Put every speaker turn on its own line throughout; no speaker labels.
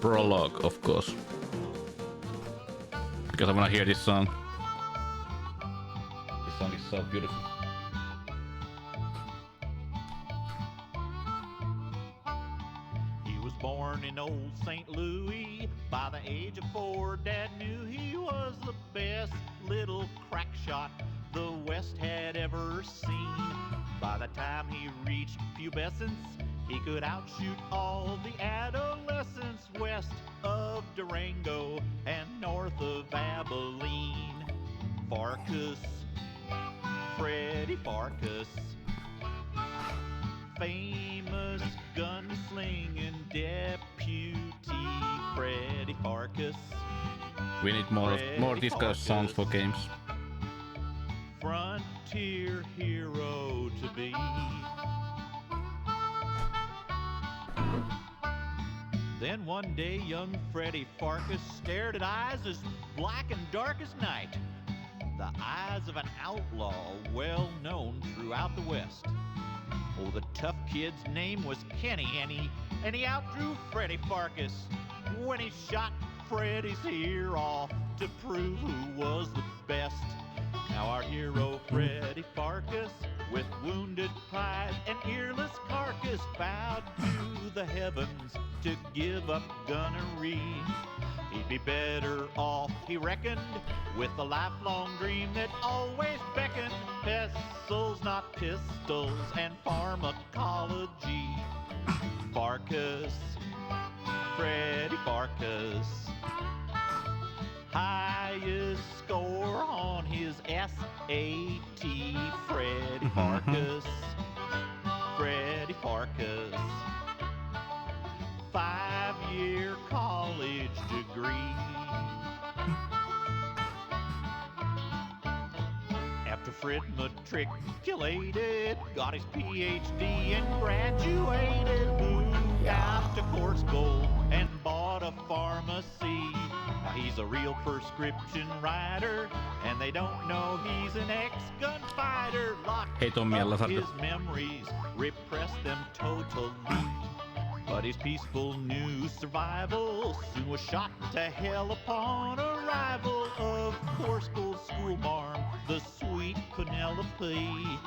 prologue, of course. Because I wanna hear this song. This song is so beautiful.
He was born in old St. Louis. By the age of 4, Dad knew he was the best little crack shot the West had ever seen. By the time he reached pubescence, he could outshoot all the adolescents west of Durango and north of Abilene. Pharkas, Freddy Pharkas, famous gunslinging deputy Freddy Pharkas.
We need more disco songs for games.
Frontier hero to be. Then one day young Freddy Pharkas stared at eyes as black and dark as night. The eyes of an outlaw well known throughout the West. Oh, the tough kid's name was Kenny, and he outdrew Freddy Pharkas when he shot Freddy's ear off to prove who was the best. Now our hero Freddy Pharkas, with wounded pride and earless carcass, bowed to the heavens to give up gunnery. He'd be better off, he reckoned, with a lifelong dream that always beckoned. Pencils, not pistols, and pharmacology. Pharkas, Freddy Pharkas, highest score on his SAT. Freddy Pharkas, Freddy Pharkas, 5-year college degree. After Fred matriculated, got his PhD and graduated, moved out to Court School and bought a pharmacy. Now he's a real prescription writer, and they don't know he's an ex-gunfighter. Locked up his memories, repressed them totally. But his peaceful new survival soon was shot to hell upon arrival of Court School marm, the sweet Penelope.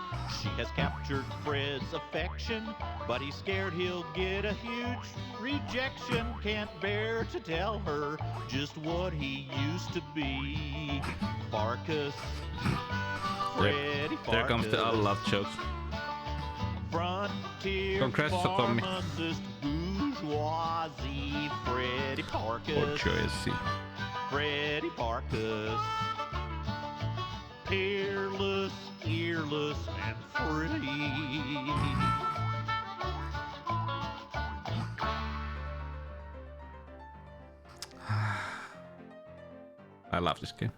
She has captured Fred's affection, but he's scared he'll get a huge rejection. Can't bear to tell her just what he used to be. Pharkas, Freddy Pharkas.
There comes the love jokes.
Frontier pharmacist, bourgeoisie, Freddy Pharkas. Freddy Pharkas. Peerless, earless, and free.
I love this game.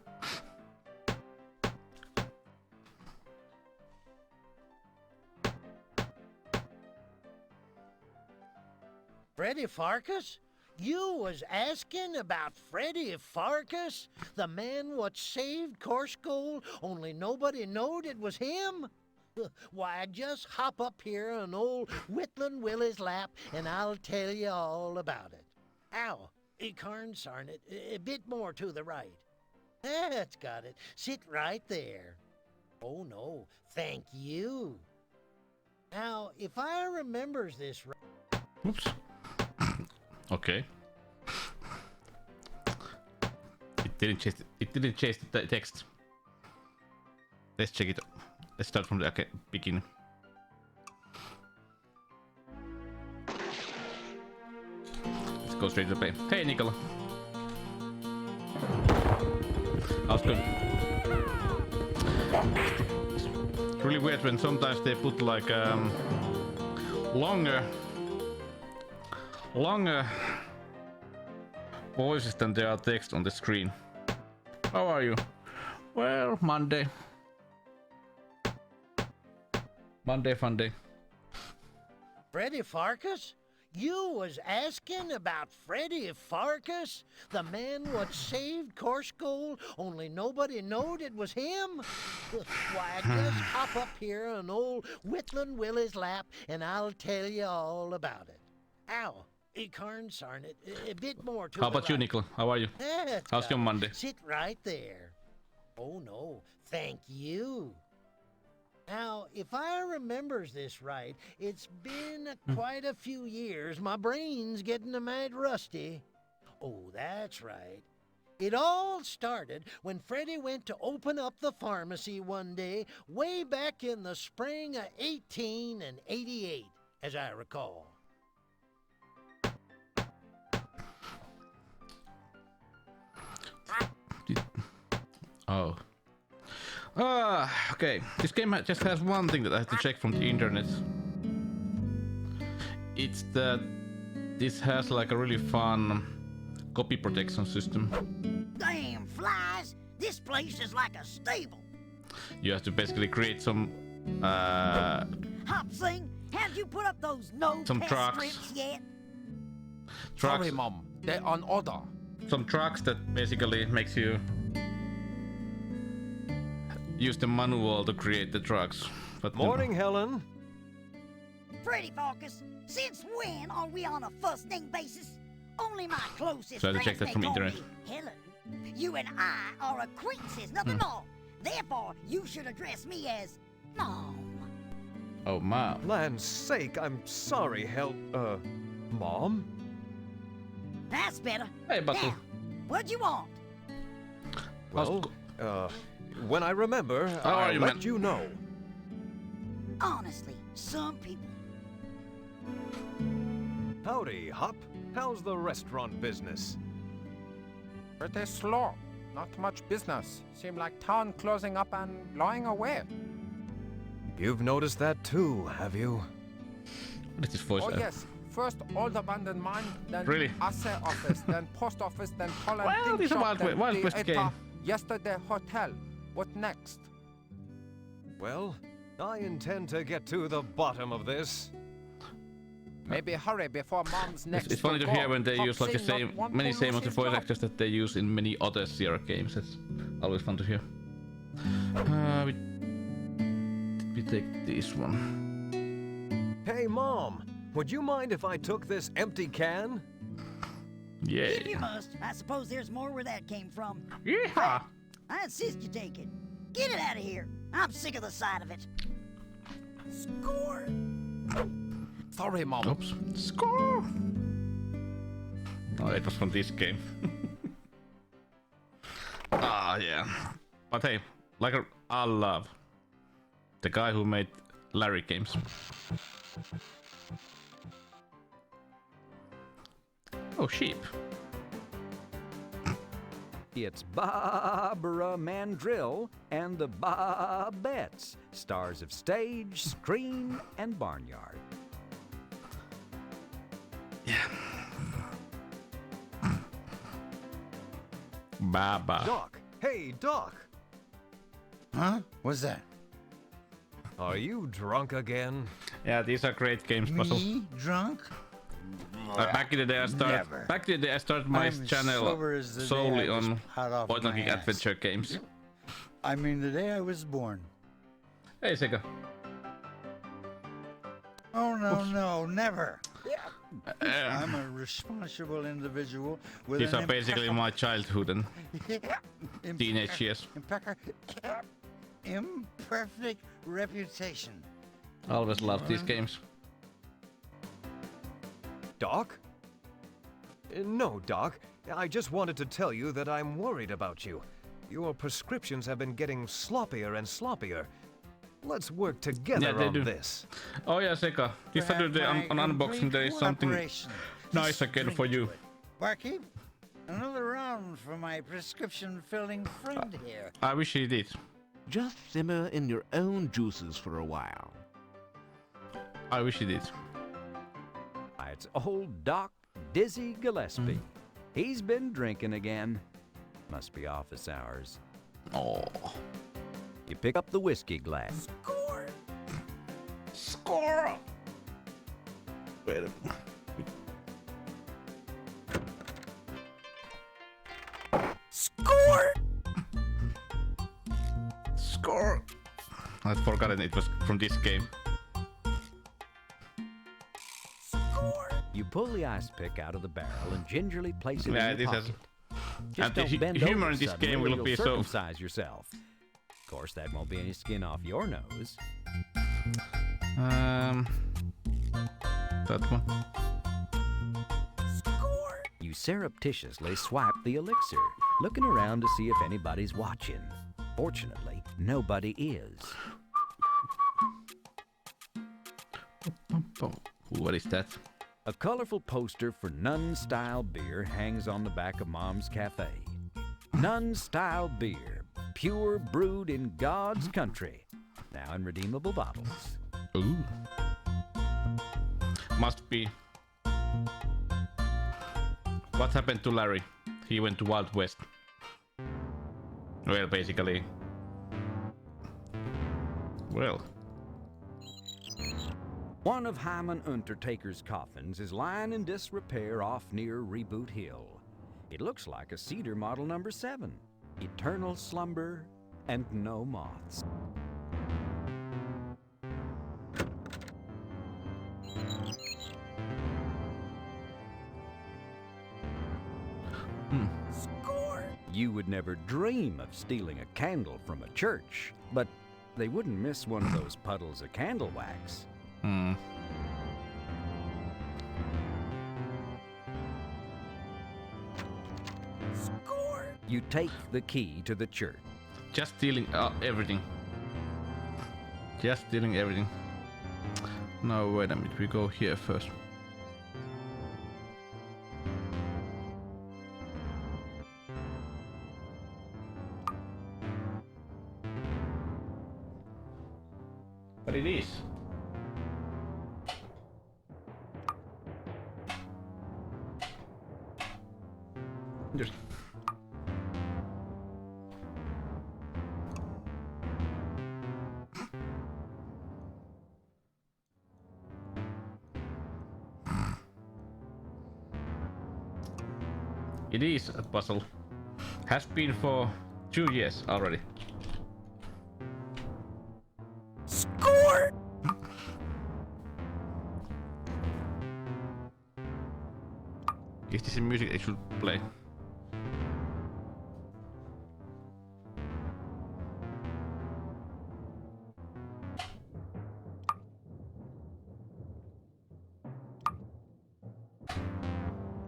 Freddy Pharkas? You was asking about Freddy Pharkas? The man what saved Korskoal, only nobody knowed it was him? Why, just hop up here on old Whitland Willie's lap, and I'll tell you all about it. Ow, Carnsarn it, a bit more to the right. That's got it. Sit right there. Oh, no, thank you. Now, if I remembers this right...
Oops. Okay. It didn't change the text. Let's check it. Let's start from the beginning. Let's go straight to the play. Hey, Nicola. How's good? It's really weird when sometimes they put like longer voices than there are text on the screen. How are you? Well, Monday fun day.
Freddy Pharkas? You was asking about Freddy Pharkas? The man what saved Korskoal, only nobody knowed it was him? Why, just hop up here on old Whitland Willie's lap, and I'll tell you all about it. Ow, Carnsarn it. A bit more to
How
the
about you,
right.
Nickel? How are you?
That's
How's
got
your
it.
Monday?
Sit right there. Oh no, thank you. Now, if I remembers this right, it's been quite a few years. My brain's getting a mad rusty. Oh, that's right. It all started when Freddy went to open up the pharmacy one day, way back in the spring of 1888, as I recall.
Oh. Okay. This game just has one thing that I have to check from the internet. It's that this has like a really fun copy protection system.
Damn flies! This place is like a stable.
You have to basically create some
Hop Sing, have you put up those no
Some
pest
trucks.
strips yet?
trucks,
Sorry, Mom. They're on order.
some trucks that basically makes you use the manual to create the trucks. But
Morning, Helen.
Freddy Pharkas, since when are we on a first-name basis? Only my closest
So I had to
friends
check that
may
from
call
internet.
me Helen. You and I are acquaintances, nothing more. Therefore, you should address me as Mom.
Oh, Mom.
Land's sake, I'm sorry, Mom?
That's better.
Hey, Buckle.
Now, what'd you want?
Well, when I remember,
How are
I'll
you,
let
man?
you know.
Honestly, some people.
Howdy, Hop. How's the restaurant business?
Pretty slow. Not much business. Seem like town closing up and lying away.
You've noticed that too, have you?
What is this voice?
Oh yes. First old abandoned mine, then
Really?
assay office, then post office, then Holland
Well,
Tin
this is a
Shop, then
Wild West
theater,
game.
yesterday hotel. What next?
Well, I intend to get to the bottom of this.
Maybe hurry before Mom's next.
It's funny to
go.
hear when they
Hop
use like the
Sing not
same,
want
many
to
same
lose
of the
his
voice
job.
actors that they use in many other Sierra games. It's always fun to hear. We take this one.
Hey, Mom, would you mind if I took this empty can?
If you
Yeah.
must, I suppose there's more where that came from.
Yeehaw!
I insist you take it. Get it out of here. I'm sick of the sight of it. Score!
Sorry, Mom.
Oops. Score! Oh, it was from this game. Yeah. But hey, like I love the guy who made Larry games. Oh, sheep.
It's Barbara Mandrill and the Bobettes, stars of stage, screen, and barnyard.
Baba.
Doc! Hey, Doc!
Huh? What's that?
Are you drunk again?
Yeah, these are great games, Puzzle.
Me drunk?
Back in the day,
Never.
I started my
I'm
channel
sober as the day
solely
I was
on
hot off
point and
my
click
ass.
adventure games.
I mean, the day I was born.
Hey, Sega.
Oh, no, no, never.
Uh,
I'm a responsible individual with
These
an
are basically my childhood and teenage years.
Imperfect reputation.
I always loved these games.
Doc? No, Doc. I just wanted to tell you that I'm worried about you. Your prescriptions have been getting sloppier and sloppier. Let's work together
Yeah, they
on
do.
this.
Oh yeah, Sega. This
To have
Saturday
my
on unboxing there is
complete
something
cooperation.
nice
Just
again
drink
for
to
you.
it. Barkeep, another round for my prescription-filling friend here.
I wish he did.
Just simmer in your own juices for a while.
I wish he did.
It's old Doc Dizzy Gillespie. He's been drinking again. Must be office hours.
Oh.
You pick up the whiskey glass.
Score!
Score! Wait a minute.
Score!
Score! I'd forgotten it was from this game.
Score!
You pull the ice pick out of the barrel and gingerly place it
Yeah,
in
this
your
has-
pocket.
and
Just
the
don't bend
humor
over
in this
suddenly
game
or
will
you'll
be so-
circumcise yourself. Of course, that won't be any skin off your nose.
That one.
You surreptitiously swipe the elixir, looking around to see if anybody's watching. Fortunately, nobody is.
Oh, what is that?
A colorful poster for Nun-style beer hangs on the back of Mom's Cafe. Nun-style beer, pure brewed in God's country. Now in redeemable bottles.
Ooh. Must be. What happened to Larry? He went to Wild West. Well, basically. Well.
One of Hyman Untertaker's coffins is lying in disrepair off near Reboot Hill. It looks like a Cedar Model number 7. Eternal slumber and no moths. You would never dream of stealing a candle from a church, but they wouldn't miss one of those puddles of candle wax.
Hmm.
You take the key to the church.
Just stealing everything. Just stealing everything. No, wait a minute. We go here first. But it is. Just. It is a puzzle. Has been for 2 years already.
Score!
Is this the music I should play?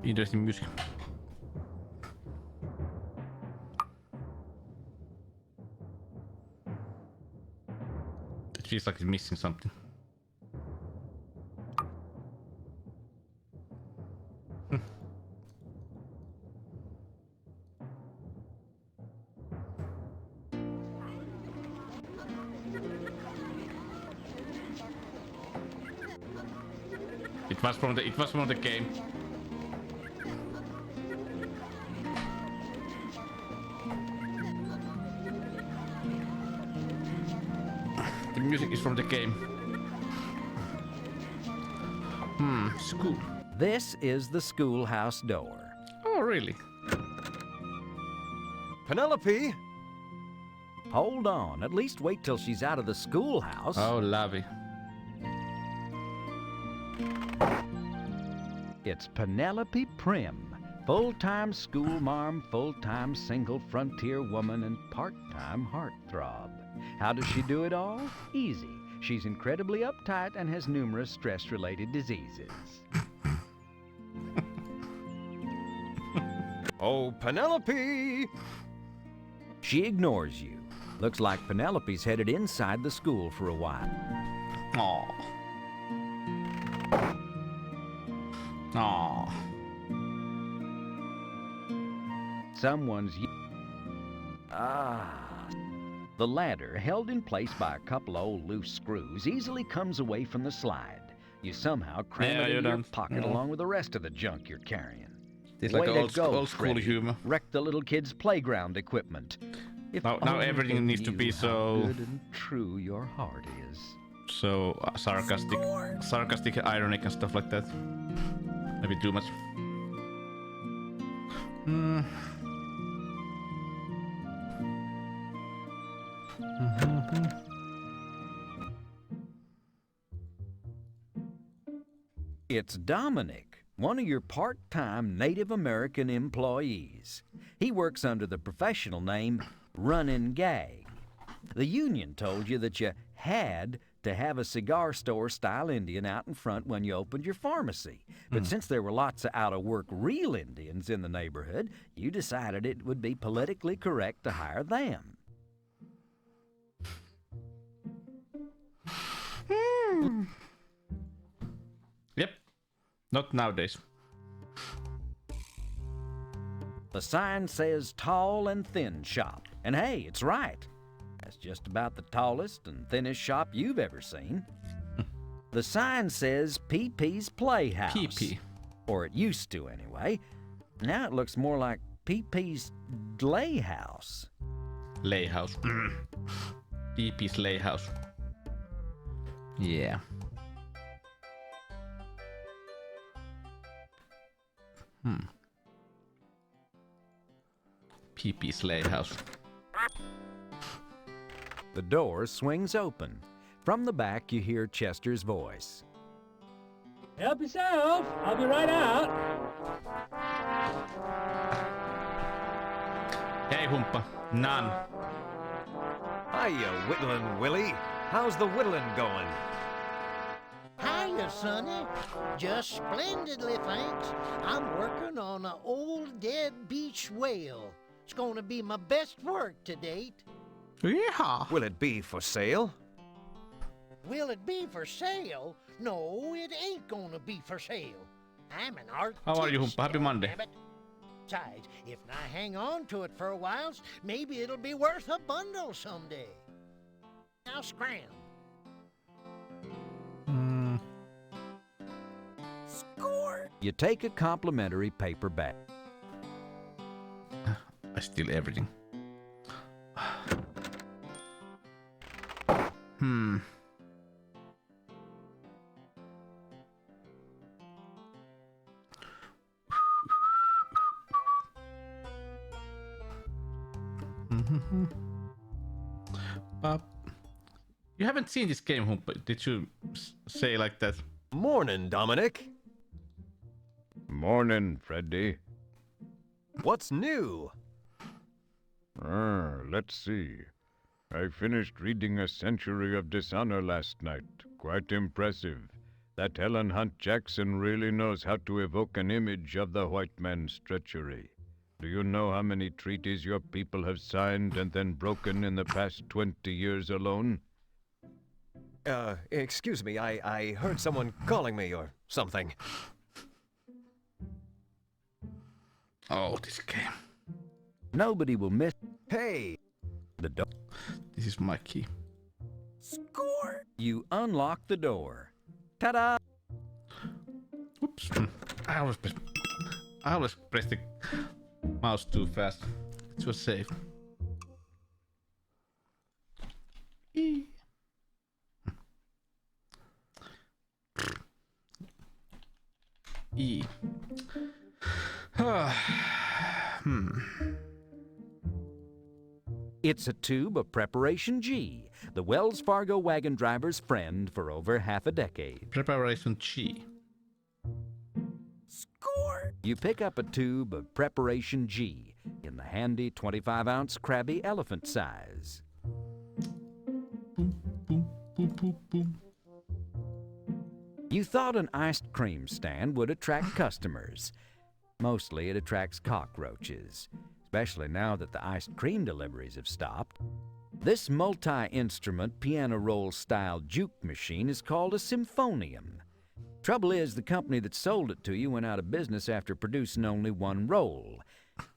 Interesting music. It feels like it's missing something. It was from the game. The music is from the game. School.
This is the schoolhouse door.
Oh, really?
Penelope!
Hold on, at least wait till she's out of the schoolhouse.
Oh, lovely.
It's Penelope Prim, full-time school marm, full-time single frontier woman, and part-time heartthrob. How does she do it all? Easy. She's incredibly uptight and has numerous stress-related diseases.
Oh, Penelope!
She ignores you. Looks like Penelope's headed inside the school for a while.
Aww. Aww.
Someone's... The ladder, held in place by a couple of old loose screws, easily comes away from the slide. You somehow cram it in your pocket along with the rest of the junk you're carrying.
It's
Way
like
to
old
go,
school
Freddy.
humor.
Wreck the little kids' playground equipment. If
Now
only
everything
they
needs to be
knew how
so-
good and true your heart is.
So sarcastic, ironic, and stuff like that. Maybe too much.
It's Dominic. one of your part-time Native American employees. He works under the professional name Running Gag. The union told you that you had to have a cigar store-style Indian out in front when you opened your pharmacy. But since there were lots of out-of-work real Indians in the neighborhood, you decided it would be politically correct to hire them.
Yep. Not nowadays.
The sign says tall and thin shop. And hey, it's right. That's just about the tallest and thinnest shop you've ever seen. The sign says PP's Playhouse.
PP.
Or it used to anyway. Now it looks more like PP's Layhouse.
Layhouse. PP's Layhouse. Yeah. PP's Layhouse.
The door swings open. From the back, you hear Chester's voice.
Help yourself. I'll be right out.
Hey, Humppa. None.
Hiya, Whittlin' Willie. How's the whittling going?
Hiya, Sonny. Just splendidly, thanks. I'm working on an old dead beach whale. It's gonna be my best work to date.
Yeah.
Will it be for sale?
Will it be for sale? No, it ain't gonna be for sale. I'm an artist.
How are you, Humppa? Happy Monday.
Besides, if I hang on to it for a while, maybe it'll be worth a bundle someday. Now scram.
Score!
You take a complimentary paper bag.
I steal everything. You haven't seen this game, Humpa. Did you say like that?
Morning, Dominic.
Morning, Freddy.
What's new?
Let's see. I finished reading A Century of Dishonor last night. Quite impressive. That Helen Hunt Jackson really knows how to evoke an image of the white man's treachery. Do you know how many treaties your people have signed and then broken in the past 20 years alone?
Excuse me, I heard someone calling me or something.
Oh, this game.
Nobody will miss.
Hey!
The door.
This is my key.
Score!
You unlock the door. Ta-da!
Oops. I always press the mouse too fast. It was safe. E. E.
It's a tube of Preparation G, the Wells Fargo wagon driver's friend for over half a decade.
Preparation G.
Score!
You pick up a tube of Preparation G in the handy 25-ounce Krabby elephant size.
Boom, boom, boom, boom, boom.
You thought an iced cream stand would attract customers. Mostly it attracts cockroaches, especially now that the iced cream deliveries have stopped. This multi-instrument piano roll-style juke machine is called a symphonium. Trouble is, the company that sold it to you went out of business after producing only one roll.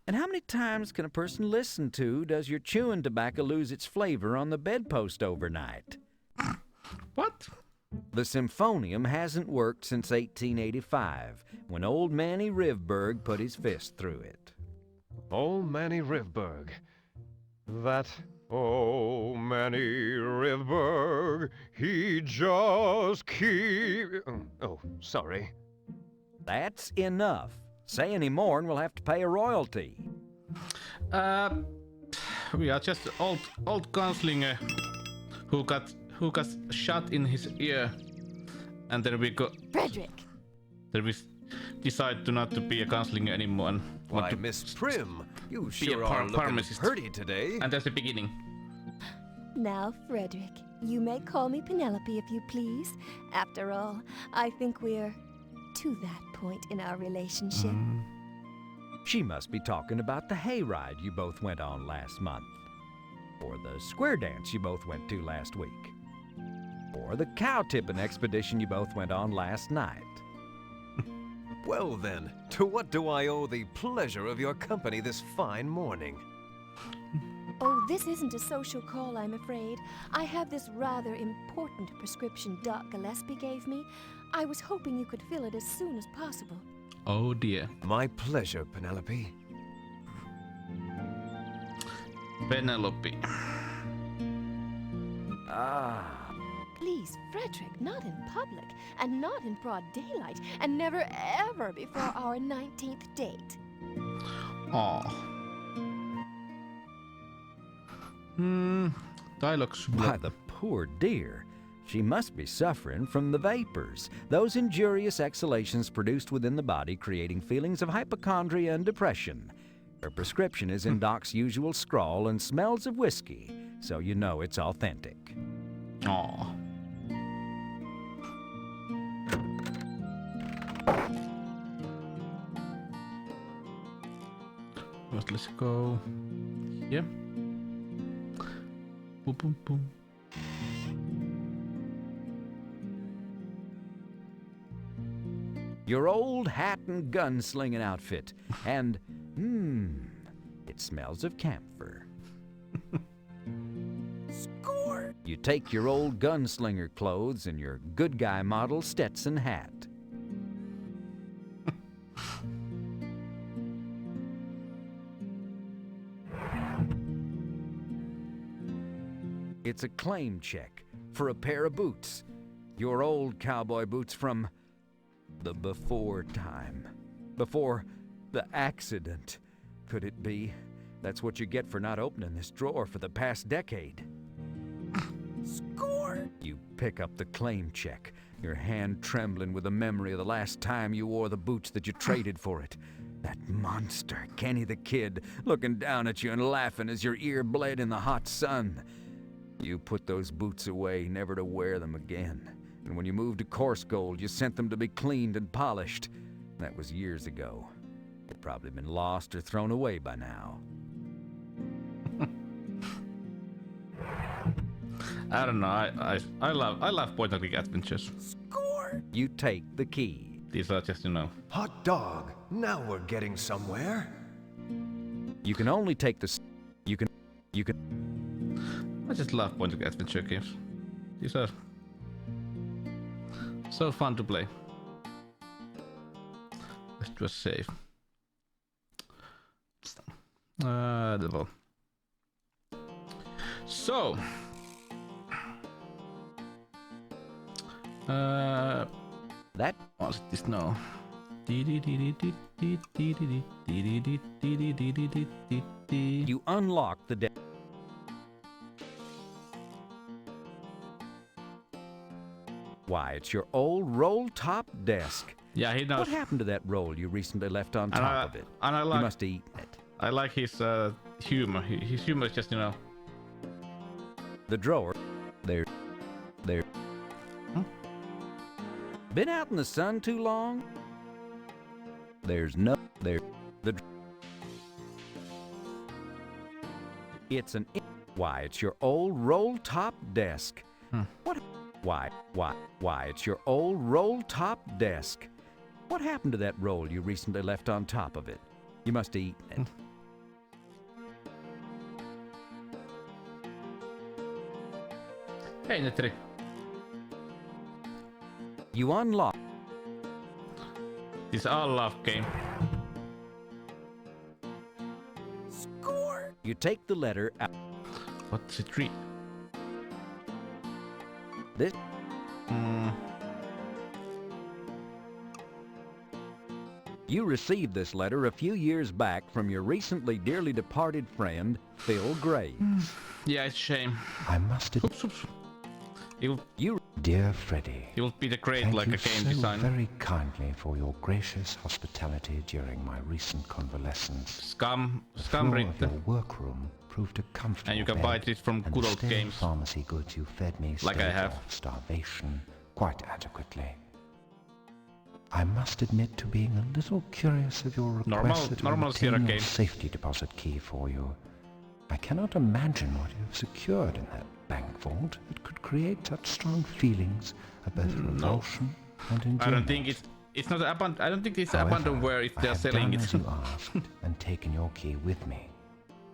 And how many times can a person listen to Does Your Chewing Tobacco Lose Its Flavor on the bedpost overnight?
What?
The symphonium hasn't worked since 1885, when old Manny Rivberg put his fist through it.
Old Manny Rivberg. That old Manny Rivberg, he just keep... Oh, sorry.
That's enough. Say any more and we'll have to pay a royalty.
We are just old gunslinger who got shot in his ear, and then we go.
Frederick!
Then decide to not to be a gunslinger anymore and want
Why,
to
Miss Prim, you
be
sure
a
are looking
pharmacist.
pretty today.
And that's the beginning.
Now, Frederick, you may call me Penelope if you please. After all, I think we're to that point in our relationship.
She must be talking about the hayride you both went on last month. Or the square dance you both went to last week. Or the cow tipping expedition you both went on last night.
Well then, to what do I owe the pleasure of your company this fine morning?
Oh, this isn't a social call, I'm afraid. I have this rather important prescription Doc Gillespie gave me. I was hoping you could fill it as soon as possible.
Oh dear.
My pleasure, Penelope.
Penelope.
Ah.
Please, Frederick, not in public, and not in broad daylight, and never ever before our 19th date.
Aw. Dialogues.
Why, the poor dear. She must be suffering from the vapors, those injurious exhalations produced within the body, creating feelings of hypochondria and depression. Her prescription is in Doc's usual scrawl and smells of whiskey, so you know it's authentic.
Aw. Let's go here. Boom, boom, boom.
Your old hat and gun-slinging outfit, and, it smells of camphor.
Score!
You take your old gunslinger clothes and your good guy model Stetson hat. It's a claim check for a pair of boots. Your old cowboy boots from the before time. Before the accident. Could it be? That's what you get for not opening this drawer for the past decade.
Score!
You pick up the claim check, your hand trembling with the memory of the last time you wore the boots that you traded for it. That monster, Kenny the Kid, looking down at you and laughing as your ear bled in the hot sun. You put those boots away, never to wear them again. And when you moved to Coarse Gold, you sent them to be cleaned and polished. That was years ago. They've probably been lost or thrown away by now.
I don't know. I love point and click adventures.
Score!
You take the key.
These are just,
Hot dog, now we're getting somewhere.
You can only take the... You can...
I just love point and click adventure games. These are so fun to play. Let's do a save. Level. So.
That
was this now.
You unlock the Why, it's your old roll-top desk.
Yeah, he knows.
What happened to that roll you recently left on top of it?
And I like,
you must have eaten it.
I like his humor. His humor is just,
The drawer. There. Been out in the sun too long? There's no... There. It's an... Why, it's your old roll-top desk. What... Why, it's your old roll-top desk. What happened to that roll you recently left on top of it? You must have eaten it.
Hey, Netri.
You unlock.
This all love game.
Score!
You take the letter out.
What's it read?
This. You received this letter a few years back from your recently dearly departed friend, Phil Graves.
Yeah, it's a shame.
I must have...
Oops.
Dear Freddy,
He will be the great
thank
like
you
a game
so
designer.
very kindly for your gracious hospitality during my recent convalescence.
Scum
The floor of
Ritter.
your workroom proved a comfortable
And you can
bed,
buy this from
and
good
the
old
stale
games.
pharmacy goods you fed me
Like I
staved
have.
off starvation quite adequately. I must admit to being a little curious of your request that I
normal
retain
Sierra
your
game.
safety deposit key for you. I cannot imagine what you have secured in that bank vault that could create such strong feelings of both revulsion and enjoyment.
I don't think it's not I don't think it's
However,
abandonware if
I
they're
have
selling
done
it.
as you asked and taken your key with me.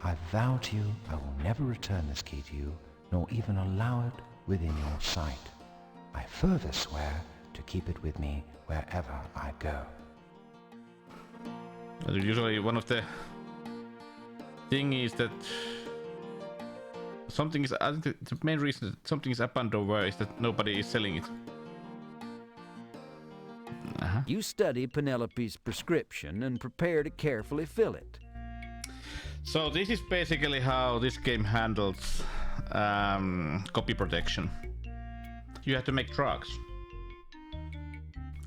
I vow to you I will never return this key to you, nor even allow it within your sight. I further swear to keep it with me wherever I go.
Usually one of the thing is that something is I think the main reason that something is abandonware is that nobody is selling it.
You study Penelope's prescription and prepare to carefully fill it.
So this is basically how this game handles copy protection. You have to make drugs,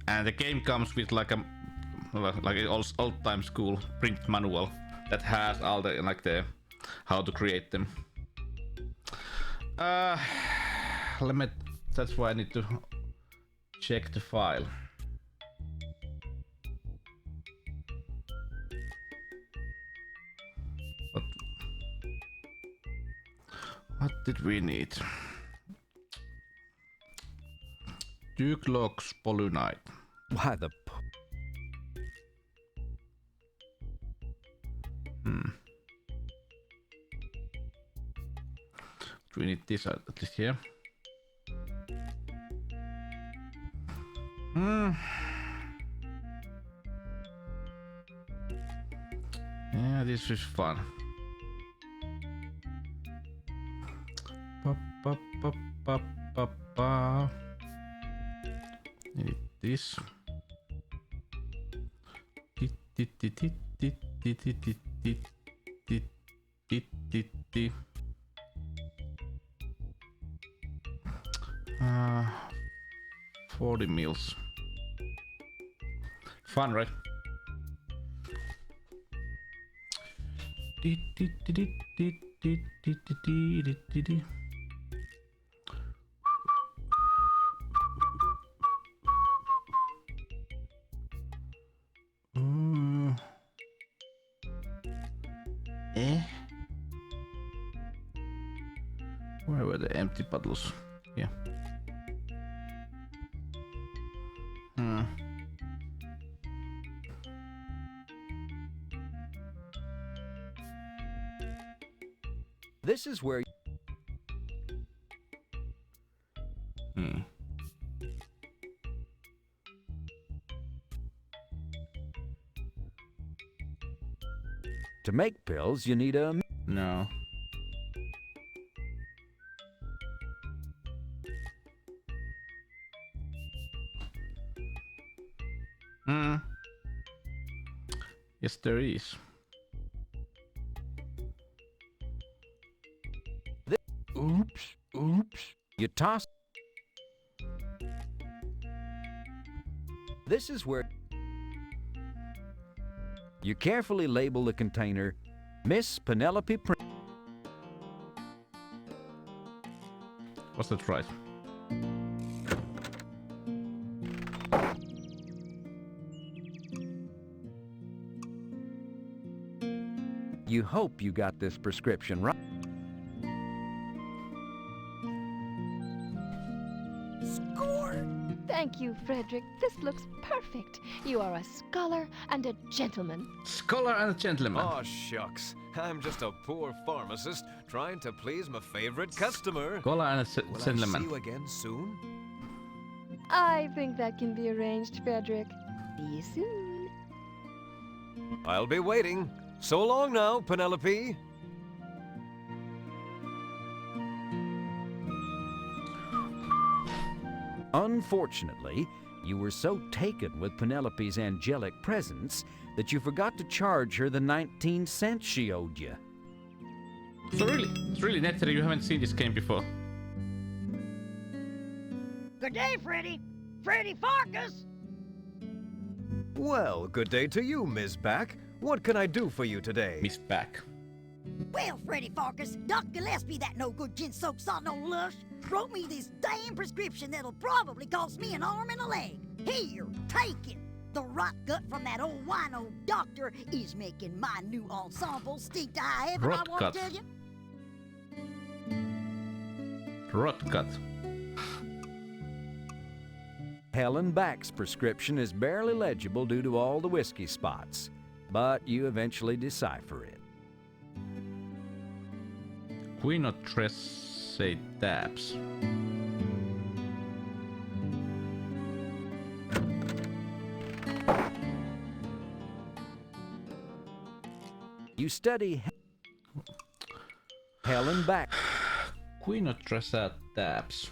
and the game comes with like an old time school print manual that has all the the how to create them. That's why I need to check the file. What did we need? Duglox polynite.
Why the
Do we need this at least here? Yeah, this is fun. Need this. Uh, 40 mils. Fun, right? Where were the empty bottles? Yeah.
This is where To make pills, you need a...
No. Yes, there is.
Oops. You toss... This is where... You carefully label the container, Miss Penelope Prim.
Was that right?
You hope you got this prescription right.
Score! Thank you, Frederick. This looks perfect. You are a scholar and a gentleman.
Scholar and a gentleman.
Oh, shucks. I'm just a poor pharmacist trying to please my favorite customer.
Scholar and a
Will
gentleman.
I see you again soon?
I think that can be arranged, Frederick. See you soon.
I'll be waiting. So long now, Penelope.
Unfortunately, you were so taken with Penelope's angelic presence that you forgot to charge her the 19 cents she owed you.
So really, it's really necessary you haven't seen this game before.
Good day, Freddy. Freddy Pharkas.
Well, good day to you, Miss Back. What can I do for you today?
Miss Back.
Well, Freddy Pharkas, Doc Gillespie, that no-good gin-soaked sod no lush, wrote me this damn prescription that'll probably cost me an arm and a leg. Here, take it. The rot gut from that old wino doctor is making my new ensemble stink to high heaven,
Rot
I want
gut.
to tell you.
Rot gut.
Helen Back's prescription is barely legible due to all the whiskey spots, but you eventually decipher it.
Quinotressate tabs.
You study Helen Back.
Quinotressate tabs.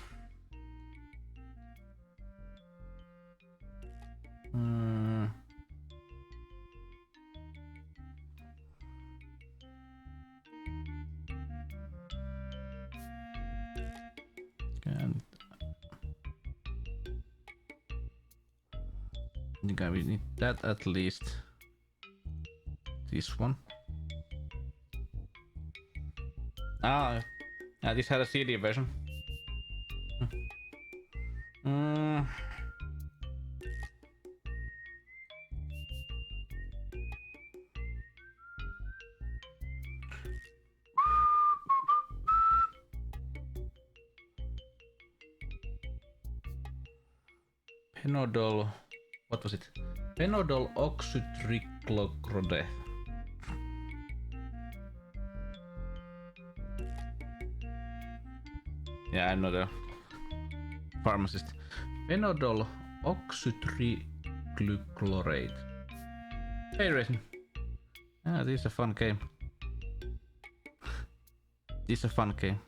And I think we need that at least. This one. Ah, yeah, this had a CD version. Penodol, what was it? Penodol oxytriclochrode. Yeah, I'm not a pharmacist. Penodol oxytrichlorate. Hey, Raisin. Ah, this is a fun game. This is a fun game.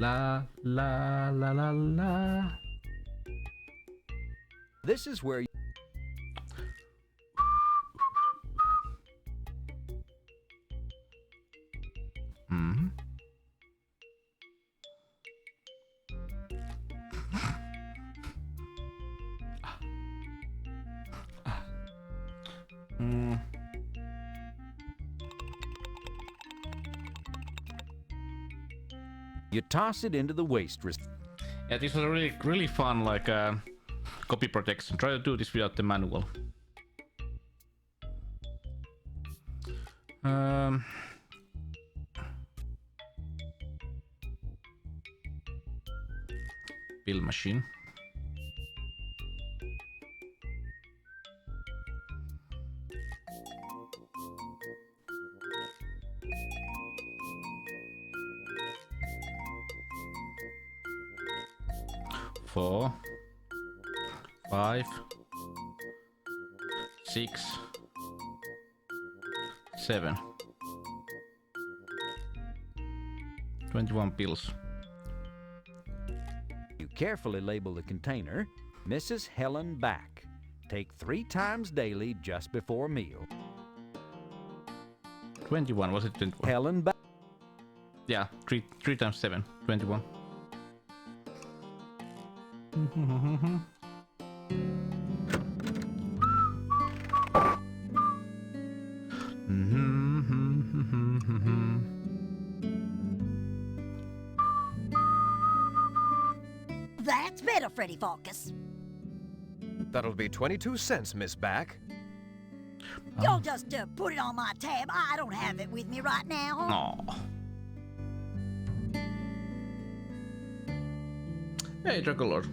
La la la la la.
This is where you toss it into the waste.
Yeah, this was a really fun copy protection. Try to do this without the manual. Pill machine. Four, 5, 6, 7. 21 pills.
You carefully label the container, Mrs. Helen Back. Take 3 times daily just before meal.
21, was it 21?
Helen Back.
Yeah, 3 times 7, 21.
That's better, Freddy Pharkas.
That'll be 22 cents, Miss Back.
You'll just put it on my tab. I don't have it with me right now.
Aw. Hey, Dracolord.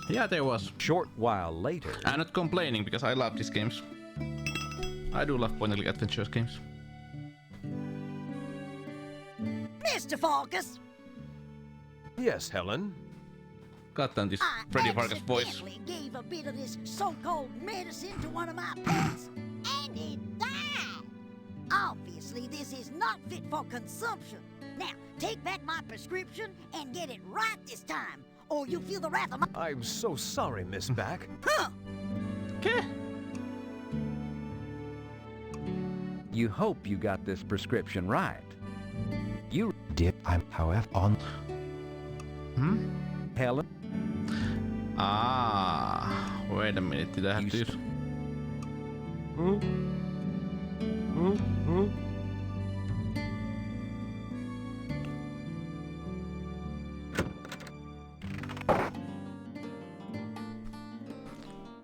Yeah, there was.
Short while later.
I'm not complaining because I love these games. I do love point-and-click adventure games.
Mr. Pharkas.
Yes, Helen.
Got on this Freddy Pharkas voice.
I accidentally gave a bit of this so-called medicine to one of my pets, and it died. Obviously, this is not fit for consumption. Now, take back my prescription and get it right this time, or you'll feel the wrath of my...
I'm so sorry, Miss Back.
Huh!
Okay.
You hope you got this prescription right. You
Dip, I'm, however, on...
Helen?
Ah, wait a minute. Did I have to?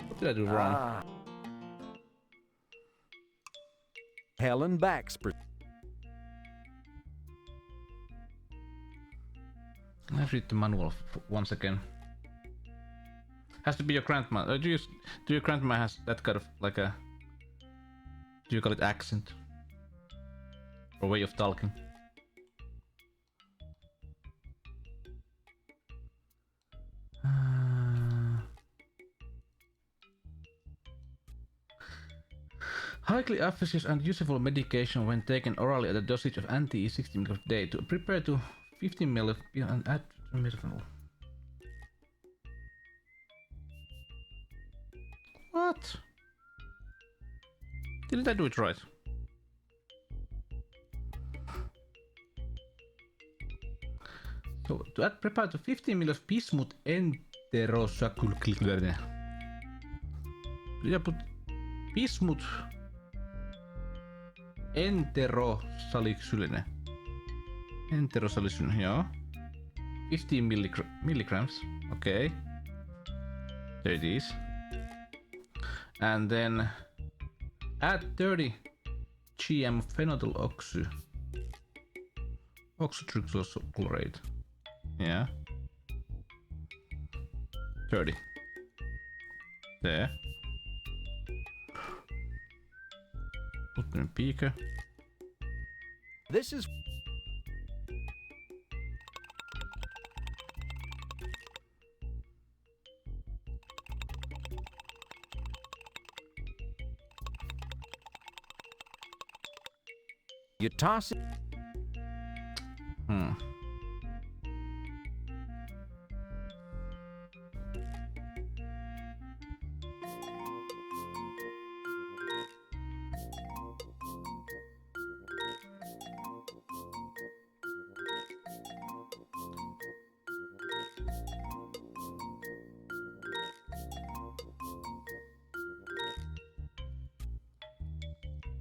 What did I do wrong?
Helen Back's
Let's read the manual once again. Has to be your grandma. Do your grandma has that kind of like a? Do you call it accent or way of talking? Highly efficacious and useful medication when taken orally at a dosage of anti 60 mg a day. To prepare to 15 ml and add methanol. What? Didn't I do it right? So to add prepare to 15 ml of bismuth enterosalicylate. Did I put bismuth enterosalicylate? Enterosalicylate, yeah. 15 milligrams. Okay. There it is. And then add 30 gm phenyl oxytrichloride. Yeah. 30. There. Put in a beaker.
This is... You toss it.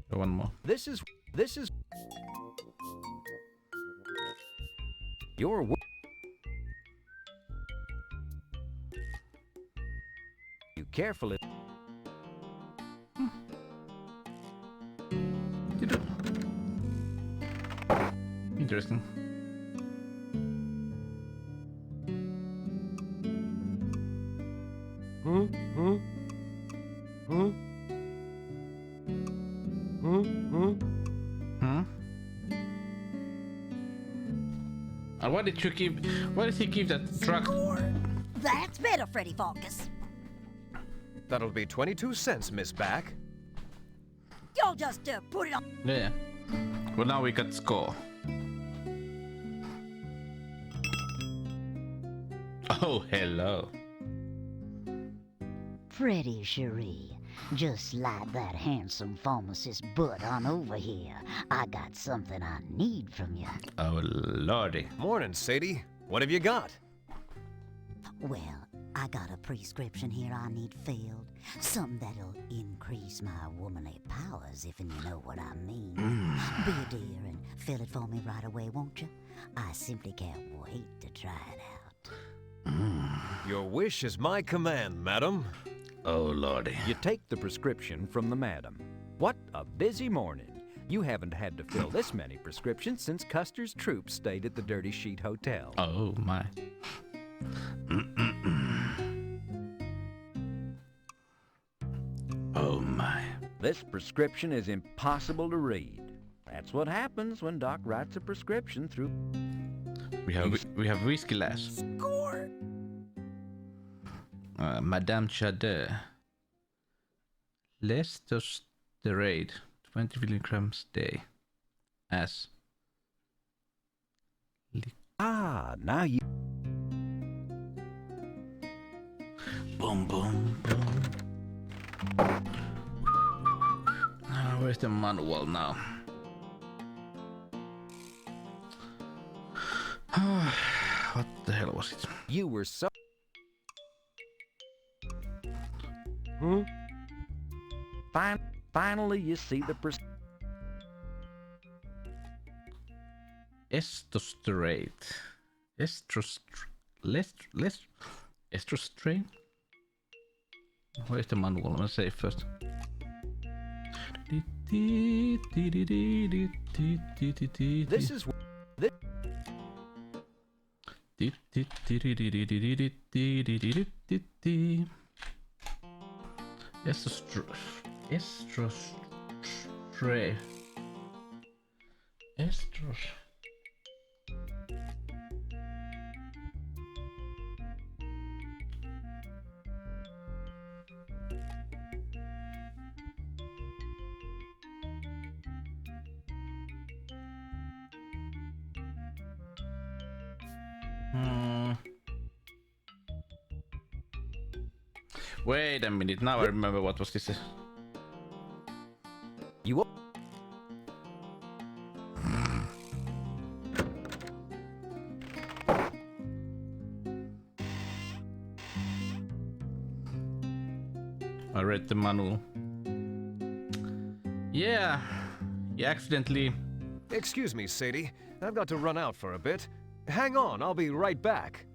One more.
This is your work. You carefully.
Interesting. And why did he keep that truck?
Score! That's better, Freddy Pharkas.
That'll be 22 cents, Miss Back.
Y'all just put it on.
Yeah. Well, now we got score. Oh, hello.
Freddy Cherie, just slide that handsome pharmacist butt on over here. I got something I need from you.
Oh, lordy.
Morning, Sadie. What have you got?
Well, I got a prescription here I need filled. Something that'll increase my womanly powers, if you know what I mean. Be a dear and fill it for me right away, won't you? I simply can't wait to try it out.
Your wish is my command, madam.
Oh, lordy.
You take the prescription from the madam. What a busy morning. You haven't had to fill this many prescriptions since Custer's troops stayed at the Dirty Sheet Hotel.
Oh, my. Oh, my.
This prescription is impossible to read. That's what happens when Doc writes a prescription through...
We have whiskey lass.
Score!
Madame Chade. Lestosterate, 20 milligrams day. As.
Now you...
Boom, boom, boom. Where's the manual now? What the hell was it?
You were so... Finally, you see the...
Estostrate. Estrostrain? Where's the manual? I'm gonna say first.
This is...
Wait a minute, now I remember what was this.
You...
I read the manual. Yeah, you accidentally...
Excuse me, Sadie. I've got to run out for a bit. Hang on, I'll be right back.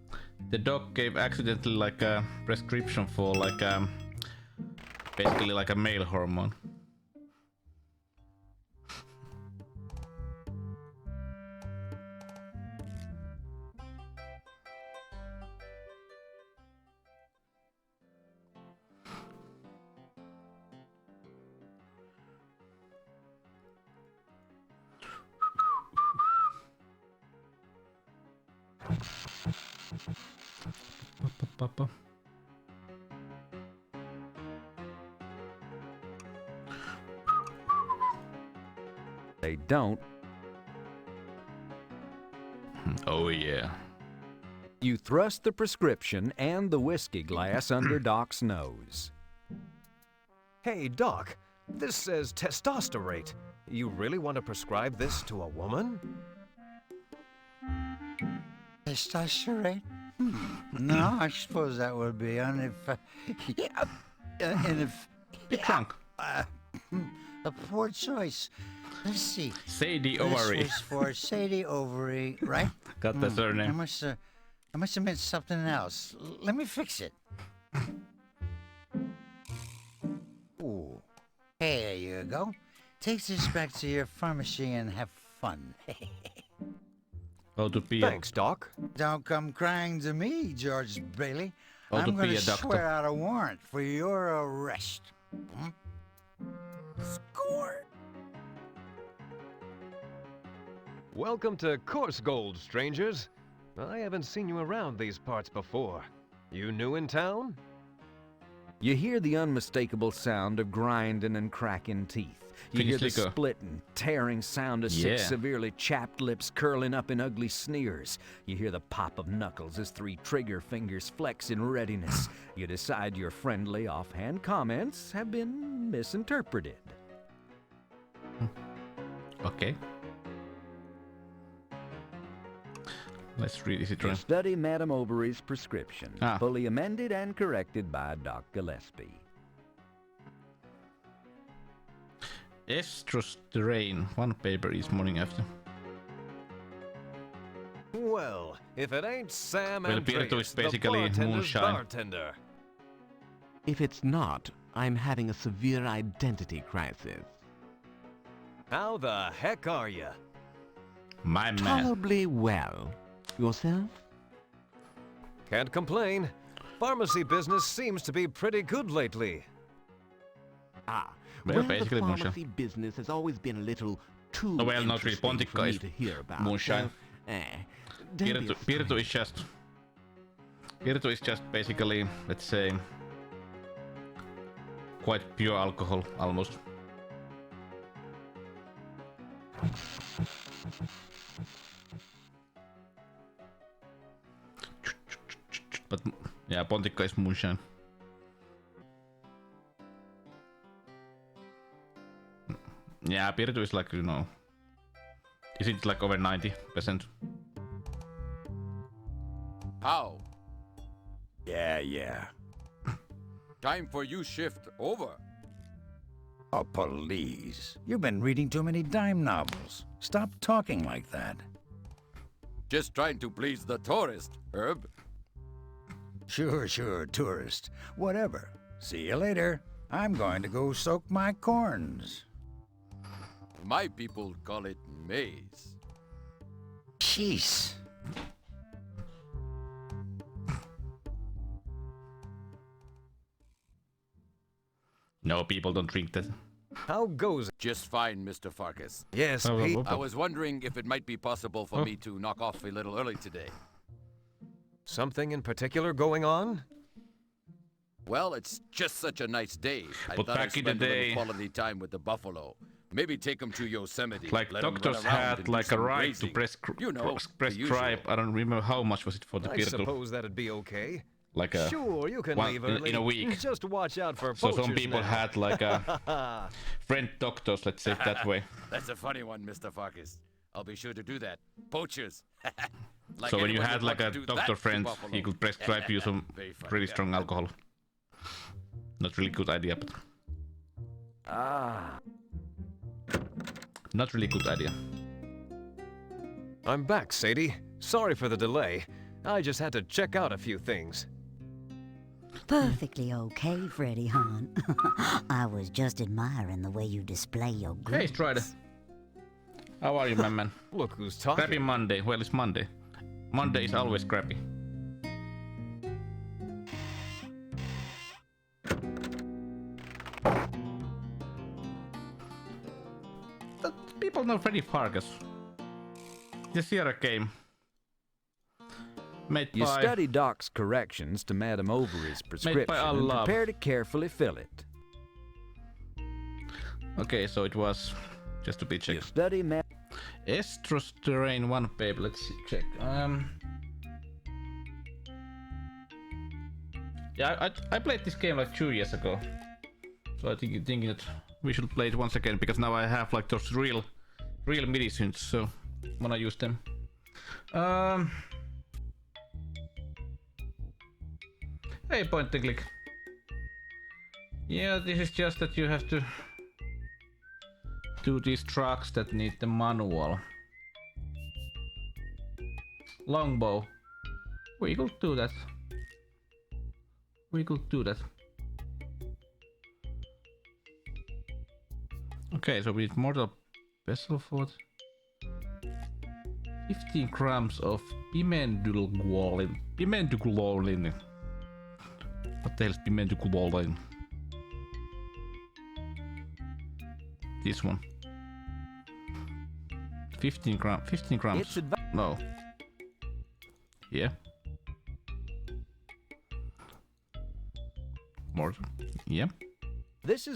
The doc gave accidentally like a prescription for like basically like a male hormone.
They don't.
Oh yeah.
You thrust the prescription and the whiskey glass under Doc's nose.
Hey, Doc, this says testosterate. You really want to prescribe this to a woman?
Testosterate? No, I suppose that would be on if... and if...
Trunk.
A poor choice. Let's see.
Sadie Ovary.
This was for Sadie Ovary, right?
Got the surname.
I must have meant something else. Let me fix it. Ooh. Here you go. Take this back to your pharmacy and have fun.
Oh, to be
Thanks, Doc.
Don't come crying to me, George Bailey.
Oh,
I'm
to
going
be
to
a doctor.
swear out a warrant for your arrest. Score!
Welcome to Course Gold, strangers. I haven't seen you around these parts before. You new in town?
You hear the unmistakable sound of grinding and cracking teeth. You hear the splitting, tearing sound of six severely chapped lips curling up in ugly sneers. You hear the pop of knuckles as three trigger fingers flex in readiness. You decide your friendly, offhand comments have been misinterpreted.
Okay. Let's read. Is it right?
Study Madame Overy's prescription, fully amended and corrected by Doc Gillespie.
Estrostrain. One paper each morning after.
Well, if it ain't Sam
Well,
Andreas,
Pirtu is basically
the bartender's
moonshine.
bartender.
If it's not, I'm having a severe identity crisis.
How the heck are you?
My man.
Tolerably well. Yourself?
Can't complain. Pharmacy business seems to be pretty good lately.
Well,
Well,
basically
the
moonshine.
pharmacy business has always been a little too
Oh, well, not really.
interesting
Pontikka
for me
is
to hear about.
moonshine.
So, don't be
Pirtu is just... Pirtu is just basically, let's say, quite pure alcohol, almost. But, yeah, Pontikka is moonshine. Yeah, Pirtu is like, you know... Isn't it like over 90%?
How? Yeah. Time for you shift over.
Oh, please. You've been reading too many dime novels. Stop talking like that.
Just trying to please the tourist, Herb.
Sure, tourist. Whatever. See you later. I'm going to go soak my corns.
My people call it maize.
Jeez.
No, people don't drink that.
How goes it?
Just fine, Mr. Pharkas.
Yes, Pete?
I was wondering if it might be possible for me to knock off a little early today.
Something in particular going on?
Well, it's just such a nice day. I
But
thought I'd
back in the
spend a
day-
little quality time with the buffalo. Maybe take them to Yosemite.
Like
let 'em run
doctors
around
had
and do
like a
some
right to
grazing. You know, the
prescribe.
usual.
I don't remember how much was it for the
I
Pirtu.
suppose that'd be okay.
Like a
Sure, you can
one-
leave early.
in a week.
Just watch out for
So
poachers
some people
now.
had like a friend doctors, let's say it that way.
That's a funny one, Mr. Farkas. I'll be sure to do that. Poachers. Like
So when you
anyone
had
would
like
want
a
to do that
doctor
to
friend,
Buffalo.
he could prescribe you some
Very funny,
really
yeah.
strong alcohol. Not really good idea, but not really good idea.
I'm back, Sadie. Sorry for the delay. I just had to check out a few things.
Perfectly okay, Freddy hon. I was just admiring the way you display your goods.
Hey, Strider. How are you, my man?
Look who's talking.
Crappy Monday. Well, it's Monday. Monday is always crappy. But people know Freddy Pharkas. The Sierra game. Made
You
by...
study Doc's corrections to Madame Overy's prescription and
Allah.
prepare to carefully fill it.
Okay, so it was... Just to be checked.
You study
Estros Terrain 1 paper, let's see, check. Yeah, I played this game like 2 years ago. So I think that we should play it once again, because now I have like those real medicines, so wanna use them. Hey, point and click. Yeah, this is just that you have to do these trucks that need the manual. Longbow. We could do that. We could do that. Okay, so we need mortal vessel for 15 grams of pimenduguolin. Pimenduguolin. What the hell is pimenduguolin? This one. 15 grams. 15 grams. No. Yeah. More. Yeah.
This.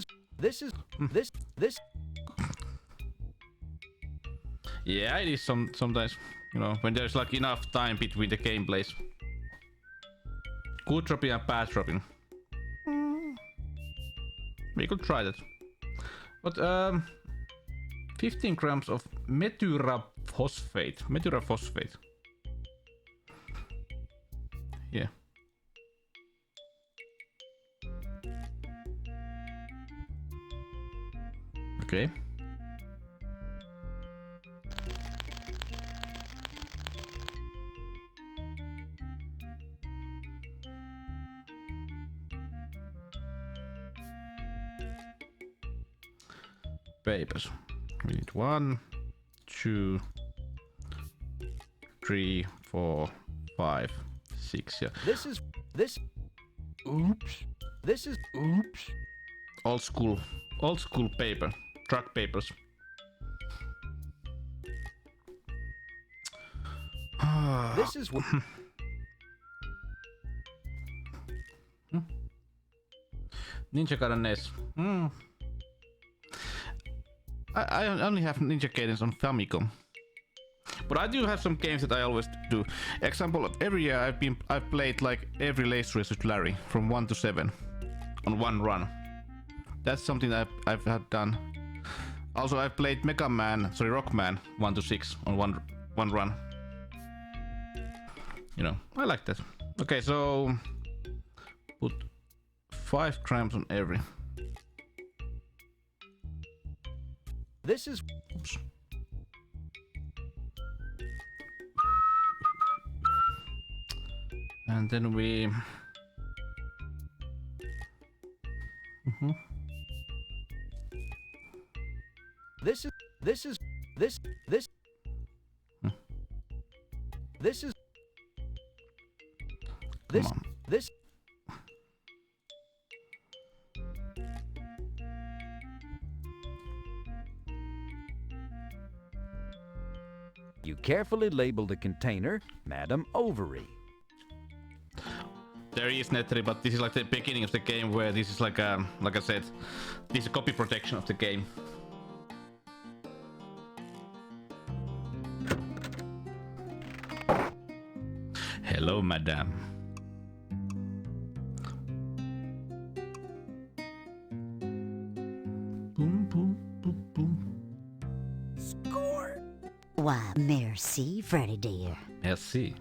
Yeah, it is sometimes, you know, when there's like enough time between the gameplays. Good dropping and bad dropping. We could try that. But 15 grams of methyrophosphate. Methyrophosphate. Yeah. Okay. Papers. We need 1, 2, 3, 4, 5, 6. Yeah.
Oops.
Old school paper. Truck papers.
This is what.
Ninja Gaiden NES. I only have Ninja Gaiden on Famicom, but I do have some games that I always do. Example, every year I've played like every Lace Race with Larry from 1 to 7 on one run. That's something I've had done Also, I've played Rockman 1 to 6 on one run. You know, I like that. Okay, so put 5 grams on every.
This is.
Oops. And then we.
This is. This is. This. This. This is. This.
Come on.
This.
You carefully label the container, Madam Ovary.
There is Nettery, but this is like the beginning of the game where this is like I said, this is copy protection of the game. Hello, madam. Boom, boom, boom, boom.
Score! Why, merci, Freddy dear.
Merci.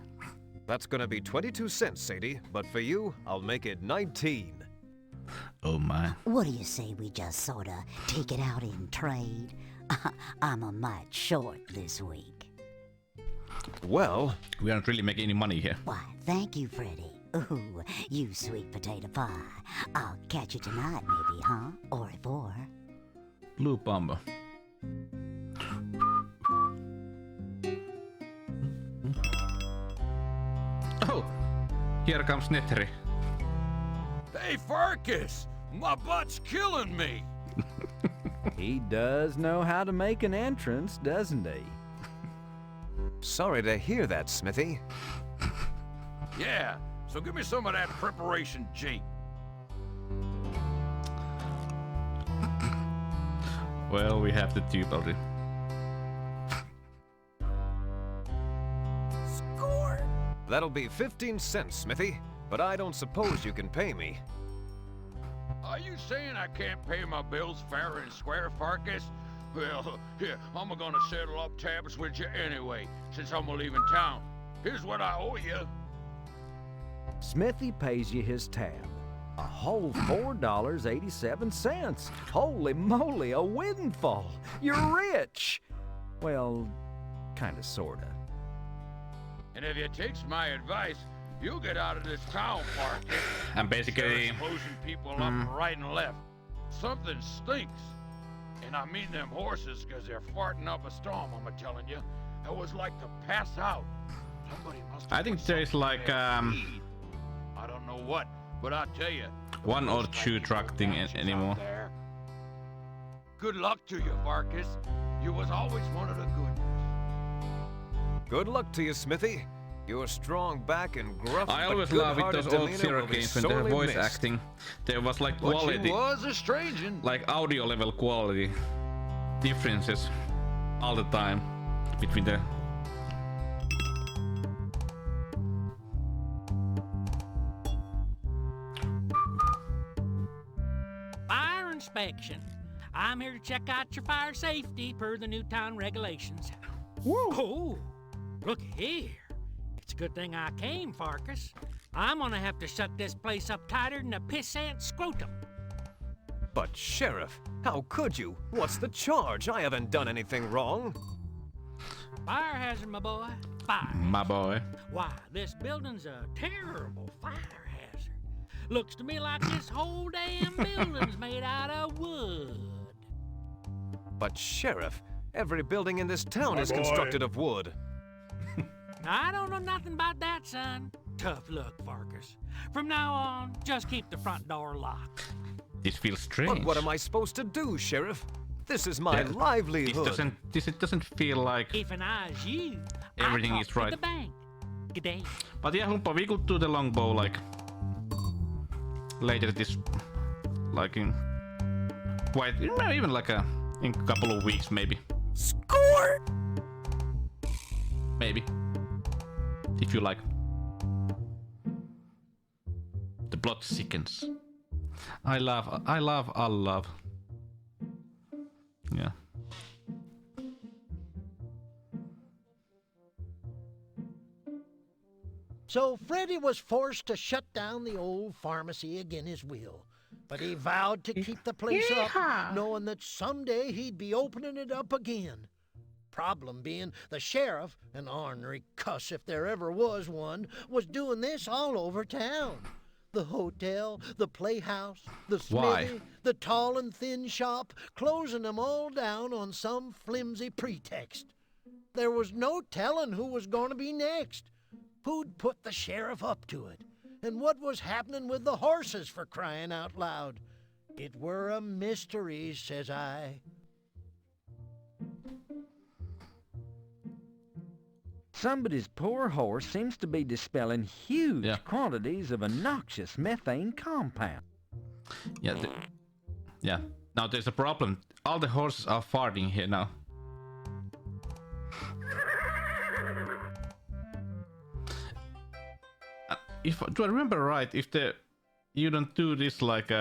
That's gonna be 22 cents, Sadie, but for you, I'll make it 19.
Oh my.
What do you say we just sorta take it out in trade? I'm a mite short this week.
Well,
we aren't really making any money here.
Why, thank you, Freddy. Ooh, you sweet potato pie. I'll catch you tonight, maybe, huh? Au revoir.
Blue bomber. Oh, here comes Nettery.
Hey, Pharkas! My butt's killing me!
He does know how to make an entrance, doesn't he?
Sorry to hear that, Smithy.
Yeah, so give me some of that preparation jink.
Well, we have the tube already.
Score! That'll be 15 cents, Smithy, but I don't suppose you can pay me.
Are you saying I can't pay my bills fair and square, Pharkas? Well, here, I'm gonna settle up tabs with you anyway, since I'm leaving town. Here's what I owe you.
Smithy pays you his tab. A whole $4.87. Holy moly, a windfall. You're rich. Well, kinda, sorta.
And if you takes my advice, you'll get out of this town, Pharkas.
And basically,
exposing people up right and left. Something stinks. And I mean them horses, because they're farting up a storm, I'm telling you. It was like to pass out. Somebody must have
I think there is like
I don't know what, but I'll tell you.
one or two truck thing anymore.
Good luck to you, Pharkas. You was always one of the good ones.
Good luck to you, Smithy. Your strong back and gruff
I always
but
love with those old
demeanor
Zero
will be
games when they have
sorely
voice
missed.
acting. There was like
But
quality,
you was a stranger.
like audio level quality differences all the time between the.
Fire inspection. I'm here to check out your fire safety per the new town regulations. Whoa! Oh, look here. It's a good thing I came, Pharkas. I'm gonna have to shut this place up tighter than a pissant scrotum.
But Sheriff, how could you? What's the charge? I haven't done anything wrong.
Fire hazard, my boy. Fire.
My boy.
Why, this building's a terrible fire hazard. Looks to me like this whole damn building's made out of wood.
But Sheriff, every building in this town
My
is
boy.
constructed of wood.
I don't know nothing about that, son. Tough luck, Pharkas. From now on, just keep the front door locked.
This feels strange.
But what am I supposed to do, Sheriff? This is my
Yeah,
livelihood.
This doesn't feel like
If and I was you,
everything
I'd
is
talk
right.
to the bank. Good day.
But yeah, Humpa, we could do the longbow like later this, like in quite even like in a couple of weeks maybe.
Score!
Maybe. If you like. The plot thickens. I love. Yeah.
So Freddy was forced to shut down the old pharmacy again his will. But he vowed to keep the place up, knowing that someday he'd be opening it up again. Problem being, the sheriff, an ornery cuss if there ever was one, was doing this all over town. The hotel, the playhouse, the smithy, the tall and thin shop, closing them all down on some flimsy pretext. There was no telling who was going to be next. Who'd put the sheriff up to it? And what was happening with the horses, for crying out loud? It were a mystery, says I.
Somebody's poor horse seems to be dispelling huge quantities of a noxious methane compound.
Yeah. Now there's a problem. All the horses are farting here now. Do I remember right? If you don't do this like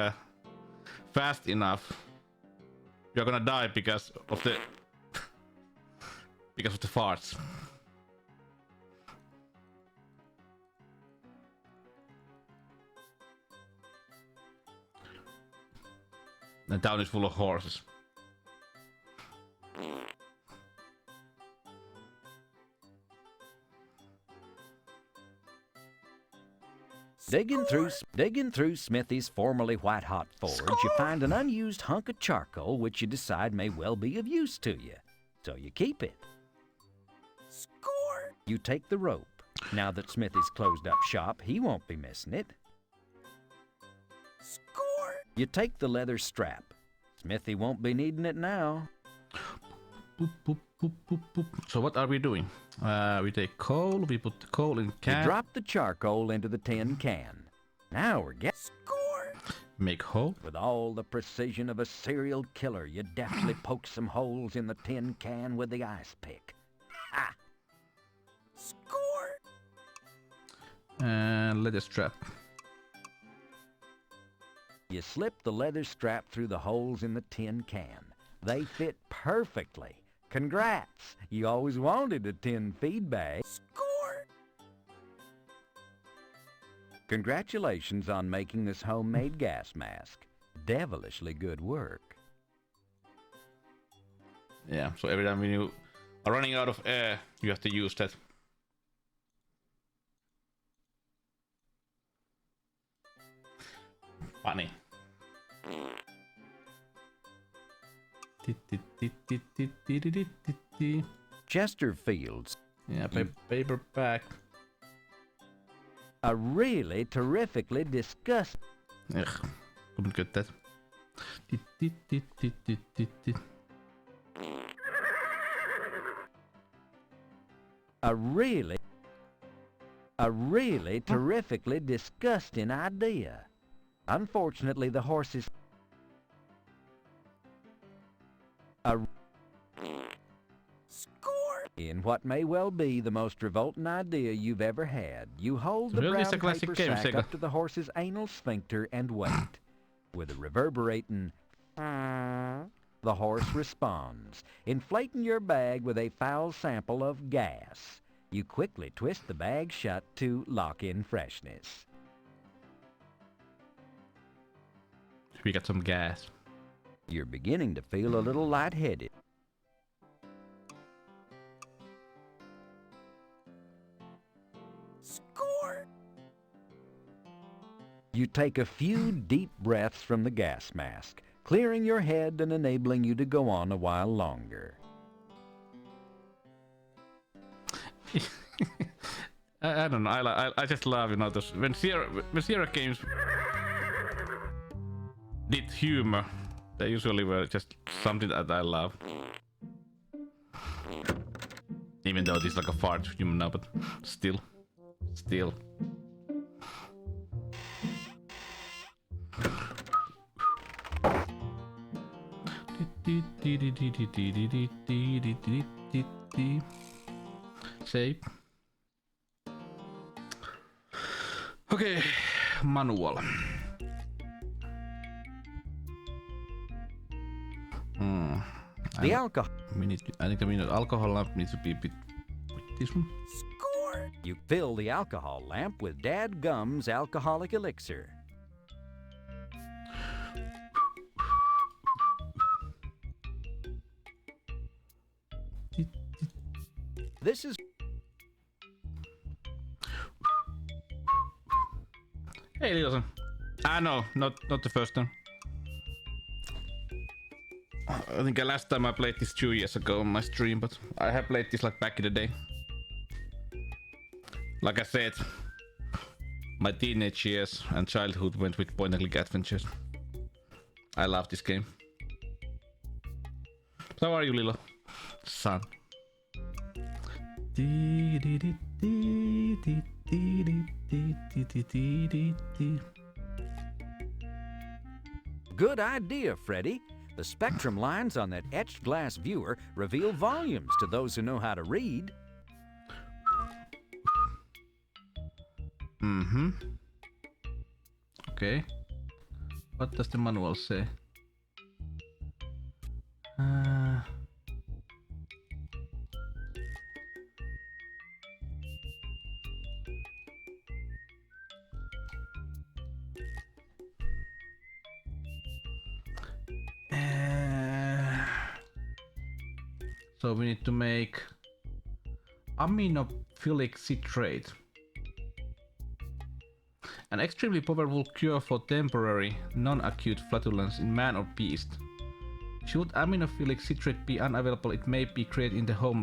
fast enough, you're gonna die because of the farts. The town is full of horses.
Digging through Smithy's formerly white-hot forge, you find an unused hunk of charcoal which you decide may well be of use to you. So you keep it.
Score!
You take the rope. Now that Smithy's closed up shop, he won't be missing it.
Score!
You take the leather strap. Smithy won't be needing it now.
Boop, boop, boop, boop, boop. So what are we doing? We take coal, we put the coal in can.
You drop the charcoal into the tin can. Now we're getting...
Score!
Make hole.
With all the precision of a serial killer, you deftly poke some holes in the tin can with the ice pick. Ha!
Score!
And leather strap.
You slip the leather strap through the holes in the tin can. They fit perfectly. Congrats! You always wanted a tin feed bag.
Score!
Congratulations on making this homemade gas mask. Devilishly good work.
Yeah, so every time when you are running out of air, you have to use that. Funny.
Chesterfields.
Yeah, paperback.
A really terrifically disgusting.
Ugh, couldn't get that.
A really terrifically disgusting idea. Unfortunately, the horses...
Score!
In what may well be the most revolting idea you've ever had, you hold the brown paper sack up to the horse's anal sphincter and wait. With a reverberating... The horse responds, inflating your bag with a foul sample of gas. You quickly twist the bag shut to lock in freshness.
We got some gas.
You're beginning to feel a little lightheaded.
Score!
You take a few deep breaths from the gas mask, clearing your head and enabling you to go on a while longer.
I don't know. I just love, you know, those when Sierra games did humor, they usually were just something that I love. Even though this is like a fart humor now, but still. Save. Okay, manual.
The alcohol.
I think the alcohol lamp needs to be a bit with this one.
Score!
You fill the alcohol lamp with Dad Gum's alcoholic elixir. This is...
Hey, Littleson. No, not the first one. I think the last time I played this 2 years ago on my stream, but I have played this like back in the day. Like I said, my teenage years and childhood went with point and click adventures. I love this game. So how are you, Lilo? Son.
Good idea, Freddy. The spectrum lines on that etched glass viewer reveal volumes to those who know how to read.
Mm-hmm. Okay. What does the manual say? So we need to make aminophilic citrate. An extremely powerful cure for temporary, non-acute flatulence in man or beast. Should aminophilic citrate be unavailable, it may be created in the home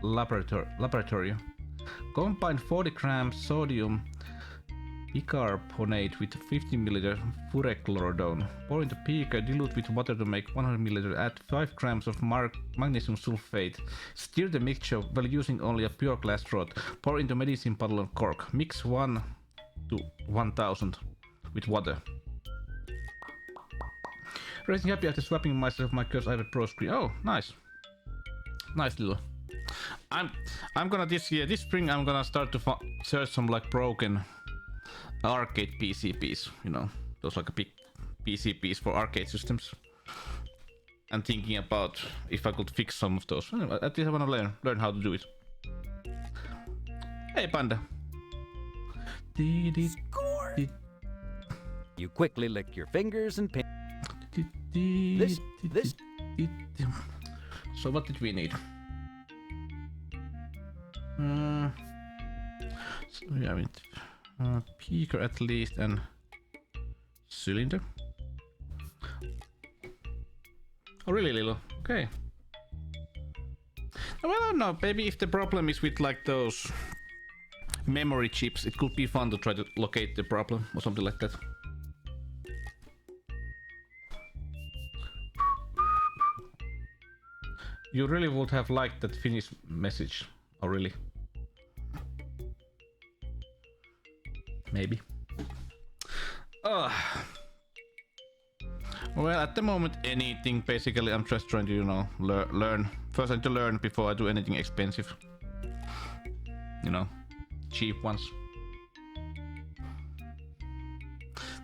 laboratory. Combine 40 grams sodium bicarbonate with 50 ml furechlorodown. Pour into beaker, dilute with water to make 100 ml. Add 5 grams of magnesium sulfate. Stir the mixture while using only a pure glass rod. Pour into medicine bottle and cork. Mix 1 to 1000 with water. Racing happy after swapping myself my curse. I have a pro screen. Oh, nice. Nice little. I'm gonna this spring I'm gonna start to search some like broken arcade PCBs, you know, those like a big PCBs for arcade systems, and thinking about if I could fix some of those. Anyway, at least I want to learn how to do it. Hey, Panda.
Score! You quickly lick your fingers and pin. This.
So what did we need? So we have it. Beaker at least, and cylinder. Oh really, Lilo? Okay. Well, I don't know, maybe if the problem is with like those memory chips, it could be fun to try to locate the problem or something like that. You really would have liked that Finnish message, oh really? Maybe. Well, at the moment, anything. Basically, I'm just trying to, you know, learn. First, I need to learn before I do anything expensive. You know, cheap ones.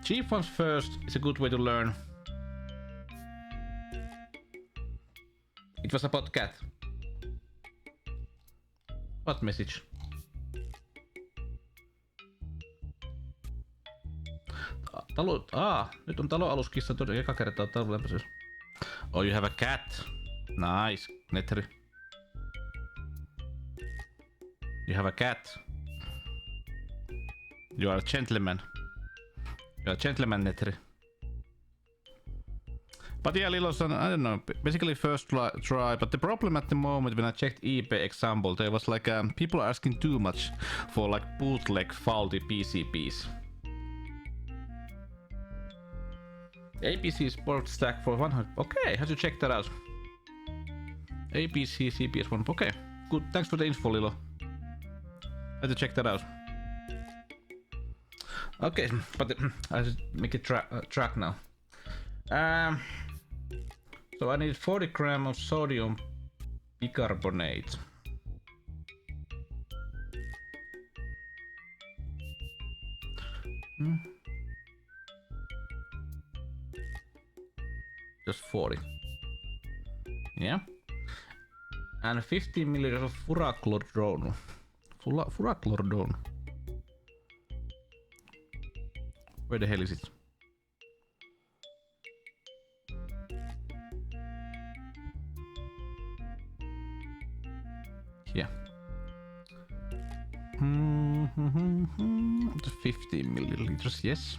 Cheap ones first is a good way to learn. It was about cat. What message? Nyt on taloaluskissa todella eka kertaa talonlämpöisyys. Oh, you have a cat. Nice, Netri. You have a cat. You are a gentleman. You are a gentleman, Netri. But yeah, Liloson, I don't know. Basically first try, but the problem at the moment when I checked eBay example, there was like people are asking too much for like bootleg faulty PCBs. APC Sport Stack for 100. Okay, have to check that out. APC CPS 1. Okay, good. Thanks for the info, Lilo. Have to check that out. Okay, but I should make a track now. So I need 40 grams of sodium bicarbonate. Just 40. Yeah. And 50 milliliters of furechlorodown. Furaklordon. Where the hell is it? Here. 50 milliliters, yes.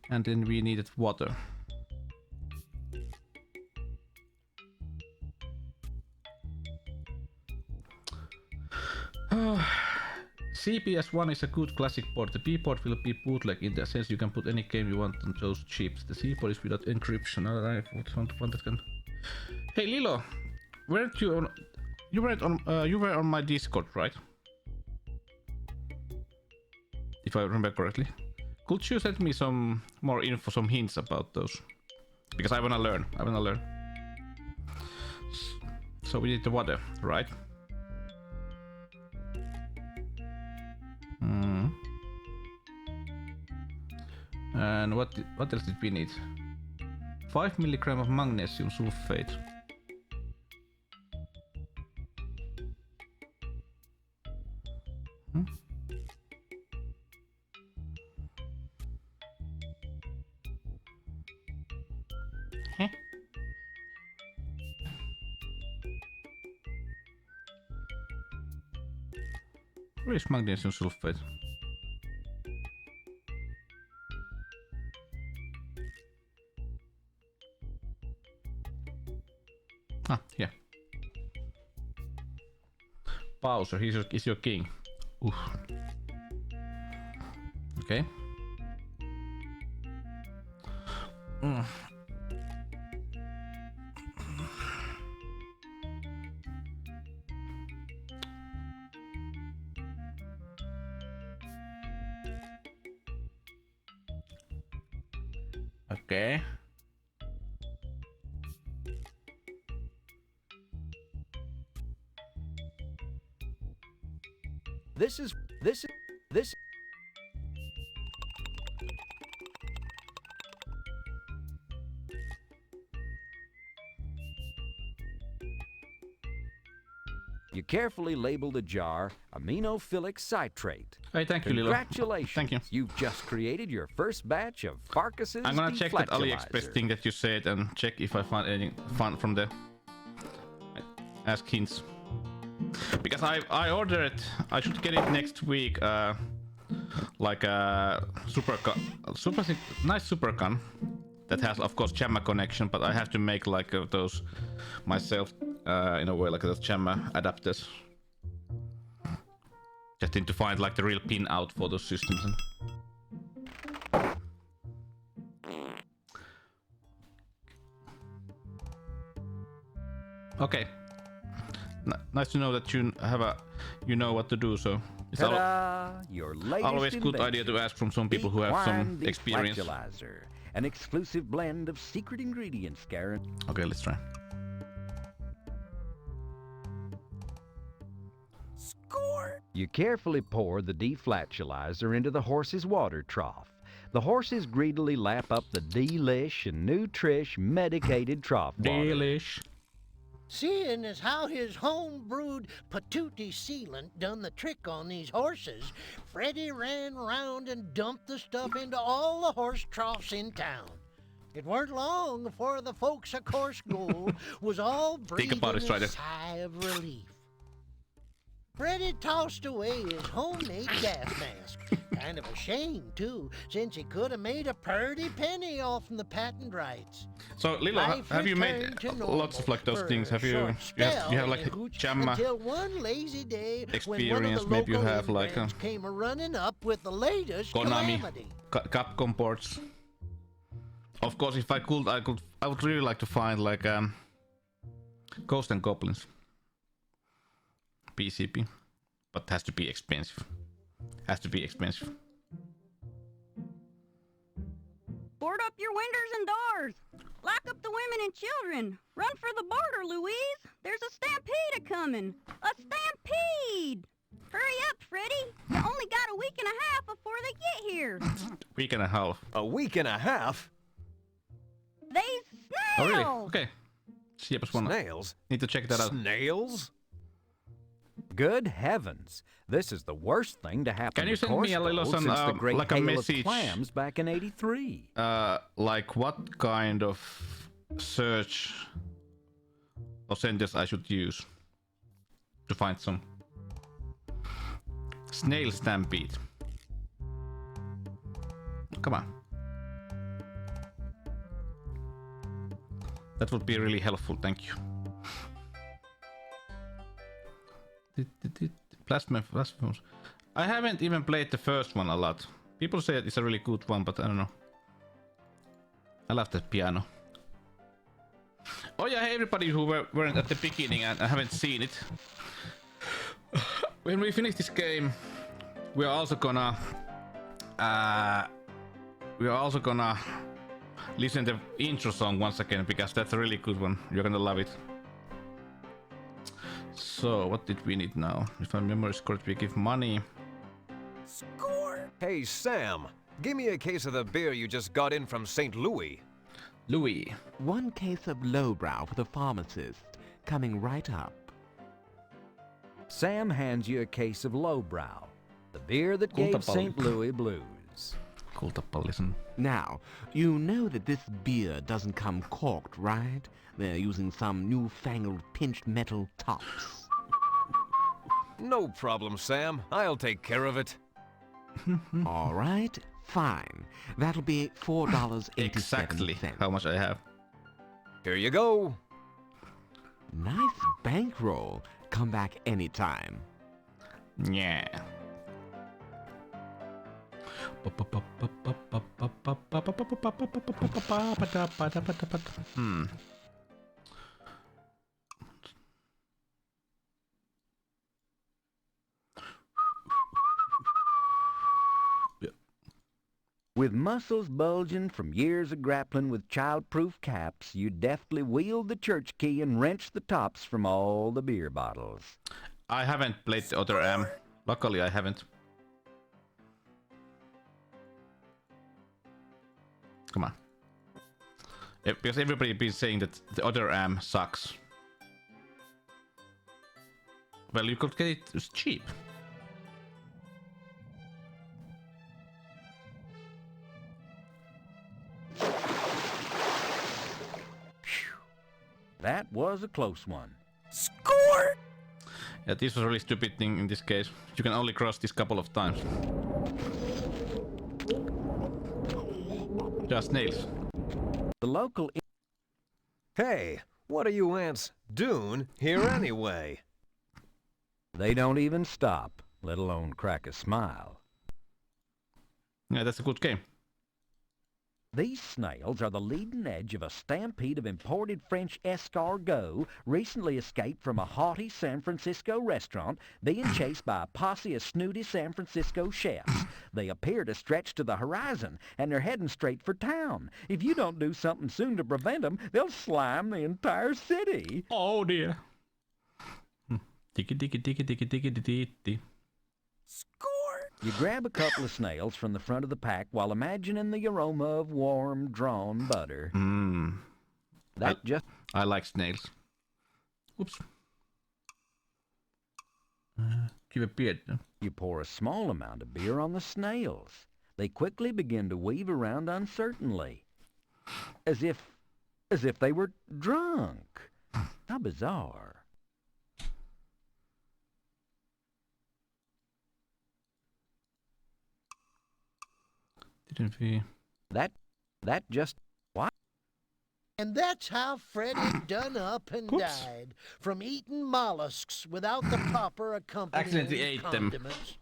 And then we needed water. CPS1 is a good classic port. The B port will be bootleg in the sense you can put any game you want on those chips. The C port is without encryption. I want that can. Hey Lilo, weren't you on? You were on my Discord, right? If I remember correctly. Could you send me some more info, some hints about those? Because I wanna learn. So we need the water, right? And what else did we need? 5 milligram of magnesium sulfate. Where is magnesium sulfate? Ah, yeah. Bowser, he's your king. Oof. Okay. Okay.
This is.
You carefully label the jar aminophilic citrate.
Hey, thank you, Lilo.
Congratulations.
Thank you.
You've just created your first batch of Pharkas's
I'm gonna check that AliExpress thing that you said and check if I find anything fun from there. Ask hints. Because I ordered it. I should get it next week. Like a nice super gun that has, of course, JAMA connection, but I have to make like those myself in a way, like those JAMA adapters. Just need to find like the real pin out for those systems. Okay. Nice to know that you know what to do. So it's always good idea to ask from some people who have some experience.
An exclusive blend of secret ingredients, Garen.
Okay, let's try.
Score! You carefully pour the deflatulizer into the horse's water trough. The horses greedily lap up the delish and nutrish medicated trough water.
Delish.
Seeing as how his home-brewed patootie sealant done the trick on these horses, Freddy ran round and dumped the stuff into all the horse troughs in town. It weren't long before the folks at Course Gold was all breathing a sigh of relief. Freddy tossed away his homemade gas mask. Kind of a shame, too, since he could have made a purty penny off from the patent rights.
So, Lilo, have you made lots of like those things? Have you have like JAMA
until one lazy day
experience? Maybe you have like
came running up with the latest
Konami,
calamity.
Capcom ports. Of course, if I would really like to find like Ghosts and Goblins PCP, but it has to be expensive.
Board up your windows and doors. Lock up the women and children. Run for the border, Louise. There's a stampede a-coming. A stampede! Hurry up, Freddy. You only got a week and a half before they get here.
Week and a half.
A week and a half?
They
Oh, really?
snails!
Okay.
Snails?
Need to check that out.
Snails?
Good heavens! This is the worst thing to happen
Can you
to
send me a little
Korsgold
some,
since the great
like a
hail
message?
of clams back in '83.
Like what kind of search or sentence I should use to find some snail stampede? Come on. That would be really helpful, thank you. Blasphemous. I haven't even played the first one a lot. People say it's a really good one, but I don't know. I love that piano. Oh yeah, hey everybody who weren't at the beginning and haven't seen it. When we finish this game, we are also gonna listen to the intro song once again because that's a really good one. You're gonna love it. So what did we need now? If my memory is correct, we give money.
Score! Hey Sam, give me a case of the beer you just got in from St. Louis.
Louis.
1 case of lowbrow for the pharmacist, coming right up.
Sam hands you a case of lowbrow, the beer that gave St. Louis blues.
Listen.
Now, you know that this beer doesn't come corked, right? They're using some newfangled pinched metal tops.
No problem, Sam. I'll take care of it.
All right, fine. That'll be $4.87.
Exactly how much I have.
Here you go.
Nice bankroll. Come back anytime.
Yeah.
With muscles bulging from years of grappling with child-proof caps, you deftly wield the church key and wrench the tops from all the beer bottles.
I haven't played the other AM. Luckily, I haven't. Come on. Because everybody been saying that the other AM sucks. Well, you could get it cheap.
That was a close one.
Score!
Yeah, this was a really stupid thing in this case. You can only cross this couple of times. Just nails.
The local...
Hey, what are you ants doing here anyway?
They don't even stop, let alone crack a smile.
Yeah, that's a good game.
These snails are the leading edge of a stampede of imported French escargot recently escaped from a haughty San Francisco restaurant being chased by a posse of snooty San Francisco chefs. They appear to stretch to the horizon, and they're heading straight for town. If you don't do something soon to prevent them, they'll slime the entire city.
Oh dear. Diggy.
Score!
You grab a couple of snails from the front of the pack while imagining the aroma of warm, drawn butter.
Mmm. I like snails. Oops. Give a beer.
You pour a small amount of beer on the snails. They quickly begin to weave around uncertainly, as if they were drunk. How bizarre.
Didn't we?
That just what?
And that's how Freddy done up and died, from eating mollusks without the proper accompanying
Accidentally ate them.
condiments.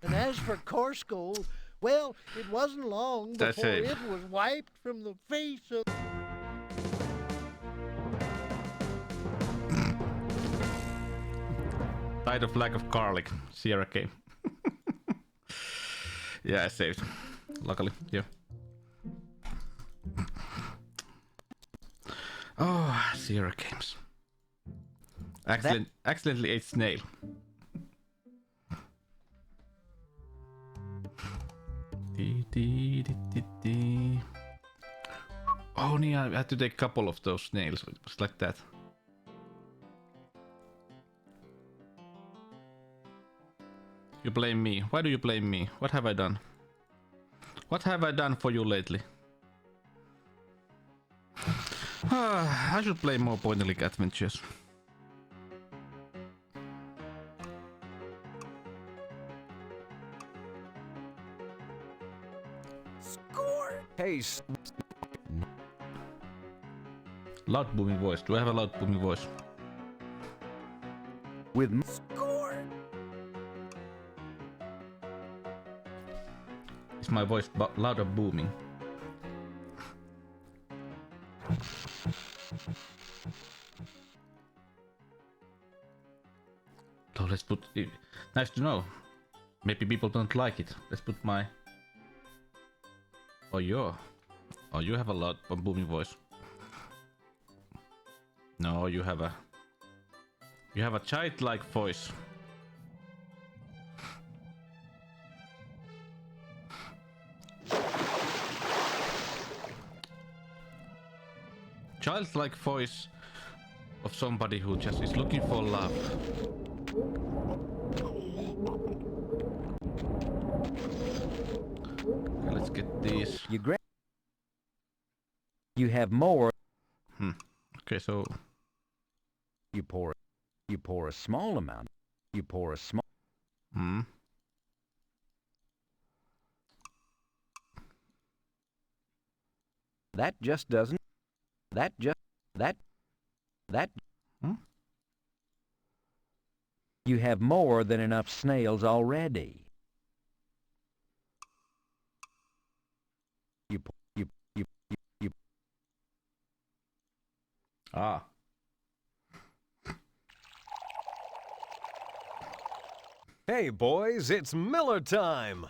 And as for Korsgold, well, it wasn't long before it was wiped from the face of...
Died of lack of garlic. Sierra came. Yeah, I saved. Luckily, yeah. Oh, Sierra games. Accidentally ate snail. Oh, yeah, I had to take a couple of those snails. It was like that. You blame me. Why do you blame me? What have I done? What have I done for you lately? I should play more point-and-click adventures.
Score! Hey,
loud booming voice. Do I have a loud booming voice?
With
score!
Is my voice loud or booming? So let's put... Nice to know. Maybe people don't like it. Let's put my... Oh, you have a loud booming voice. No, you have a childlike voice. Childlike voice of somebody who just is looking for love. Okay, let's get these.
You have more.
Okay, so
you pour a small amount. You pour a small. That just doesn't. That. You have more than enough snails already. You.
Ah.
Hey boys, it's Miller time!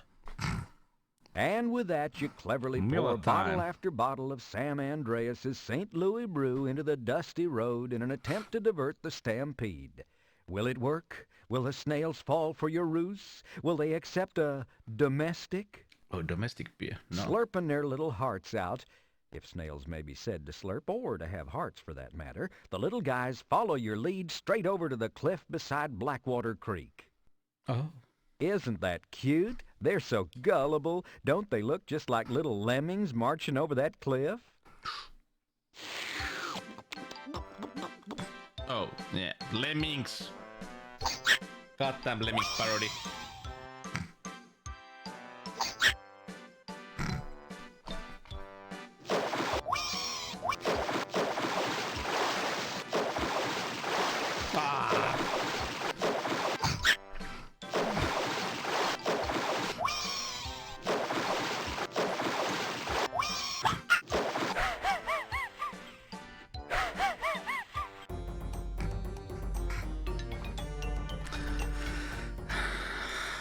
And with that, you cleverly pour bottle after bottle of Sam Andreas's St. Louis brew into the dusty road in an attempt to divert the stampede. Will it work? Will the snails fall for your ruse? Will they accept a domestic?
Oh, domestic beer. No.
Slurping their little hearts out, if snails may be said to slurp, or to have hearts for that matter, the little guys follow your lead straight over to the cliff beside Blackwater Creek.
Oh.
Isn't that cute? They're so gullible. Don't they look just like little lemmings marching over that cliff?
Oh, yeah. Lemmings. Goddamn Lemmings parody.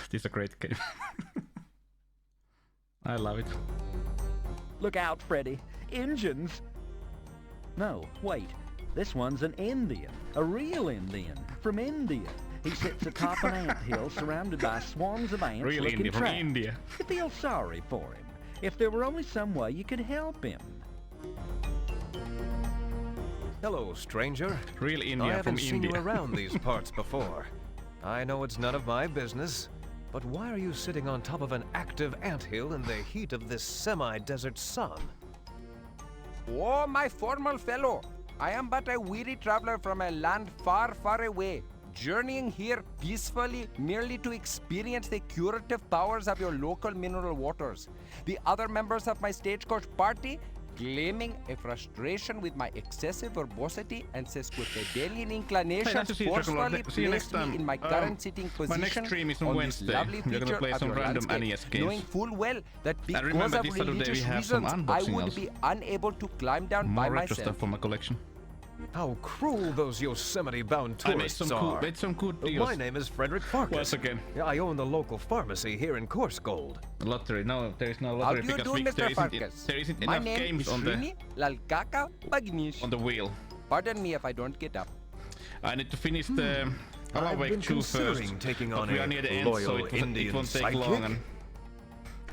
This is a great game. I love it.
Look out, Freddy. Engines! No, wait. This one's an Indian. A real Indian. From India. He sits atop an anthill surrounded by swarms of ants
Real
looking
Indian from
trapped.
India.
You feel sorry for him. If there were only some way you could help him.
Hello, stranger.
Real Indian
I haven't
from
seen
India.
you around these parts before. I know it's none of my business, but why are you sitting on top of an active anthill in the heat of this semi-desert sun?
Oh, my formal fellow, I am but a weary traveler from a land far, far away, journeying here peacefully merely to experience the curative powers of your local mineral waters. The other members of my stagecoach party claiming a frustration with my excessive verbosity and sesquipedalian inclinations forcefully placed me in my current sitting
my next
position
stream is on
on
Wednesday.
this lovely
We're gonna
feature
play
of
some
your
random
landscape,
NES games.
knowing full well that because
remember
of
this Saturday
religious
we have some
reasons I
unboxing
would
also.
be unable to climb down
More
by
retro
myself.
stuff for my collection.
How cruel those Yosemite-bound
I made
tourists
some cool,
are.
made some good deals.
My name is Freddy Pharkas.
Once again.
I own the local pharmacy here in Coursegold.
Lottery. No, there is no
How
lottery
do you
because
do, Mr. Pharkas?
there isn't
My
enough
name
games
is
on the
Srini Lalkaka Bagnish.
on the wheel.
Pardon me if I don't get up.
I need to finish the Alan
I've
Wake
been
2 first.
considering taking
But
on
we
a
are near the end,
loyal
so it
Indian
won't take
sidekick.
long, and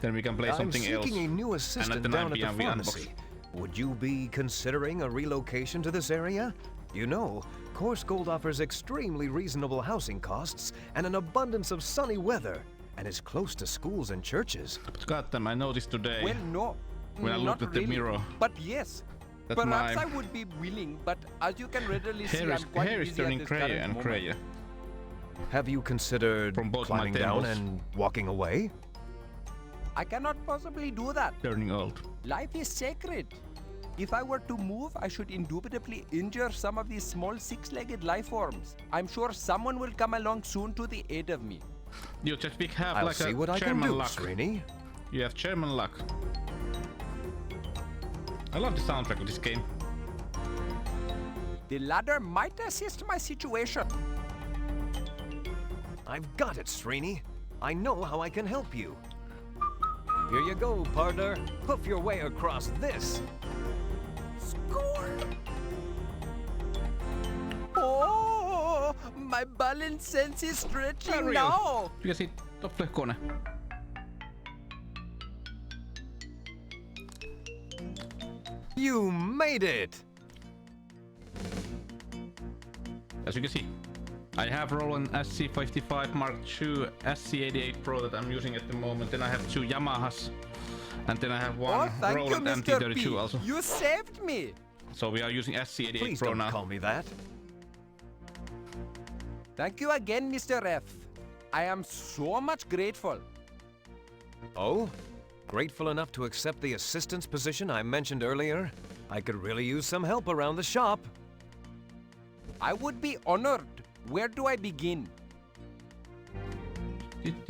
then we can play
I'm
something else.
seeking a new
And
assistant
at the
down
9
at the
PM we
pharmacy.
unbox.
Would you be considering a relocation to this area? You know, Corsgold offers extremely reasonable housing costs and an abundance of sunny weather, and is close to schools and churches.
Got them, I noticed today.
Well, no.
When I looked at the mirror.
But yes.
That's
Perhaps
my...
I would be willing, but as you can readily see,
Hair
I'm quite
is
busy
turning
at this
grayer
current
and
moment.
grayer.
Have you considered
From both
climbing
my
down
temples.
and walking away?
I cannot possibly do that.
Turning old.
Life is sacred. If I were to move, I should indubitably injure some of these small six-legged life forms. I'm sure someone will come along soon to the aid of me.
You just have
I'll
like
see
a
what I can
German
do,
luck.
Srini.
You have German luck. I love the soundtrack of this game.
The ladder might assist my situation.
I've got it, Srini. I know how I can help you. Here you go, partner. Hoof your way across this.
Score! Oh, my balance sense is stretching now.
Mikä siitä Doppler-kone?
You made it!
As you can see, I have Roland SC55 Mark II SC88 Pro that I'm using at the moment. Then I have two Yamahas, and then I have one
Thank
Roland
you, Mr.
MT32
P.
also.
You saved me.
So we are using SC88
Please
Pro
don't
now.
call me that.
Thank you again, Mr. F. I am so much grateful.
Oh? Grateful enough to accept the assistant's position I mentioned earlier? I could really use some help around the shop.
I would be honored. Where do I begin?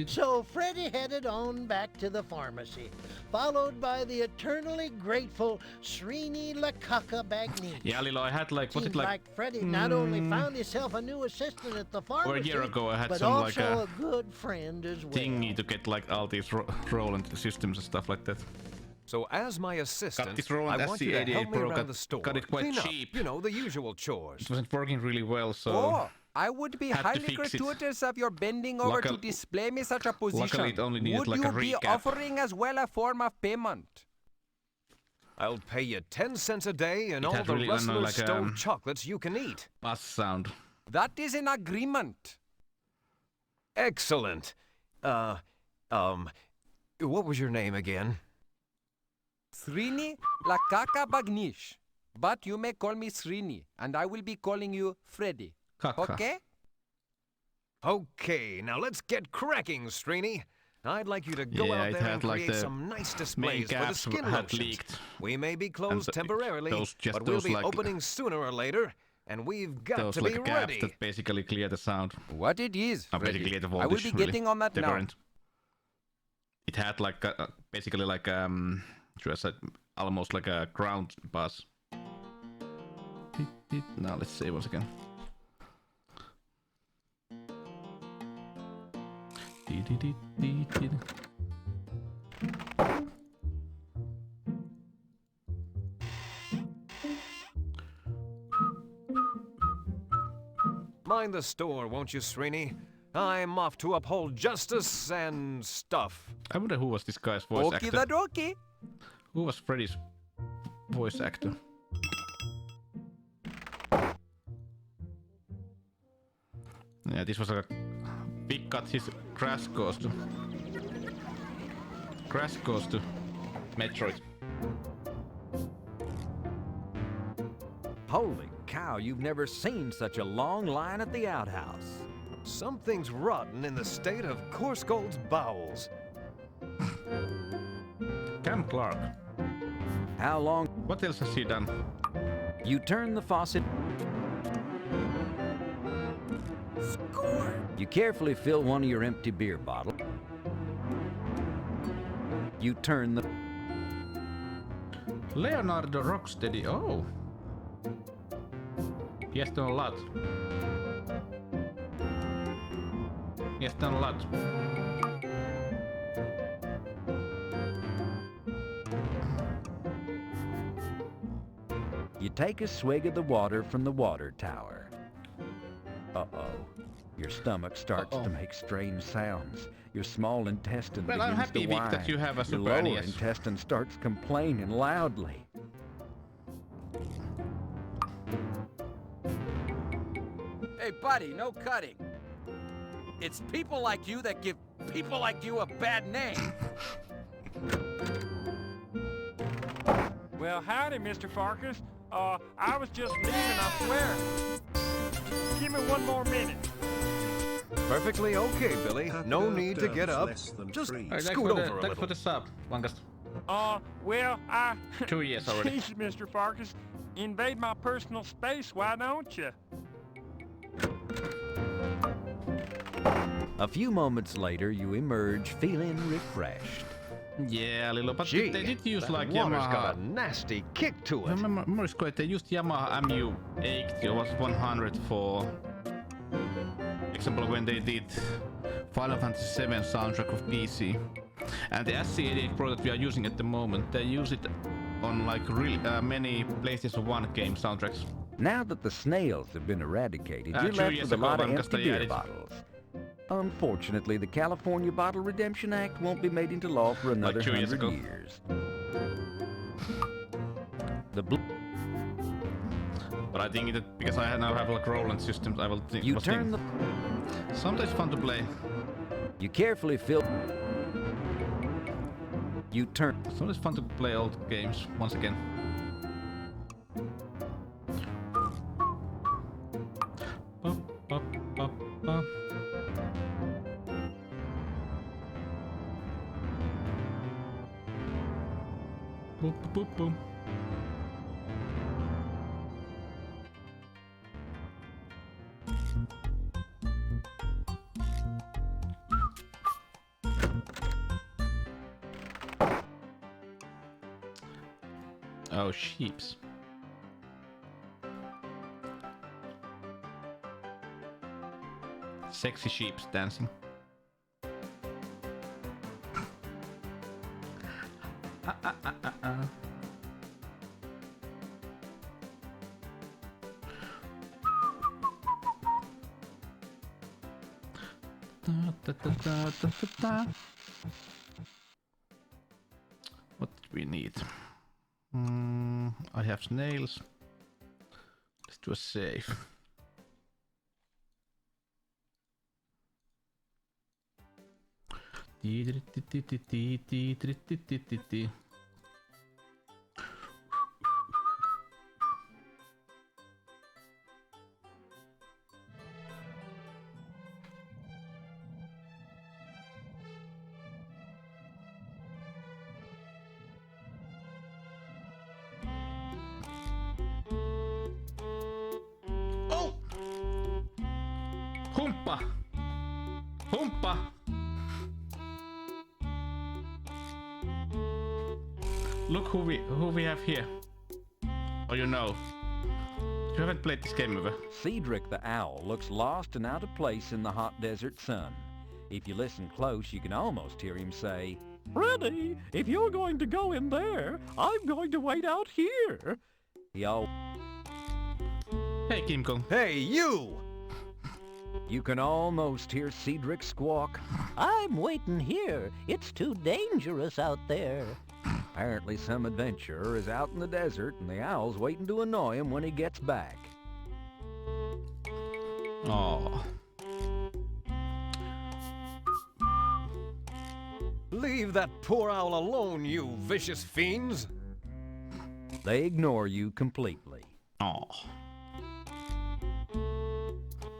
So Freddy headed on back to the pharmacy, followed by the eternally grateful Srini Lakaka Bagni.
Yeah, Lilo, I had like, was
Seems
it like
Freddy not only found himself a new assistant at the pharmacy,
over a year ago I had
but
some
also
like
a good friend as well.
thingy to get like all these Roland systems and stuff like that.
So as my assistant,
Got this Roland
I want you to
SC88
help me
Pro,
around
got-
the store.
got it quite
Clean up,
cheap.
you know, the usual chores.
It wasn't working really well, so
Oh, I would be
had to
highly
fix it.
gratuitous of your bending over to display me such a position.
luckily it only needed
Would
like
you
a
be
recap.
offering as well a form of payment?
I'll pay you 10 cents a day and
It
all
had
the
really
Rustler
like,
stove chocolates you can eat.
bass sound.
That is an agreement.
Excellent. What was your name again?
Srini Lakaka Bagnish. But you may call me Srini, and I will be calling you Freddy.
Kaka.
Okay?
Okay, now let's get cracking, Srini. I'd like you to go
Yeah,
out
it
there
had
and
like
create
the
some nice
main
displays for the
caps
skin
had
lotions.
leaked.
We may be closed temporarily,
those- just
but we'll
those
be
like-
opening sooner or later, and we've got
Those
to
like
be
gaps
ready.
that basically clear the sound.
What it is, Freddy.
Basically the
I will
voltage,
be
really,
getting on that
the
now.
current. It had like basically like should I say almost like a ground bus. Now let's see once again.
Mind the store, won't you, Srini? I'm off to uphold justice and stuff.
I wonder who was this guy's voice
Okie
actor.
dokie.
Who was Freddy's voice actor? Yeah, this was a big cut. His Crash goes to Metroid.
Holy cow, you've never seen such a long line at the outhouse.
Something's rotten in the state of Corsgold's bowels.
Cam Clark.
How long?
What else has he done?
You turn the faucet.
Score!
You carefully fill one of your empty beer bottles. You turn the...
Leonardo Rocksteady. Oh. He has done a lot. He has done a lot.
You take a swig of the water from the water tower. Uh-oh. Your stomach starts to make strange sounds. Your small intestine
Well, I'm
begins
happy,
to
Vic,
whine.
that you have a
Your
Super
lower
NES.
intestine starts complaining loudly.
Hey, buddy, no cutting. It's people like you that give people like you a bad name.
Well, howdy, Mr. Farkas. I was just leaving, I swear. Give me 1 more minute.
Perfectly okay, Billy. No need to get up. Just scoot over a little.
Thanks for the sub, longest.
Well, I...
2 years already.
Jeez, Mr. Farkas. Invade my personal space, why don't you?
A few moments later, you emerge feeling refreshed.
Yeah, a little, but
Gee,
they did use
that
like
water's
Yamaha.
got a nasty kick to it.
I remember it's great. They used Yamaha MU-80 or was 100 for example when they did Final Fantasy VII soundtrack of PC. And the SC88 Pro that we are using at the moment, they use it on like really many PlayStation 1 game soundtracks.
Now that the snails have been eradicated, you're
2
left
years
with a
ago,
lot of
Vankas,
empty
they
beer
added-
bottles. Unfortunately, the California Bottle Redemption Act won't be made into law for another
2 years
100
ago.
years. The blue...
But I think that because I now have like Roland systems, I will think.
You turn the...
Sometimes fun to play.
You carefully fill... You turn...
Sometimes fun to play old games once again. Boop, boop, boop, boop. Oh, sheeps. Sexy sheeps dancing. What do we need? I have snails. Let's do a save. Oh! Humppa! Humppa! Look who we have here. Oh, you know. You haven't played this game ever.
Cedric the owl looks lost and out of place in the hot desert sun. If you listen close, you can almost hear him say,
Freddy, if you're going to go in there, I'm going to wait out here.
He all...
Hey, Kim Kong.
Hey, you!
You can almost hear Cedric squawk.
I'm waiting here. It's too dangerous out there.
Apparently some adventurer is out in the desert and the owl's waiting to annoy him when he gets back.
Oh.
Leave that poor owl alone, you vicious fiends!
They ignore you completely.
Oh.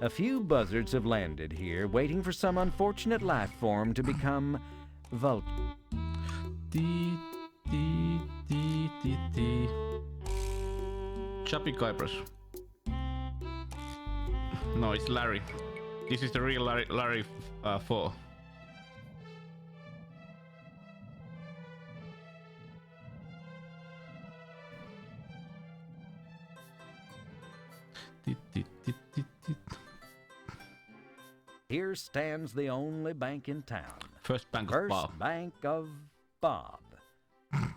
A few buzzards have landed here, waiting for some unfortunate life form to become vulture.
Chubby Kuipers. No, it's Larry. This is the real Larry 4.
Here stands the only bank in town.
First Bank of Bob.
Bank of Bob.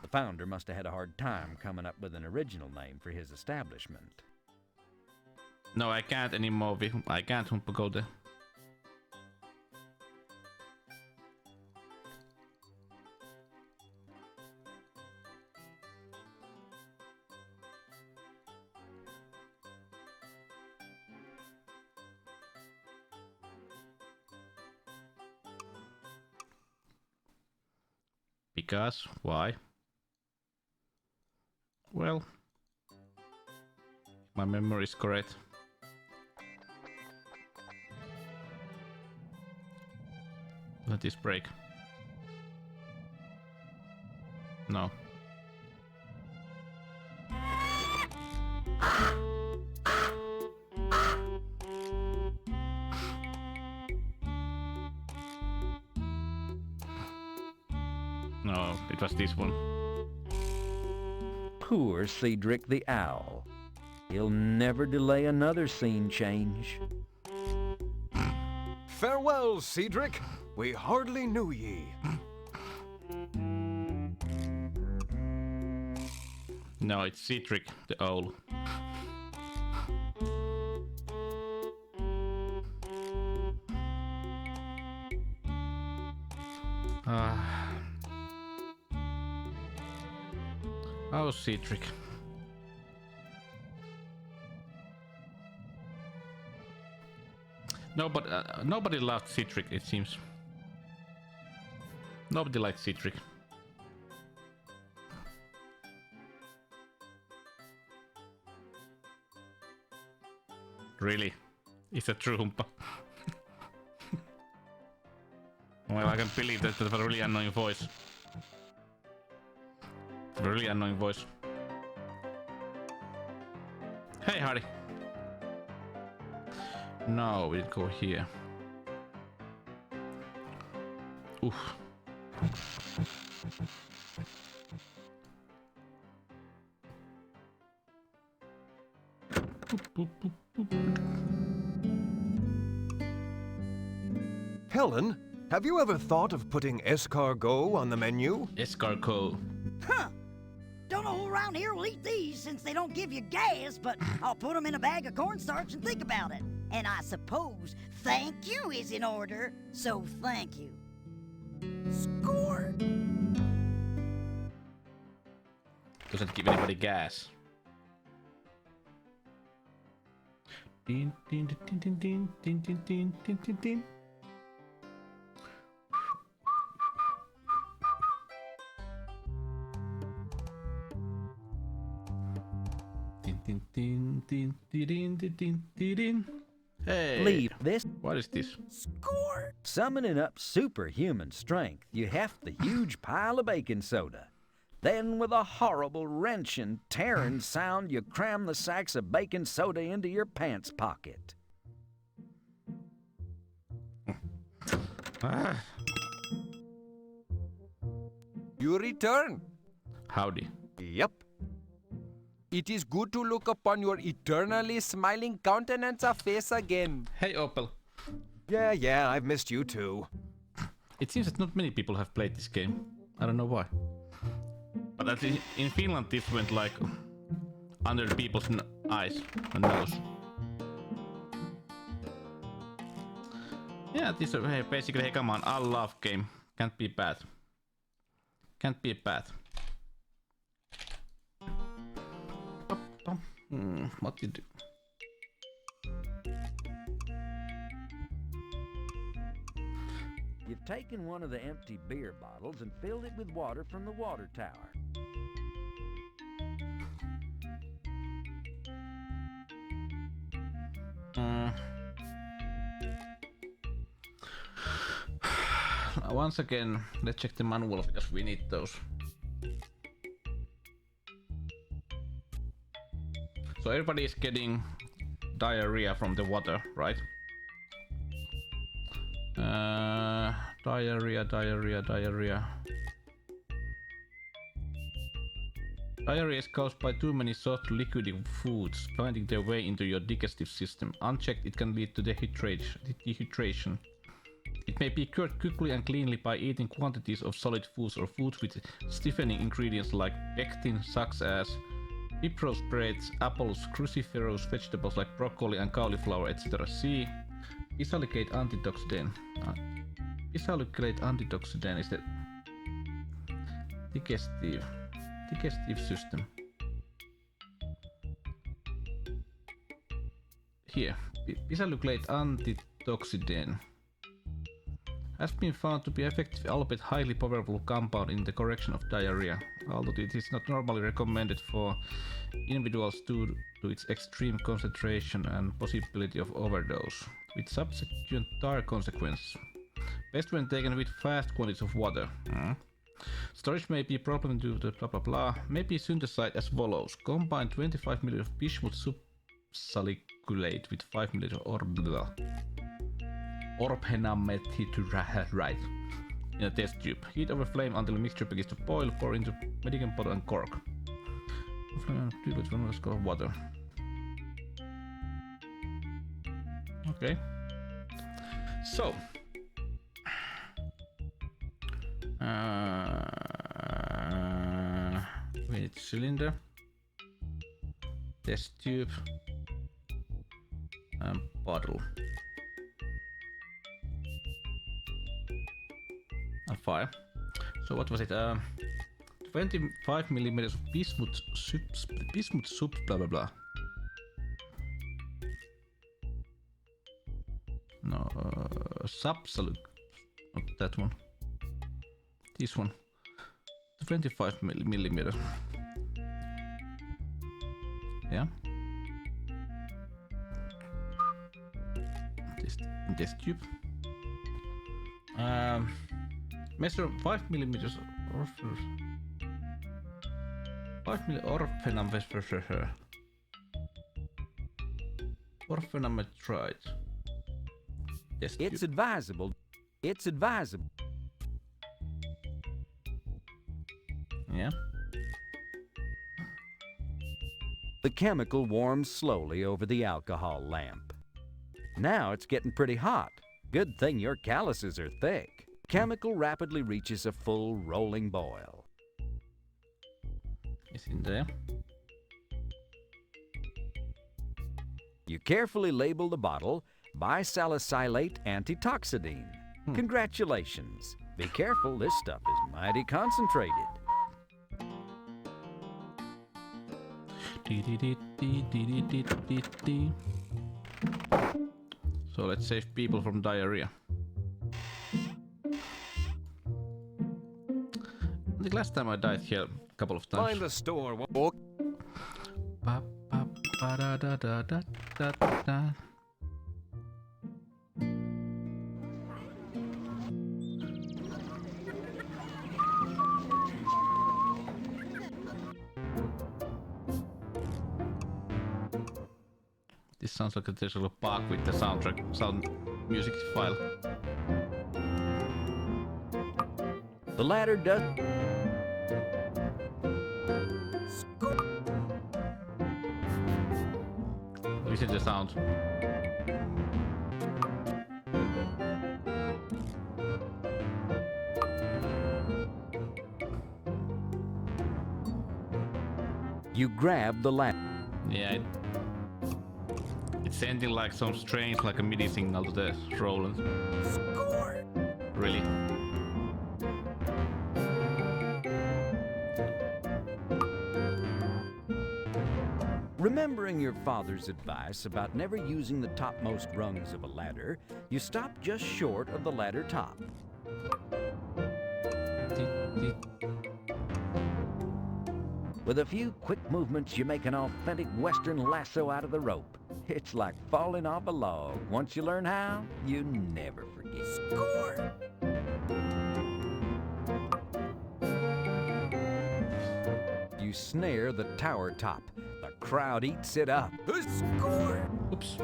The founder must have had a hard time coming up with an original name for his establishment.
No, I can't anymore. I can't go there. Because why? Well, my memory is correct. Let this break. No. No, it was this one.
Poor Cedric the Owl. He'll never delay another scene change.
Farewell, Cedric. We hardly knew ye.
No, it's Cedric the Owl. Oh, Cedric. No, but nobody loved Cedric, it seems. Nobody liked Cedric. Really? Is that true, Humpa? Well, I can't believe that. That's a really annoying voice. Really annoying voice. Hey, Hardy. No, we didn't go here. Oof.
Helen, have you ever thought of putting escargot on the menu?
Escargot.
Huh. Don't know who around here will eat these since they don't give you gas, but I'll put them in a bag of cornstarch and think about it. And I suppose thank you is in order, so thank you. Score!
Doesn't give anybody gas. Din din din din din din din din din din din. Din din din din din din din din. Hey!
Leave this.
What is this?
Score!
Summoning up superhuman strength, you heft the huge pile of baking soda. Then, with a horrible wrenching, tearing sound, you cram the sacks of baking soda into your pants pocket.
You return.
Howdy.
Yep. It is good to look upon your eternally smiling countenance of face again.
Hey, Opel.
Yeah, I've missed you too.
It seems that not many people have played this game. I don't know why. But at least in Finland this went like under people's eyes and nose. Yeah, this is basically, hey, come on, I love game. Can't be bad. Can't be bad. What did you do?
You've taken one of the empty beer bottles and filled it with water from the water tower.
Once again, let's check the manual because we need those. So everybody is getting diarrhea from the water, right? Diarrhea. Diarrhea is caused by too many soft liquidy foods finding their way into your digestive system. Unchecked, it can lead to dehydration. It may be cured quickly and cleanly by eating quantities of solid foods or foods with stiffening ingredients like pectin, such as Pipro spreads, apples, cruciferous vegetables like broccoli and cauliflower, etc. See Isalicate antitoxidant. Isalicate antitoxidant is the digestive system. Here, Isalicate antitoxidant has been found to be effective, albeit highly powerful compound in the correction of diarrhea, although it is not normally recommended for individuals due to its extreme concentration and possibility of overdose, with subsequent dire consequences. Best when taken with vast quantities of water. Storage may be a problem due to blah blah blah. May be synthesized as follows. Combine 25 ml of bismuth subsaliculate with 5 ml of orphenamethyltrite in a test tube. Heat over flame until the mixture begins to boil. Pour into medicine bottle and cork. Tube with 1 cup of water. Okay. So. With cylinder, test tube, and bottle, and fire. So what was it? 25 millimeters of bismuth soup, blah blah blah. No, subsolute, not that one. This one, 25 millimeters. Yeah. This tube. Measure 5 millimeters of 5 millimeters orphenamethyltrite.
It's advisable. It's advisable.
Yeah.
The chemical warms slowly over the alcohol lamp. Now it's getting pretty hot. Good thing your calluses are thick. Chemical rapidly reaches a full rolling boil.
It's in there.
You carefully label the bottle bisalicylate antitoxidine. Congratulations. Be careful, this stuff is mighty concentrated.
So let's save people from diarrhea. I think last time I died here a couple of times.
Find the store.
This sounds like there's a little bug with the sound music file.
The ladder does.
Listen to the sound.
You grab the ladder.
Yeah, it's sending like some strange, like a MIDI signal to the Roland.
Score!
Really?
Remembering your father's advice about never using the topmost rungs of a ladder, you stop just short of the ladder top. With a few quick movements, you make an authentic Western lasso out of the rope. It's like falling off a log. Once you learn how, you never forget.
Score!
You snare the tower top. The crowd eats it up.
Score!
Oops.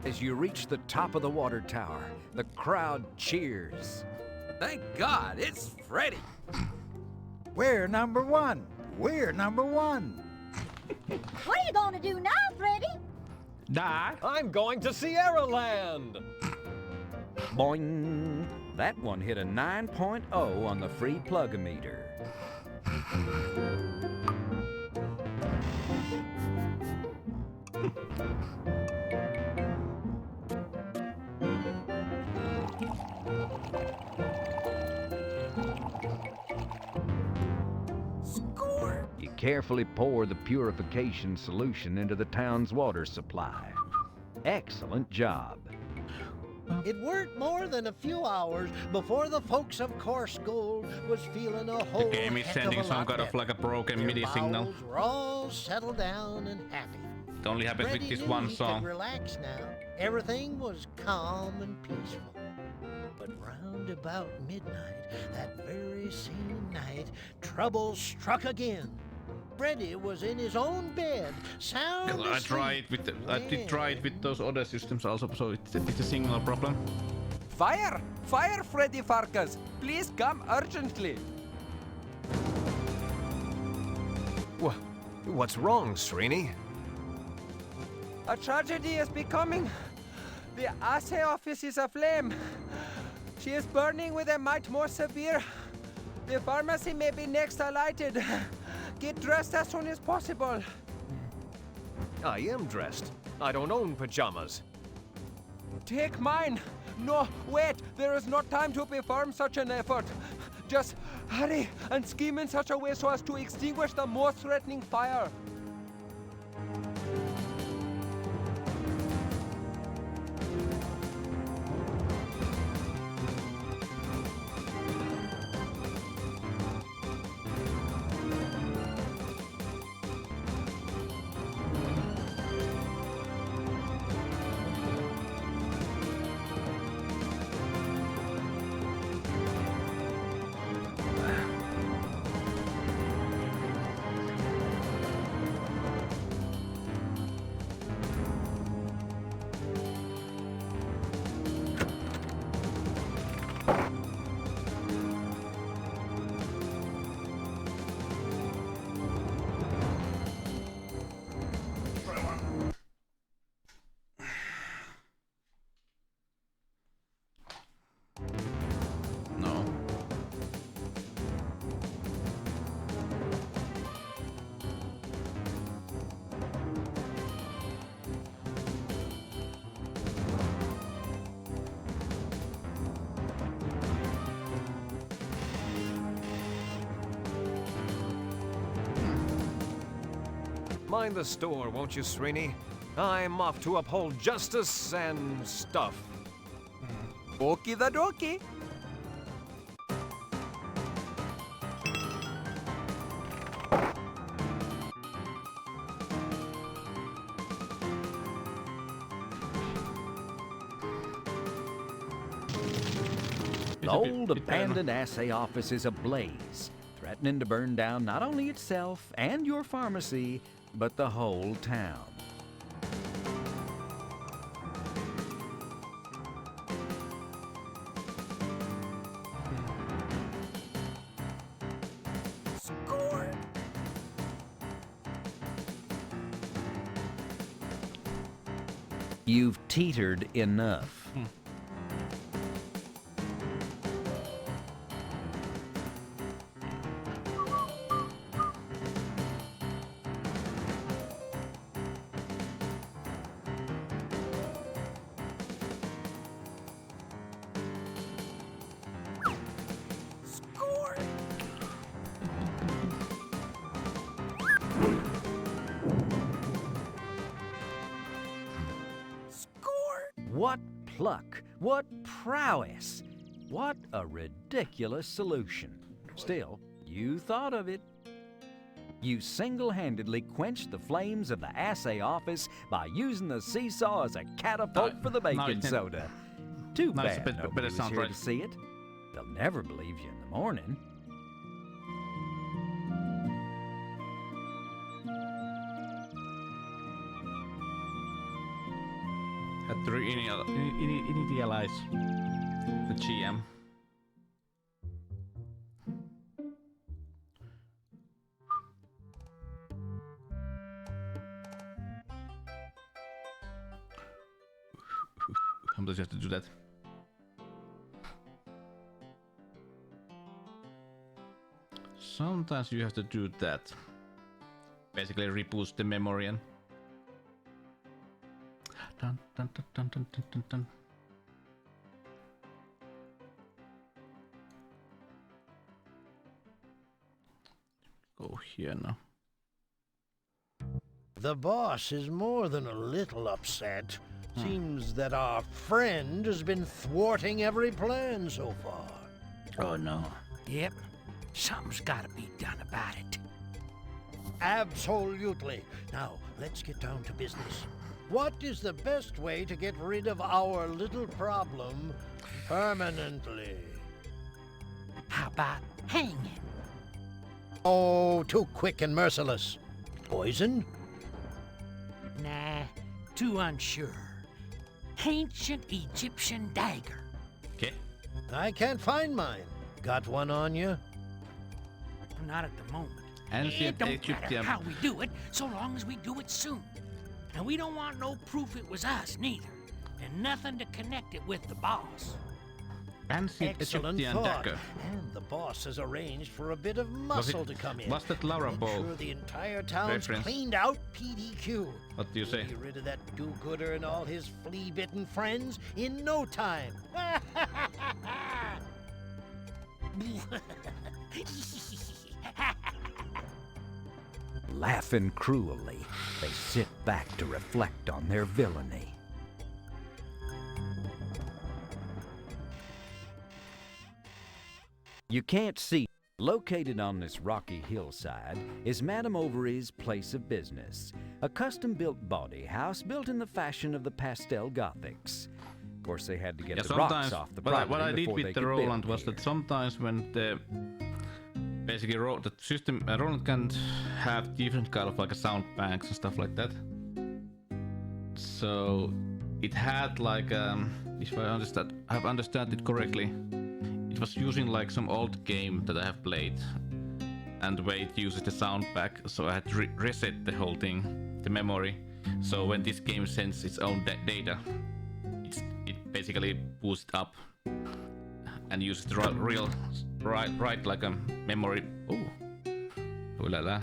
As you reach the top of the water tower, the crowd cheers.
Thank God, it's Freddy.
We're number one. We're number one.
What are you gonna do now, Freddy?
Die.
I'm going to Sierra Land.
Boing! That one hit a 9.0 on the free plug-o-meter.
Score!
You carefully pour the purification solution into the town's water supply. Excellent job.
It weren't more than a few hours before the folks of Coarse Gold was feeling a whole
The game is
heck of
sending
a
some
lot
kind of
better.
like a broken
Their
MIDI signal.
bowels were all settled down and happy.
It only happens
Freddy
with this
knew
one
he
song.
could relax now. Everything was calm and peaceful. But round about midnight, that very same night, trouble struck again. Freddy was in his own bed, sound asleep.
I did try it with those other systems also, so it's a signal problem.
Fire! Fire, Freddy Pharkas! Please come urgently!
What's wrong, Srini?
A tragedy is becoming. The assay office is aflame. She is burning with a might more severe. The pharmacy may be next alighted. Get dressed as soon as possible.
I am dressed. I don't own pajamas.
Take mine. No, wait. There is not time to perform such an effort. Just hurry and scheme in such a way so as to extinguish the more threatening fire.
No.
Mind the store, won't you, Srini? I'm off to uphold justice and stuff.
Okie dokie.
The old abandoned assay office is ablaze, threatening to burn down not only itself and your pharmacy, but the whole town.
Score!
You've teetered enough.
Score! Score!
What pluck! What prowess! What a ridiculous solution. Still, you thought of it. You single-handedly quenched the flames of the assay office by using the seesaw as a catapult for the baking soda. Too
Now it's a
bad
bit
nobody
better
was
sound,
here
right?
to see it. They'll never believe you in the morning.
Had to initialize the GM. Sometimes you have to do that. Sometimes you have to do that. Basically reboost the memory and dun, dun, dun, dun, dun, dun, dun, dun. Go here now.
The boss is more than a little upset. Seems that our friend has been thwarting every plan so far.
Oh, no. Yep. Something's gotta be done about it.
Absolutely. Now, let's get down to business. What is the best way to get rid of our little problem permanently?
How about hanging?
Oh, too quick and merciless. Poison?
Nah, too unsure. Ancient Egyptian dagger.
Okay.
I can't find mine. Got one on you?
Not at the moment.
Ancient
It don't matter
Egyptian.
how we do it, so long as we do it soon. And we don't want no proof it was us, neither. And nothing to connect it with the boss.
Ancient
Excellent
Egyptian
thought.
dagger.
And the boss has arranged for a bit of muscle to come in.
Was that Laura
Make
Ball?
sure the entire town's
reference?
cleaned out PDQ.
What do you say?
Be rid of that do-gooder and all his flea-bitten friends in no time.
Laughing cruelly, they sit back to reflect on their villainy. You can't see. Located on this rocky hillside is Madame Overy's place of business, a custom-built bawdy house built in the fashion of the pastel Gothics. Of course, they had to get the rocks off the property
what I did
before they
with the
could
Roland
build
was
here.
that sometimes when the basically the system Roland can have different kind of like a sound banks and stuff like that. So it had like if I have understood it correctly, it was using like some old game that I have played, and the way it uses the sound back, so I had to reset the whole thing, the memory. So when this game sends its own data, it basically boosts it up and uses the right like a memory. Ooh la la,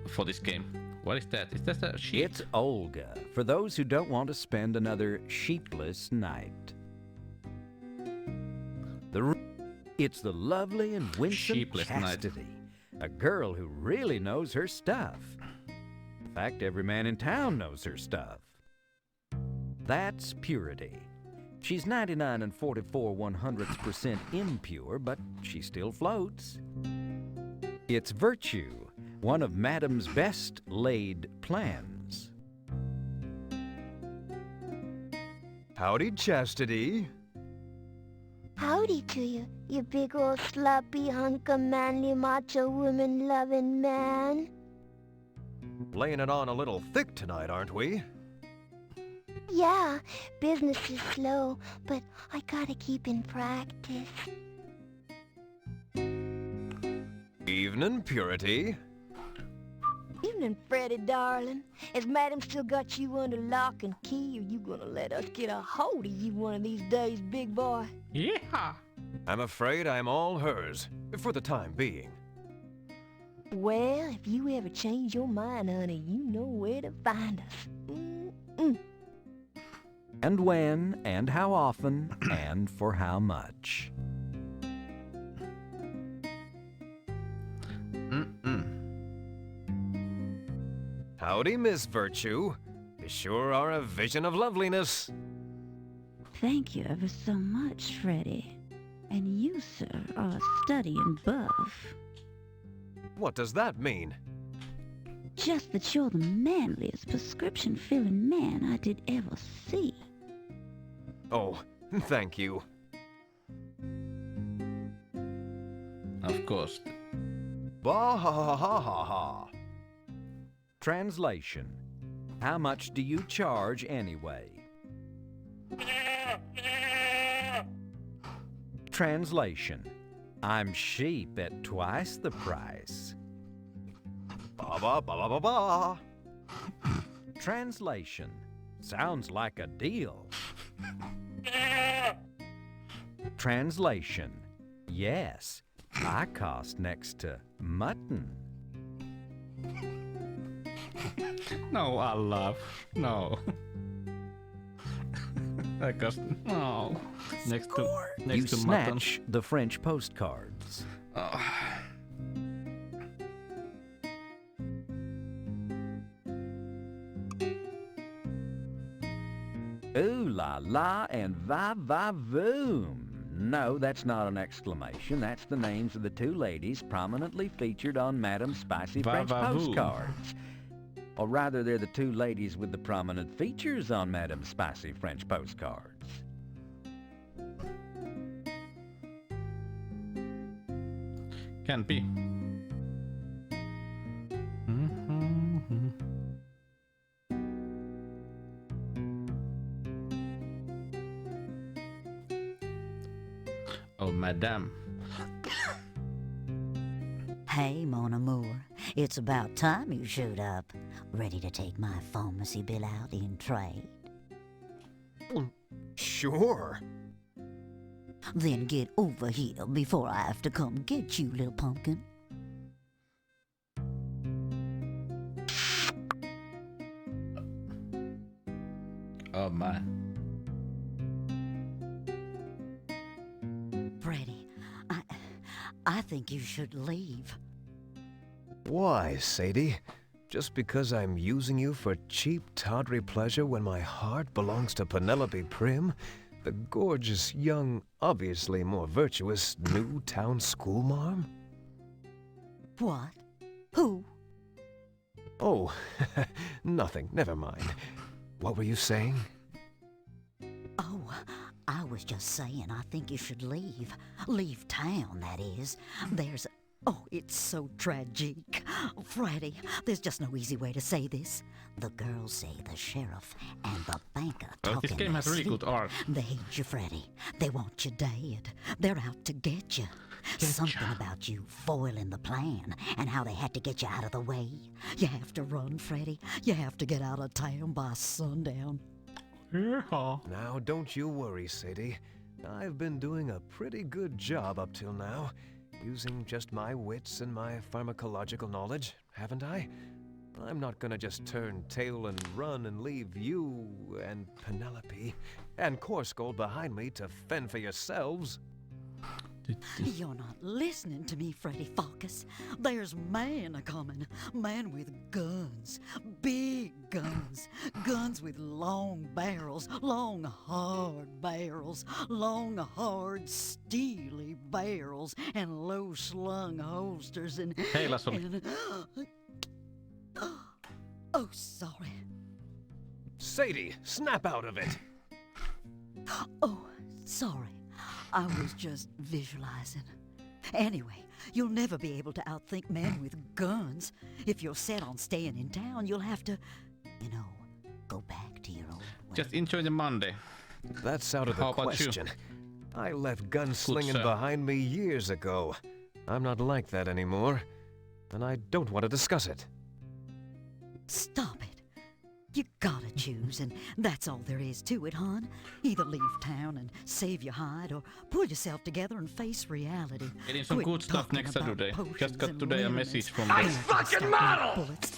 for this game. What is that? Is that a sheep?
It's Olga, for those who don't want to spend another sheepless night. It's the lovely and winsome
Sheepless night.
Chastity, a girl who really knows her stuff. In fact, every man in town knows her stuff. That's Purity. She's 99 and 44/100% impure, but she still floats. It's Virtue, one of Madame's best laid plans.
Howdy, Chastity.
Howdy to you, you big old sloppy hunk of manly macho woman-loving man.
Laying it on a little thick tonight, aren't we?
Yeah, business is slow, but I gotta keep in practice.
Evening, Purity.
Evening, Freddy, darling. Has Madam still got you under lock and key, or you gonna let us get a hold of you one of these days, big boy?
Yeah.
I'm afraid I'm all hers, for the time being.
Well, if you ever change your mind, honey, you know where to find us.
And when, and how often, and for how much.
Howdy, Miss Virtue. You sure are a vision of loveliness.
Thank you ever so much, Freddy. And you, sir, are a study in buff.
What does that mean?
Just that you're the manliest prescription-filling man I did ever see.
Oh, thank you.
Of course.
Bah-ha-ha-ha-ha-ha.
Translation. How much do you charge anyway? Translation. I'm sheep at twice the price.
Ba-ba-ba-ba-ba-ba.
Translation. Sounds like a deal. Translation. Yes, I cost next to mutton.
No, I love. No. I cost. No. Next to
You
mutton.
snatch the French postcards.
Oh.
Ooh la la and va va voom. No, that's not an exclamation. That's the names of the two ladies prominently featured on Madam's Spicy French postcards. Or rather, they're the two ladies with the prominent features on Madam's Spicy French postcards.
Can be. Oh, madame.
Hey, Mon Amour. It's about time you showed up. Ready to take my pharmacy bill out in trade?
Sure.
Then get over here before I have to come get you, little pumpkin.
Oh, my.
Freddy, I think you should leave.
Why, Sadie? Just because I'm using you for cheap, tawdry pleasure when my heart belongs to Penelope Prim, the gorgeous, young, obviously more virtuous new town schoolmarm?
What? Who?
Oh, nothing. Never mind. What were you saying?
Oh, I was just saying I think you should leave. Leave town, that is. Oh, it's so tragic. Freddy, there's just no easy way to say this. The girls say the sheriff and the banker talking.
This game has really good art.
They hate you, Freddy. They want you dead. They're out to get you. Something about you foiling the plan and how they had to get you out of the way. You have to run, Freddy. You have to get out of town by sundown.
Now, don't you worry, Sadie. I've been doing a pretty good job up till now. Using just my wits and my pharmacological knowledge, haven't I? I'm not gonna just turn tail and run and leave you and Penelope and Corsgold behind me to fend for yourselves.
You're not listening to me, Freddy Pharkas. There's man a-coming. Man with guns. Big guns. Guns with long barrels. Long, hard barrels. Long, hard, steely barrels. And low-slung holsters and...
Hey, Lasoli.
Oh, sorry.
Sadie, snap out of it!
Oh, sorry. I was just visualizing. Anyway, you'll never be able to outthink men with guns. If you're set on staying in town, you'll have to, go back to your old way.
Just enjoy the Monday.
That's out of the question. I left gunslinging behind me years ago. I'm not like that anymore, and I don't want to discuss it.
Stop it. You gotta choose, and that's all there is to it, hon. Either leave town and save your hide, or pull yourself together and face reality.
Getting some good stuff next Saturday. Just got today a message from
the fucking model! It's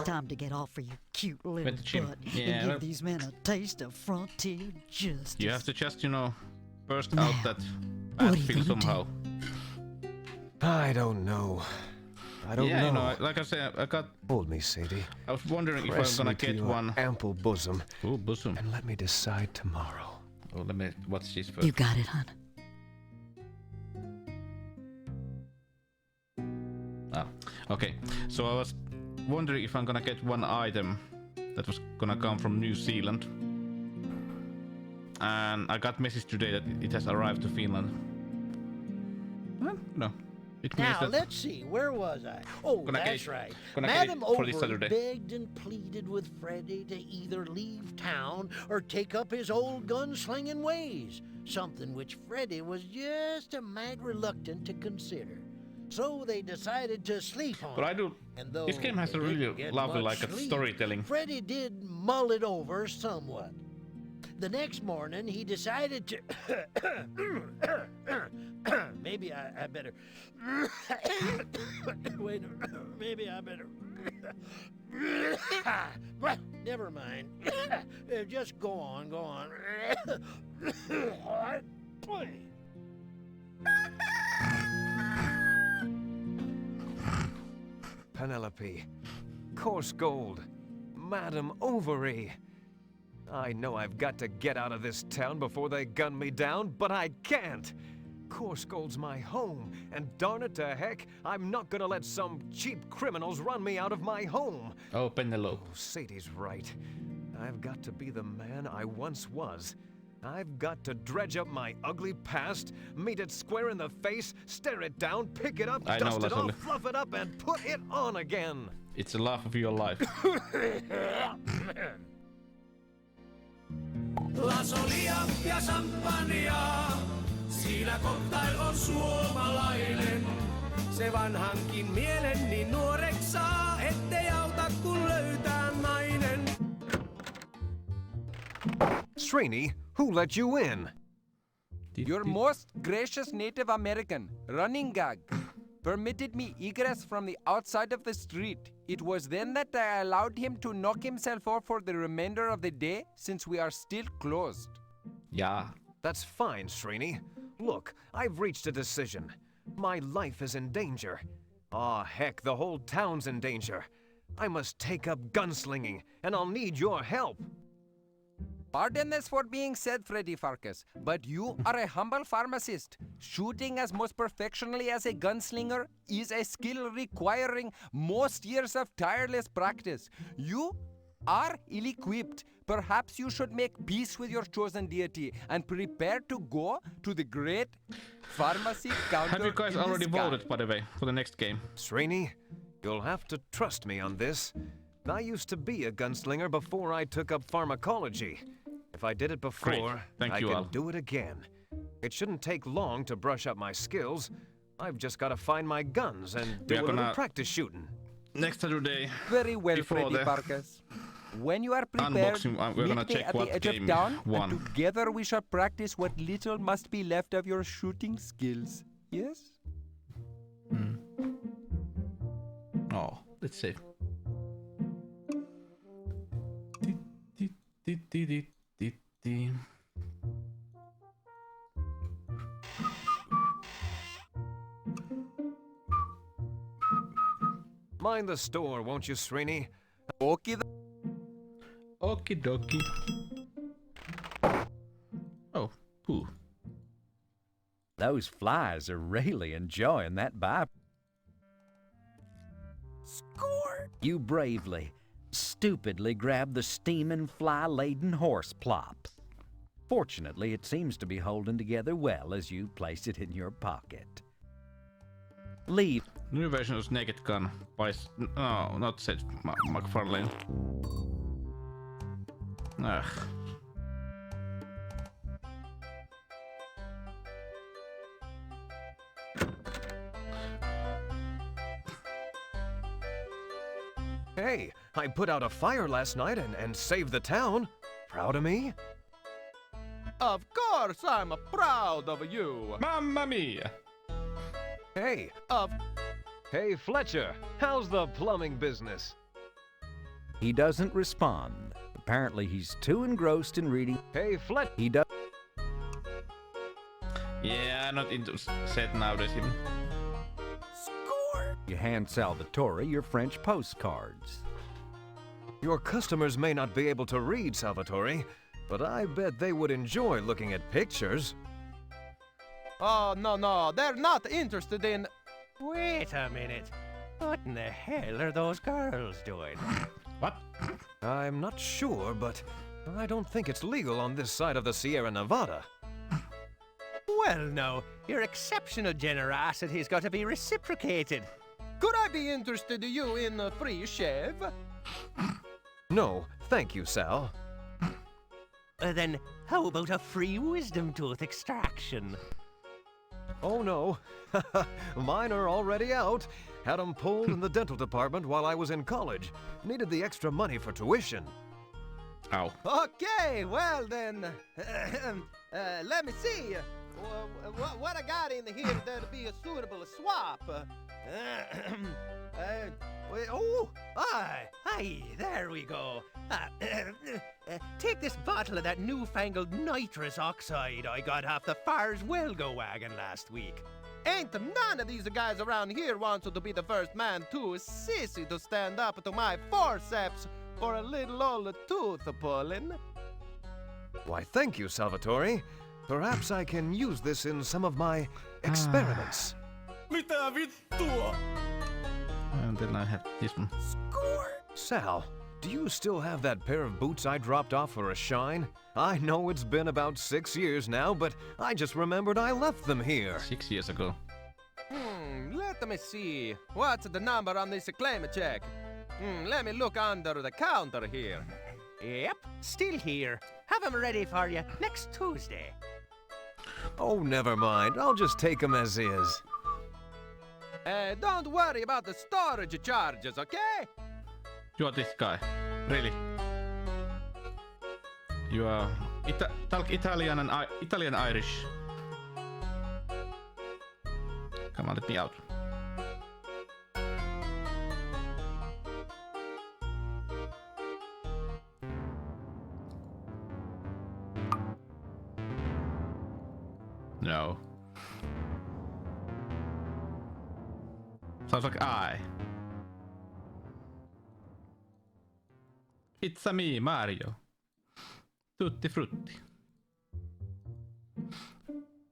time to get off for your cute little butt and give these men a taste of frontier justice.
You have to just, burst out that bad feel somehow.
I don't know. I don't know.
Like I said, I got...
Hold me, Sadie.
I was wondering if I'm gonna get one...
ample bosom.
Ooh, bosom.
And let me decide tomorrow.
Oh, let me watch this first.
You got it, hon.
Okay. So I was wondering if I'm gonna get one item that was gonna come from New Zealand. And I got message today that it has arrived to Finland. Well, no.
Now, let's see, where was I? Oh, that's right. Madam Over begged and pleaded with Freddy to either leave town or take up his old gunslinging ways, something which Freddy was just a mite reluctant to consider. So they decided to sleep on it.
But I do... This game has a really lovely, storytelling.
Freddy did mull it over somewhat. The next morning, he decided to... Maybe I better... Wait, maybe I better... Never mind. Just go on.
Penelope, Corsgold, Madam Ovary. I know I've got to get out of this town before they gun me down, but I can't. Korsgold's my home, and darn it to heck, I'm not gonna let some cheap criminals run me out of my home.
Oh, Penelope.
Oh, Sadie's right. I've got to be the man I once was. I've got to dredge up my ugly past, meet it square in the face, stare it down, pick it up, dust it off, fluff it up, and put it on again.
It's the laugh of your life.
Lasolia ja champagnea, siinä cocktail on suomalainen. Se vanhankin mielen niin nuoreksi saa, ettei auta kun löytää nainen.
Srini, who let you in?
Your most gracious Native American, Running Gag, permitted me egress from the outside of the street. It was then that I allowed him to knock himself off for the remainder of the day, since we are still closed.
Yeah.
That's fine, Srini. Look, I've reached a decision. My life is in danger. Aw, heck, the whole town's in danger. I must take up gunslinging, and I'll need your help.
Pardon us for being said, Freddy Pharkas, but you are a humble pharmacist. Shooting as most perfectionally as a gunslinger is a skill requiring most years of tireless practice. You are ill-equipped. Perhaps you should make peace with your chosen deity and prepare to go to the great pharmacy counter.
Have you guys already voted, by the way, for the next game?
Srini, you'll have to trust me on this. I used to be a gunslinger before I took up pharmacology. If I did it before, I can do it again. It shouldn't take long to brush up my skills. I've just got to find my guns and do a little practice shooting.
Next Saturday.
Very well, Freddy Pharkas. When you are prepared,
we're gonna
meet me
check
at
what
the edge
game
of town,
won.
and together we shall practice what little must be left of your shooting skills. Yes?
Oh, let's see.
Mind the store, won't you, Srini?
Okie
dokie. Oh, poo.
Those flies are really enjoying that bite.
Score!
You bravely, stupidly grab the steaming, fly-laden horse plop. Fortunately, it seems to be holding together well as you place it in your pocket. Leave.
New version of Naked Gun by... No, not Seth MacFarlane. Ugh.
Hey, I put out a fire last night and saved the town. Proud of me?
Of course I'm proud of you.
Mamma mia.
Hey, Hey, Fletcher, how's the plumbing business?
He doesn't respond. Apparently he's too engrossed in reading.
Hey, Fletcher.
He does.
Yeah, I'm not into Seth nowadays even.
Score!
You hand Salvatore your French postcards.
Your customers may not be able to read, Salvatore, but I bet they would enjoy looking at pictures.
Oh, no, they're not interested in... Wait a minute. What in the hell are those girls doing?
What?
I'm not sure, but I don't think it's legal on this side of the Sierra Nevada.
Well, no, your exceptional generosity's got to be reciprocated. Could I be interested you in a free shave?
No, thank you, Sal.
Then how about a free wisdom tooth extraction?
Oh no, mine are already out. Had them pulled in the dental department while I was in college. Needed the extra money for tuition.
Ow.
Okay, well then, let me see. What I got in here that'd be a suitable swap? Aye, there we go. Take this bottle of that newfangled nitrous oxide I got off the Fars Welgo wagon last week. Ain't none of these guys around here wants to be the first man too sissy to stand up to my forceps for a little old tooth pulling.
Why, thank you, Salvatore. Perhaps I can use this in some of my experiments.
And then I have this one.
Sal, do you still have that pair of boots I dropped off for a shine? I know it's been about 6 years now, but I just remembered I left them here.
6 years ago.
Let me see. What's the number on this claim check? Let me look under the counter here. Yep, still here. Have them ready for you next Tuesday.
Oh, never mind. I'll just take them as is.
Don't worry about the storage charges, okay?
You are this guy. Really? You are talk Italian and Italian Irish. Come on, let me out. No. Sounds like I. It's a me, Mario. Tutti frutti.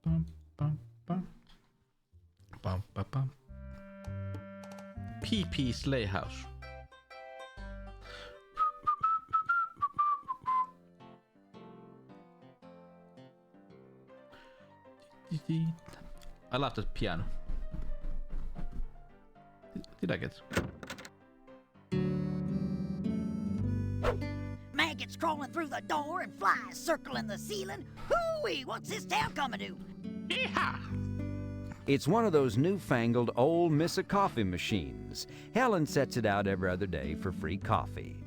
Bum, bum, bum. Bum, bum, bum. PP Sleigh House. I love that piano. Did I get?
Maggots crawling through the door and flies circling the ceiling. Hooey, what's this town coming to?
Yeehaw!
It's one of those newfangled old Miss-a-Coffee machines. Helen sets it out every other day for free coffee.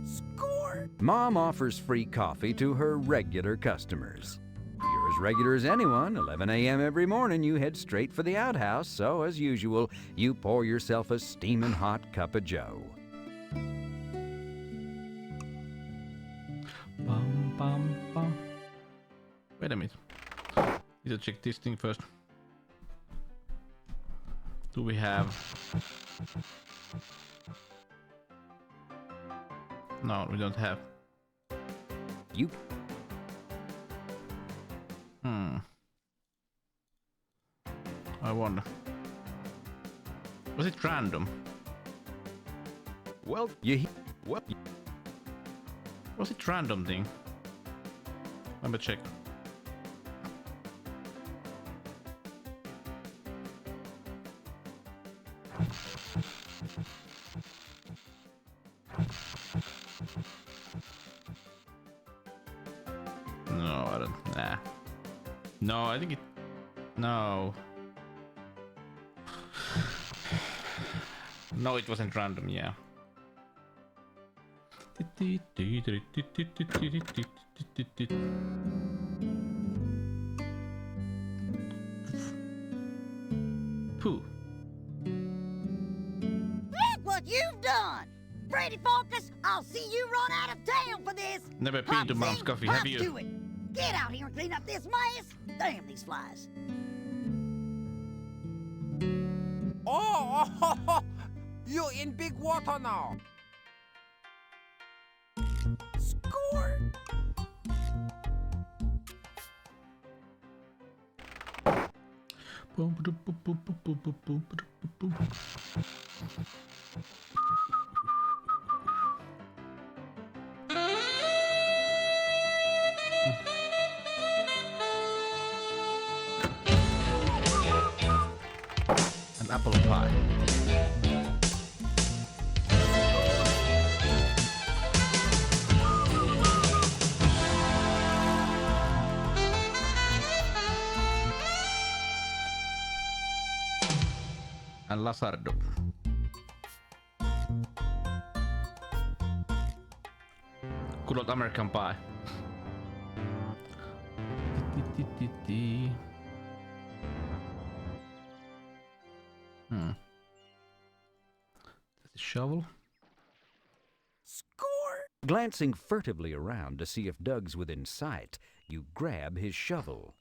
Score!
Mom offers free coffee to her regular customers. You're as regular as anyone. 11 a.m. every morning, you head straight for the outhouse, so as usual, you pour yourself a steaming hot cup of joe.
Bum, bum, bum. Wait a minute. Need to check this thing first. Do we have... No, we don't have.
You...
I wonder. Was it random?
Well,
Was it random thing? Let me check. No, I don't. Nah. No, I think it. No. No, it wasn't random, yeah. Pooh.
Look what you've done! Freddy Pharkas, I'll see you run out of town for this!
Never been to Mom's Coffee, have you?
Do it! Get out here and clean up this mess! Damn these flies!
Oh, you're in big water now.
Score!
An apple pie. And Lazardo. Good old American pie. That's a shovel.
Score!
Glancing furtively around to see if Doug's within sight, you grab his shovel.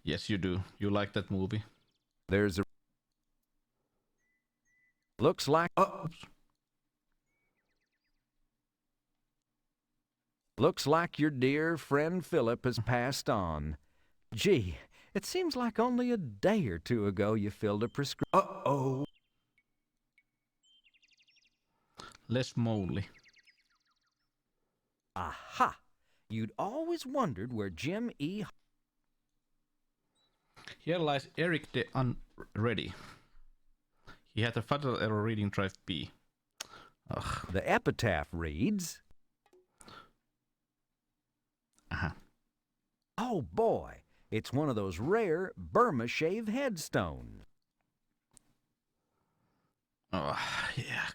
Yes, you do. You like that movie.
There's a... Looks like...
Oops.
Looks like your dear friend Philip has passed on. Gee, it seems like only a day or two ago you filled a prescription. Uh-oh.
Less moly.
Aha! You'd always wondered where Jim E.
Here lies Eric the Unready. He had a fatal error reading drive B. Ugh.
The epitaph reads... Oh boy, it's one of those rare Burma shave headstones.
Oh, yeah.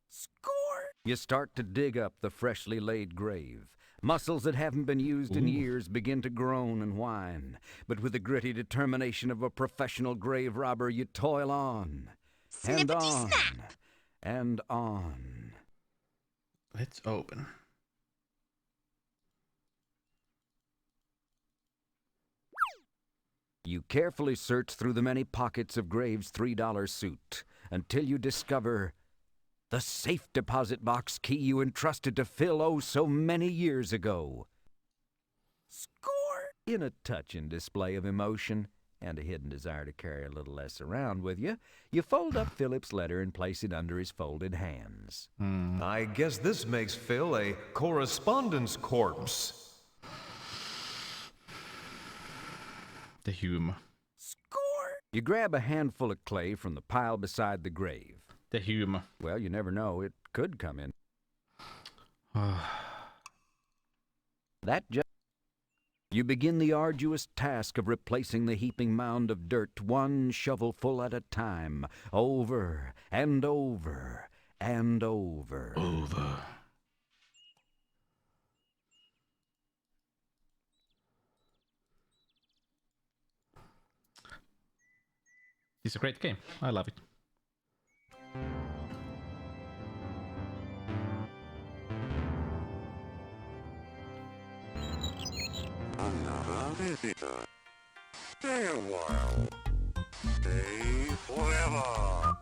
Score!
You start to dig up the freshly laid grave. Muscles that haven't been used in years begin to groan and whine. But with the gritty determination of a professional grave robber, you toil on. And on. And on.
Let's open.
You carefully search through the many pockets of Graves' $3 suit until you discover the safe deposit box key you entrusted to Phil oh so many years ago.
Score!
In a touching display of emotion and a hidden desire to carry a little less around with you, you fold up Philip's letter and place it under his folded hands.
I guess this makes Phil a correspondence corpse.
The humor.
Score!
You grab a handful of clay from the pile beside the grave.
The humor.
Well, you never know. It could come in. You begin the arduous task of replacing the heaping mound of dirt one shovelful at a time, over and over and over.
It's a great game. I love it.
Another visitor. Stay a while. Stay forever.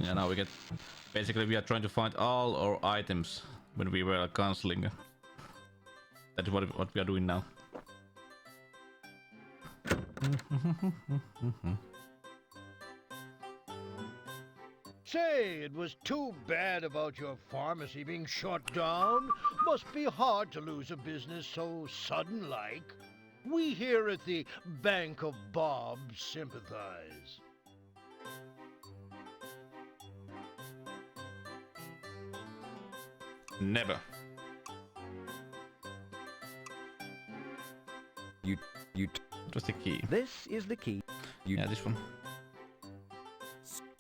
Yeah, now we get... Basically, we are trying to find all our items when we were a gunslinger. That is what we are doing now.
Say, it was too bad about your pharmacy being shut down. Must be hard to lose a business so sudden-like. We here at the Bank of Bob sympathize.
Never. What's the key?
This is the key.
Yeah, this one.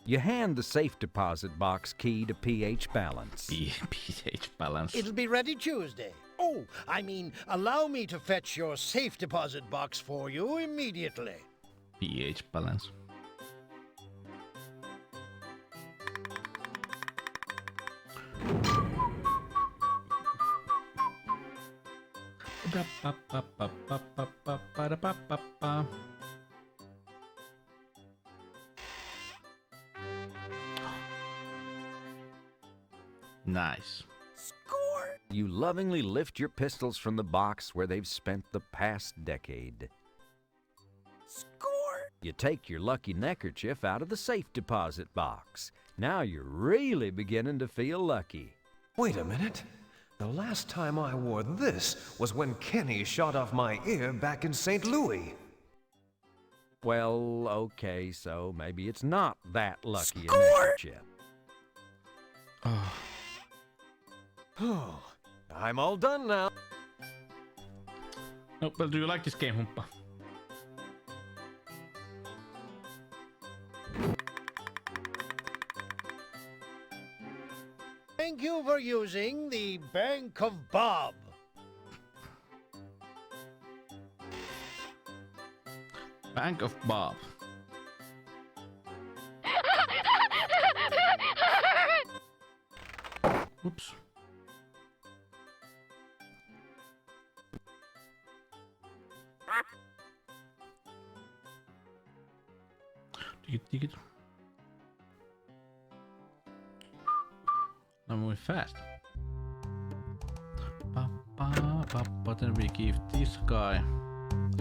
You hand the safe deposit box key to pH Balance.
pH Balance.
It'll be ready Tuesday. Oh, I mean, allow me to fetch your safe deposit box for you immediately.
pH Balance. Nice.
Score!
You lovingly lift your pistols from the box where they've spent the past decade.
Score!
You take your lucky neckerchief out of the safe deposit box. Now you're really beginning to feel lucky.
Wait a minute. The last time I wore this was when Kenny shot off my ear back in St. Louis.
Well, okay, so maybe it's not that lucky a
Score!
neckerchief.
Oh, I'm all done now.
No, well, do you like this game, Humppa?
Thank you for using the Bank of Bob.
Bank of Bob. Oops. Dig it. I'm moving fast. But then we give this guy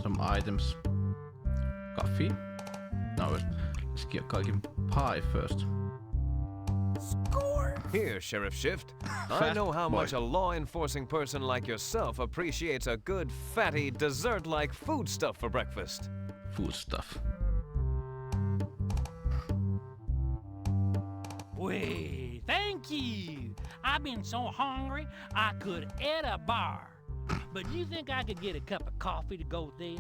some items. Coffee. No, let's give him pie first.
Score!
Here, Sheriff Shift. I know how much a law-enforcing person like yourself appreciates a good, fatty, dessert-like foodstuff for breakfast.
Foodstuff.
Wait, thank you. I've been so hungry I could eat a bar. But you think I could get a cup of coffee to go with this?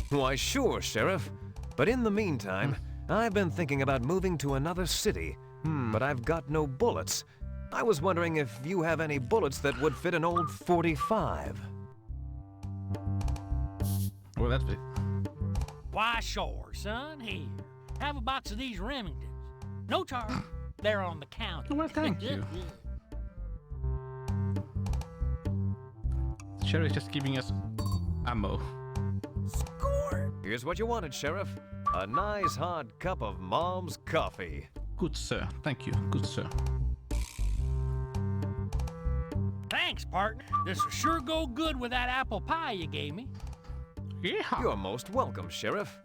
Why, sure, Sheriff. But in the meantime, I've been thinking about moving to another city. But I've got no bullets. I was wondering if you have any bullets that would fit an old 45.
Well, that's it.
Why, sure, son. Here, have a box of these Remingtons. No charge. They're on the counter.
Well, thank you. Sheriff is just giving us ammo.
Score!
Here's what you wanted, Sheriff. A nice hot cup of Mom's coffee.
Good, sir. Thank you. Good, sir.
Thanks, partner. This will sure go good with that apple pie you gave me.
Yeah.
You're most welcome, Sheriff.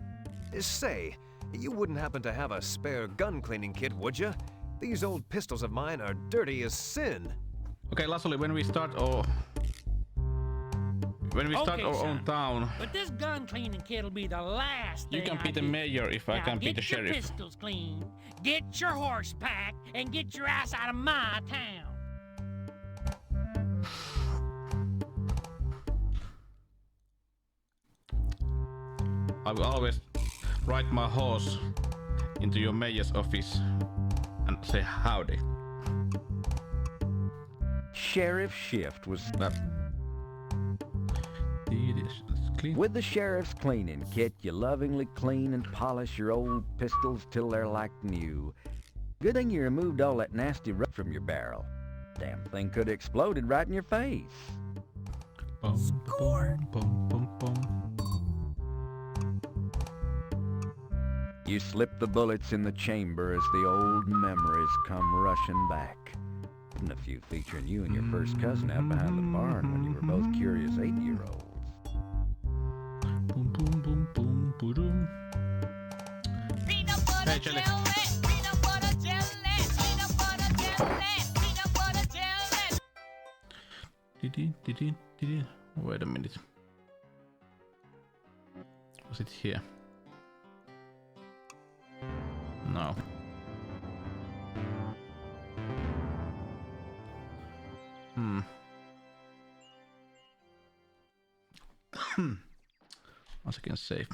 Say, you wouldn't happen to have a spare gun cleaning kit, would you? These old pistols of mine are dirty as sin.
Okay, lastly, when we start our own town,
but this gun cleaning kit'll be the last thing
you can be the mayor if I can be the sheriff.
Get your pistols clean, get your horse packed, and get your ass out of my town.
I will always ride my horse into your mayor's office and say howdy.
Sheriff Shift was
clean.
With the sheriff's cleaning kit, you lovingly clean and polish your old pistols till they're like new. Good thing you removed all that nasty rust from your barrel. Damn thing could have exploded right in your face.
Score!
You slip the bullets in the chamber as the old memories come rushing back. And a few featuring you and your first cousin out behind the barn when you were both curious 8-year-olds.
Boom, boom, boom, boom, boom. Hey, Jelly. Did Wait a minute. Was it here? No. Once again, save.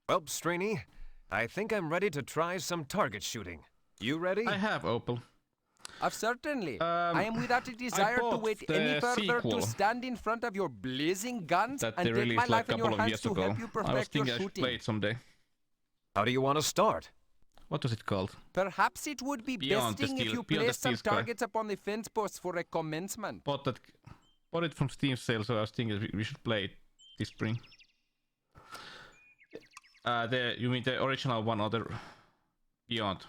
Well, Straney, I think I'm ready to try some target shooting. You ready?
I have, Opal.
Certainly. I am without a desire to wait any further to stand in front of your blazing guns
that
and
they
take my
released
life
like a
in your
couple of
hands
years
to
ago.
help you
I was
perfect your
thinking I should
shooting.
play it someday.
How do you want to start?
What was it called?
Perhaps it would be
Beyond
best
the
if
steel-
you
Beyond the
place some
Steel Sky.
targets upon the fence posts for a commencement.
Bought it from Steam sale, so I was thinking we should play it this spring. You mean the original one or the Beyond?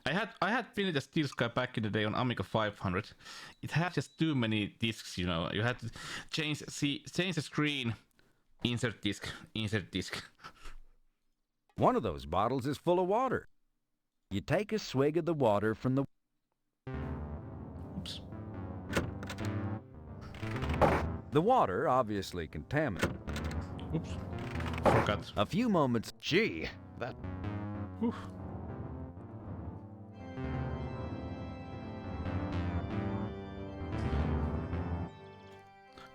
I had finished the Steel Sky back in the day on Amiga 500. It had just too many discs, you know. You had to change the screen, insert disc.
One of those bottles is full of water. You take a swig of the water from the...
Oops.
The water, obviously contaminated.
Oops. Forgot.
A few moments...
Gee, that...
Oof.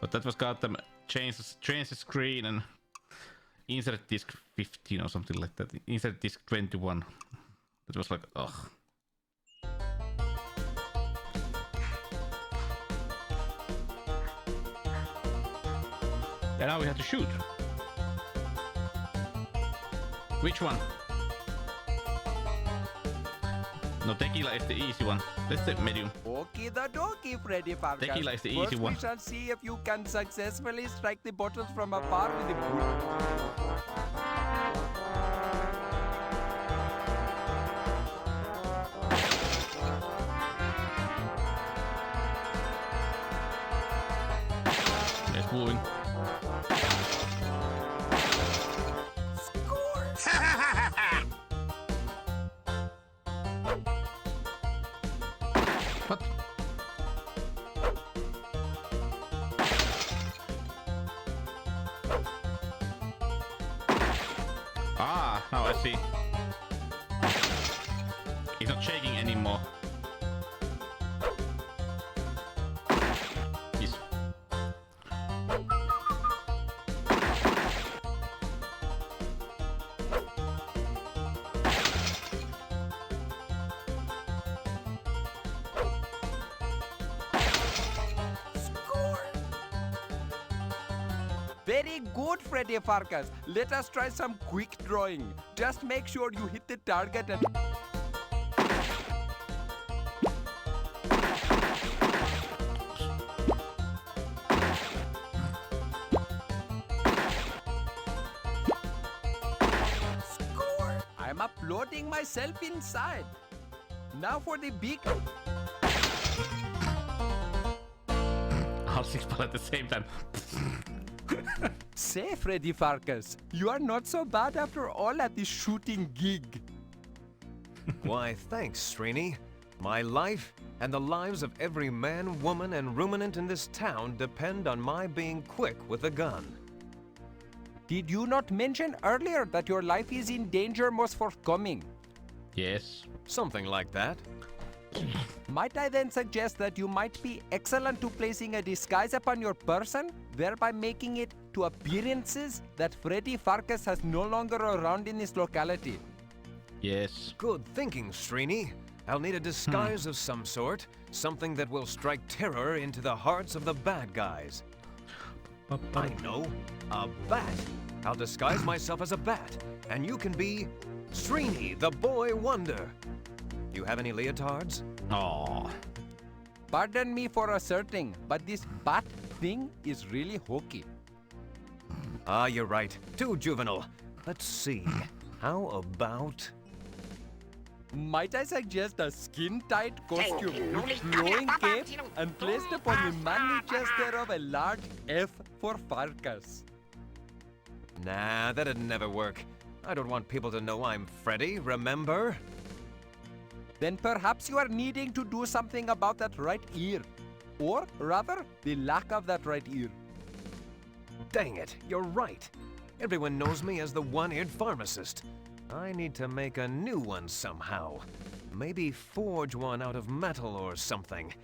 But that was got them change the screen and insert disc 15 or something like that. Insert disc 21. That was like, ugh. And now we have to shoot. Which one? No, tequila is the easy one. Let's take medium.
Okie dokie, Freddy Pharkas.
Tequila is the
First
easy one.
we shall see if you can successfully strike the bottles from afar with the bull.
Yes, moving. What? Ah, now I see. He's not shaking anymore. He's...
Very good, Freddy Pharkas. Let us try some quick drawing. Just make sure you hit the target and... Score! I'm uploading myself inside. Now for the big...
All 6 ball at the same time.
Say, Freddy Pharkas, you are not so bad after all at this shooting gig.
Why, thanks, Srini. My life and the lives of every man, woman, and ruminant in this town depend on my being quick with a gun.
Did you not mention earlier that your life is in danger most forthcoming?
Yes.
Something like that.
Might I then suggest that you might be excellent to placing a disguise upon your person, thereby making it to appearances that Freddy Pharkas has no longer around in this locality?
Yes.
Good thinking, Srini. I'll need a disguise of some sort, something that will strike terror into the hearts of the bad guys. I know, a bat. I'll disguise myself as a bat, and you can be Srini, the boy wonder. You have any leotards?
Oh.
Pardon me for asserting, but this bat thing is really hokey.
Ah, you're right. Too juvenile. Let's see. How about...
Might I suggest a skin-tight costume with flowing cape and placed upon the manly chest thereof a large F for Pharkas?
Nah, that'd never work. I don't want people to know I'm Freddy, remember?
Then perhaps you are needing to do something about that right ear. Or, rather, the lack of that right ear.
Dang it, you're right. Everyone knows me as the one-eared pharmacist. I need to make a new one somehow. Maybe forge one out of metal or something.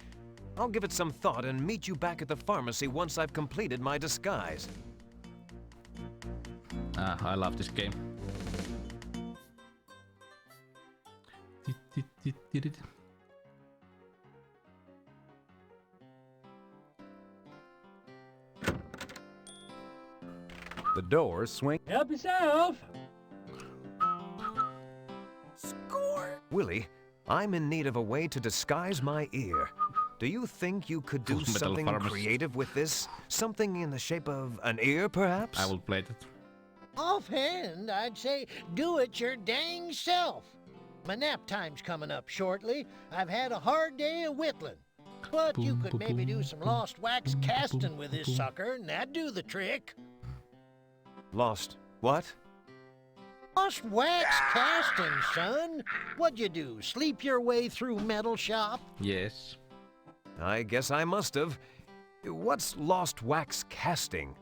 I'll give it some thought and meet you back at the pharmacy once I've completed my disguise.
Ah, I love this game.
The doors swing.
Help yourself!
Score!
Willie, I'm in need of a way to disguise my ear. Do you think you could do
Metal
something
Pharmacist.
creative with this? Something in the shape of an ear, perhaps?
I will play that.
Offhand, I'd say do it your dang self. My nap time's coming up shortly. I've had a hard day of whittling. But you could maybe do some lost wax casting with this sucker, and that'd do the trick.
Lost what?
Lost wax casting, son. What'd you do, sleep your way through metal shop?
Yes.
I guess I must have. What's lost wax casting?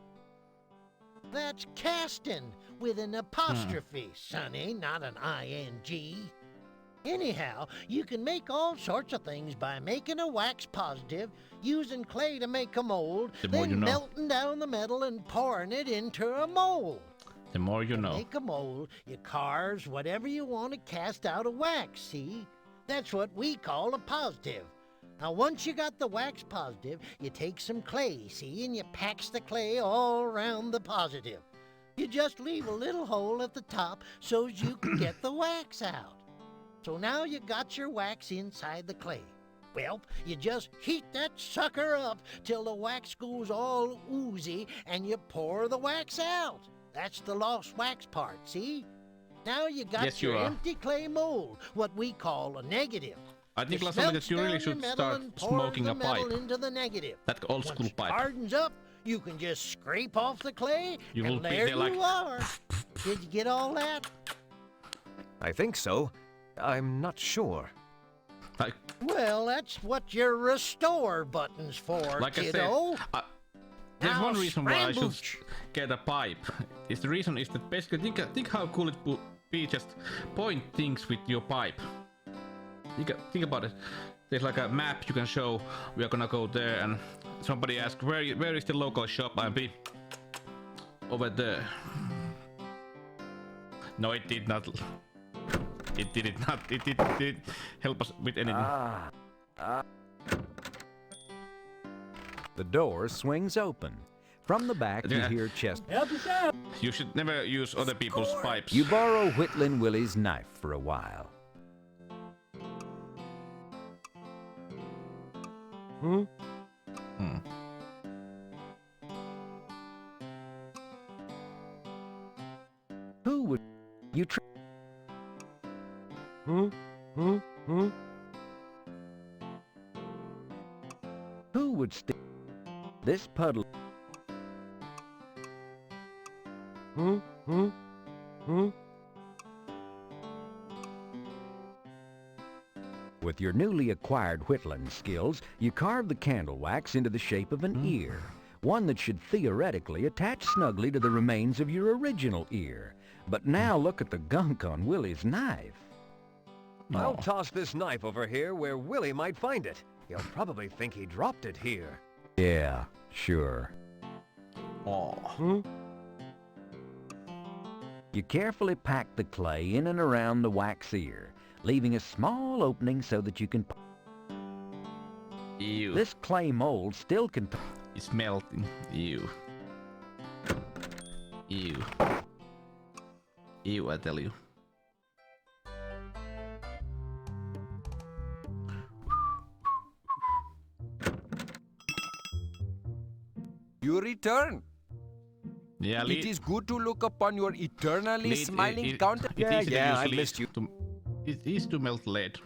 That's casting with an apostrophe, sonny, not an ing. Anyhow, you can make all sorts of things by making a wax positive, using clay to make a mold,
The more
then
you know.
melting down the metal and pouring it into a mold.
The more you
To
know.
make a mold, you carve whatever you want to cast out of wax, see? That's what we call a positive. Now, once you got the wax positive, you take some clay, see, and you patch the clay all around the positive. You just leave a little hole at the top so's you can get the wax out. So now you got your wax inside the clay. Well, you just heat that sucker up till the wax goes all oozy and you pour the wax out. That's the lost wax part, see? Now you got
Yes, you
your
are.
empty clay mold, what we call a negative.
I think,
You
Lasoli, that
smelts
you really
down your
should
metal
start
and pours
smoking
the
a
metal
pipe.
into the negative.
That old school
Once it
pipe.
hardens up, you can just scrape off the clay,
You will
and
be
there
there like-
you are. Did you get all that?
I think so. I'm not sure.
Well, that's what your restore button's for,
Like
kiddo.
I said, there's
Now
one reason why I should
scramble.
get a pipe. Is the reason is that basically think how cool it would be just point things with your pipe. Think about it. There's like a map you can show. We are gonna go there, and somebody asks where is the local shop? I'll be over there. No, it did not. It did not. It did help us with anything.
The door swings open. From the back, you
Yeah.
hear chest.
You should never use other people's pipes.
You borrow Whitlin Willie's knife for a while. Who would you try? Who would stick this puddle? With your newly acquired whittling skills, you carve the candle wax into the shape of an ear, one that should theoretically attach snugly to the remains of your original ear. But now look at the gunk on Willie's knife.
I'll toss this knife over here where Willie might find it. He'll probably think he dropped it here.
Yeah, sure.
Oh.
You carefully pack the clay in and around the wax ear, leaving a small opening so that you can...
Ew.
This clay mold still can...
It's melting. Ew. Ew. Ew, I tell you.
You return.
Yeah,
It is good to look upon your eternally smiling countenance.
It is
I
usually
missed you.
It is to melt lead.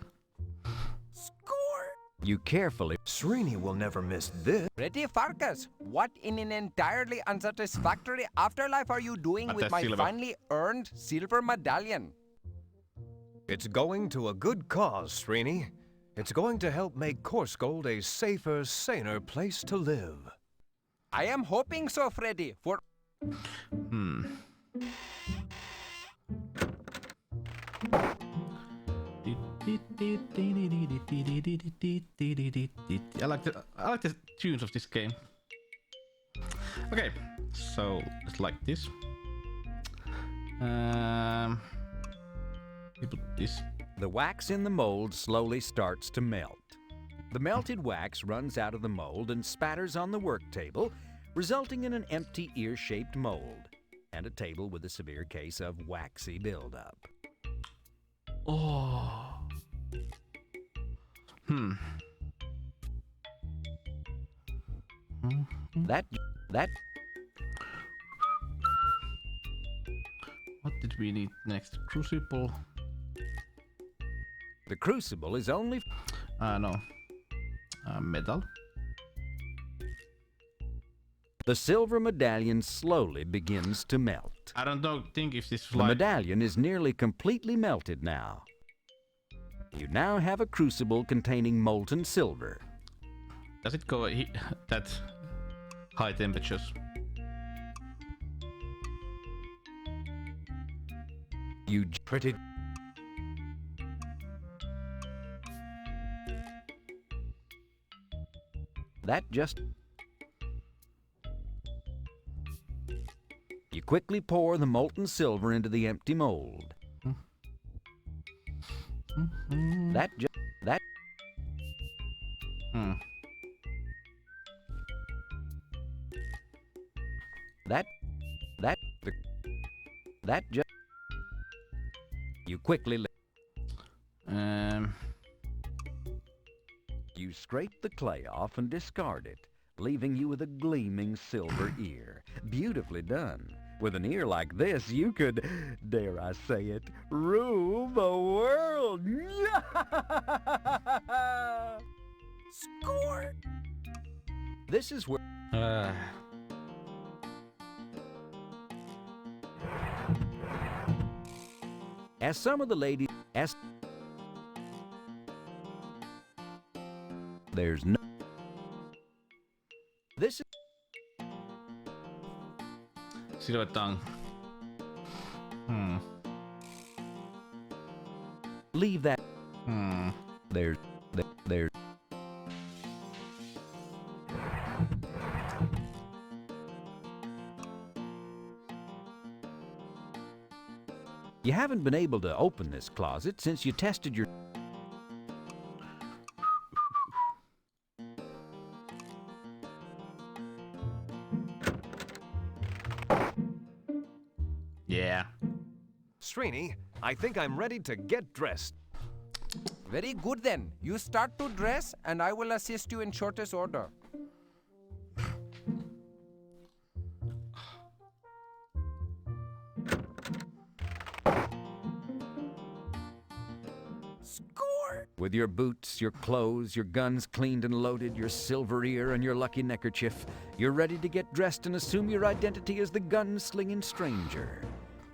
You carefully...
Srini will never miss this.
Freddy Pharkas, what in an entirely unsatisfactory afterlife are you doing
But
with
that's
my
silver.
finally earned silver medallion?
It's going to a good cause, Srini. It's going to help make Corsgold a safer, saner place to live.
I am hoping so, Freddy, for...
I like the tunes of this game. Okay, so it's like this. We put this.
The wax in the mold slowly starts to melt. The melted wax runs out of the mold and spatters on the work table, resulting in an empty ear-shaped mold and a table with a severe case of waxy buildup.
Oh.
That
What did we need next? Crucible.
The crucible is only...
No. Metal.
The silver medallion slowly begins to melt.
I don't know. Think if this
The
like
medallion is nearly completely melted now. You now have a crucible containing molten silver.
does it go that high temperatures?
You pretty... That just... You quickly pour the molten silver into the empty mold. That just... That... That just... You quickly... You scrape the clay off and discard it, leaving you with a gleaming silver ear. Beautifully done. With an ear like this, you could, dare I say it, rule the world.
Score!
This is where... As some of the ladies... There's no... This is...
Silver tongue.
Leave that... There's... You haven't been able to open this closet since you tested your...
Yeah.
Srini, I think I'm ready to get dressed.
Very good then. You start to dress and I will assist you in shortest order. Score!
With your boots, your clothes, your guns cleaned and loaded, your silver ear, and your lucky neckerchief, you're ready to get dressed and assume your identity as the gun-slinging stranger.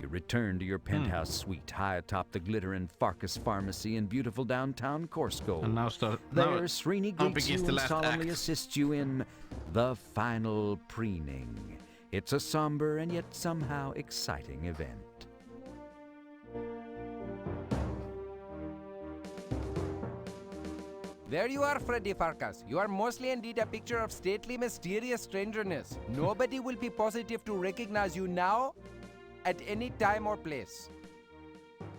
You return to your penthouse suite high atop the glittering Pharkas Pharmacy in beautiful downtown Corsko.
And now start.
There,
now
Srini
how
greets
big is
you
the
and
last
solemnly
act?
assists you in the final preening. It's a somber and yet somehow exciting event.
There you are, Freddy Pharkas. You are mostly indeed a picture of stately, mysterious strangerness. Nobody will be positive to recognize you now, at any time or place.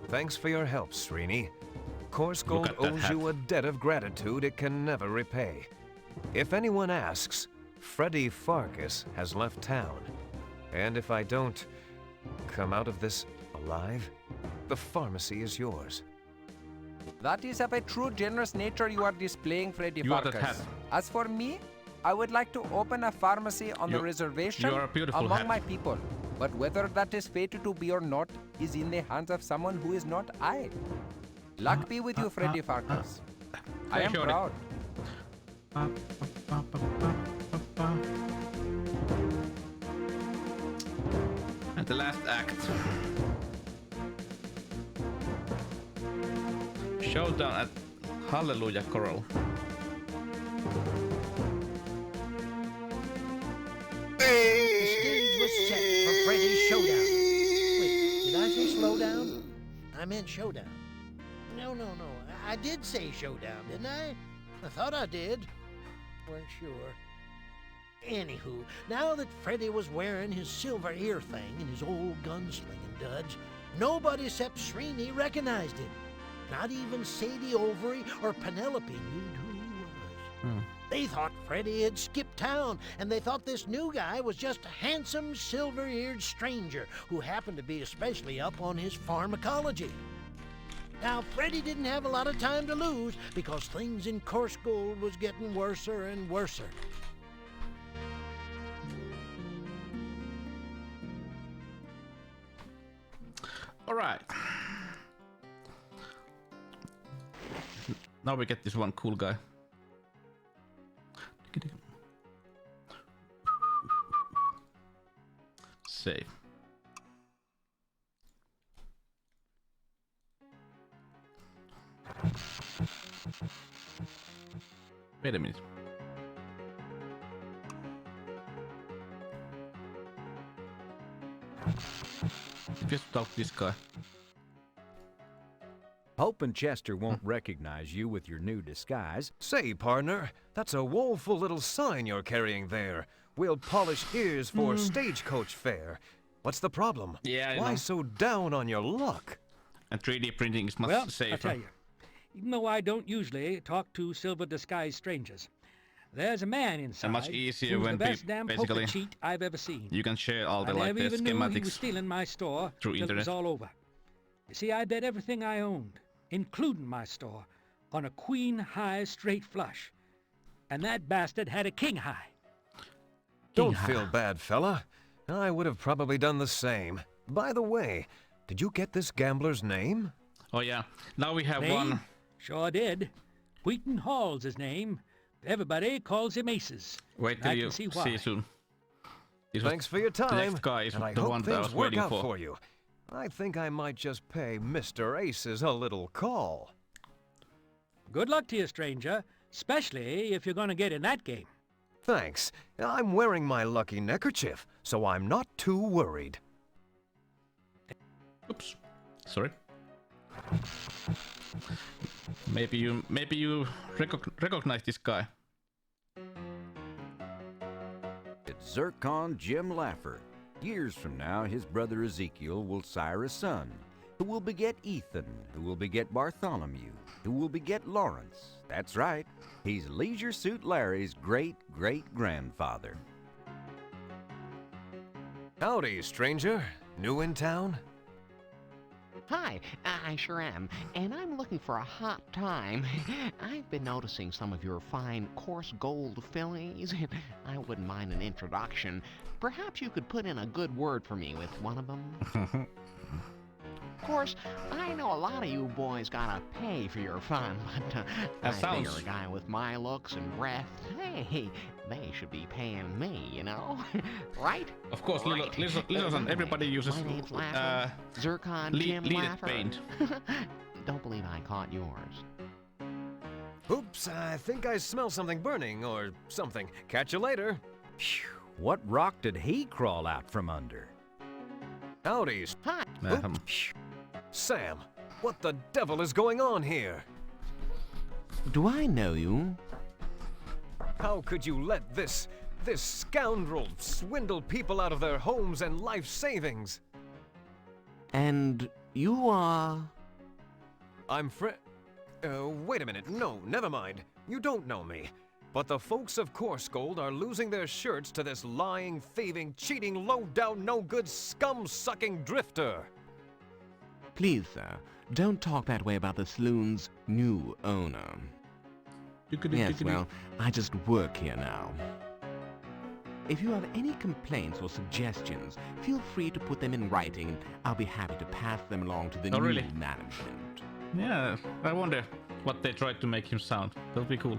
Thanks for your help, Srini. Coarse
Look
Gold
at that
owes
hat.
you a debt of gratitude it can never repay. If anyone asks, Freddy Pharkas has left town. And if I don't come out of this alive, the pharmacy is yours.
That is of a true generous nature you are displaying, Freddy
You are that
Pharkas.
hat.
As for me, I would like to open a pharmacy on the
You-
reservation
you are a beautiful
among
hat.
my people. But whether that is fated to be or not is in the hands of someone who is not I. Luck be with you, Freddy Pharkas. I am
Sure.
proud.
And the last act. Showdown at Hallelujah Choral.
The stage was set for Freddy's showdown. Wait, did I say slow down? I meant showdown. No. I did say showdown, didn't I? I thought I did. Weren't sure. Anywho, now that Freddy was wearing his silver ear thing and his old gunslinging duds, nobody except Srini recognized him. Not even Sadie Overy or Penelope knew who he was. They thought Freddy had skipped town, and they thought this new guy was just a handsome, silver-eared stranger who happened to be especially up on his pharmacology. Now, Freddy didn't have a lot of time to lose because things in Coarse Gold was getting worser and worser.
All right. Now we get this one cool guy. Save. Wait a minute. Just talk to this guy.
Hope and Chester won't recognize you with your new disguise.
Say, partner, that's a woeful little sign you're carrying there. We'll polish ears for stagecoach fare. What's the problem?
Yeah, I
Why
know.
so down on your luck?
And 3D printing is much
Well,
safer.
I'll tell you. Even though I don't usually talk to silver disguised strangers, there's a man inside
And much easier
who's
when
the best damn poker
basically
cheat I've ever seen.
you can share all the
I
like
never
the
even knew he was
schematics
stealing my store
through
till it was
internet.
all over. You see, I bet everything I owned. including my store, on a queen high straight flush. And that bastard had a king high.
Don't feel bad, fella. I would have probably done the same. By the way, did you get this gambler's name?
Oh yeah, now we have
Name?
one.
Sure did. Wheaton Hall's his name. Everybody calls him Aces.
Wait till
I
you
can see
see
why.
soon.
Thanks for your time.
The next guy is
and I
the
hope
one that I
things
was
work
waiting
out
for.
you. I think I might just pay Mr. Aces a little call.
Good luck to you, stranger. Especially if you're going to get in that game.
Thanks. I'm wearing my lucky neckerchief, so I'm not too worried.
Oops. Sorry. Maybe you recognize this guy.
It's Zircon Jim Laffer. Years from now, his brother Ezekiel will sire a son, who will beget Ethan, who will beget Bartholomew, who will beget Lawrence. That's right, he's Leisure Suit Larry's great-great-grandfather.
Howdy, stranger. New in town?
Hi, I sure am, and I'm looking for a hot time. I've been noticing some of your fine coarse gold fillies, and I wouldn't mind an introduction. Perhaps you could put in a good word for me with one of them. Of course, I know a lot of you boys gotta pay for your fun, but I figure a guy with my looks and breath, hey, they should be paying me, you know? Right?
Of course,
right.
listen, everybody uses
Zircon Jim
lead
Laffer.
paint.
Don't believe I caught yours.
Oops, I think I smell something burning or something. Catch you later.
Phew, what rock did he crawl out from under?
Howdies.
Hi.
Oops. Sam, what the devil is going on here?
Do I know you?
How could you let this scoundrel swindle people out of their homes and life savings?
And you are?
I'm wait a minute. No, never mind. You don't know me. But the folks of Coarsegold are losing their shirts to this lying, thieving, cheating, low-down, no-good, scum-sucking drifter.
Please, sir, don't talk that way about the saloon's new owner. Yes, well, I just work here now. If you have any complaints or suggestions, feel free to put them in writing, and I'll be happy to pass them along to the new
really?
management.
Yeah, I wonder what they tried to make him sound. That would be cool.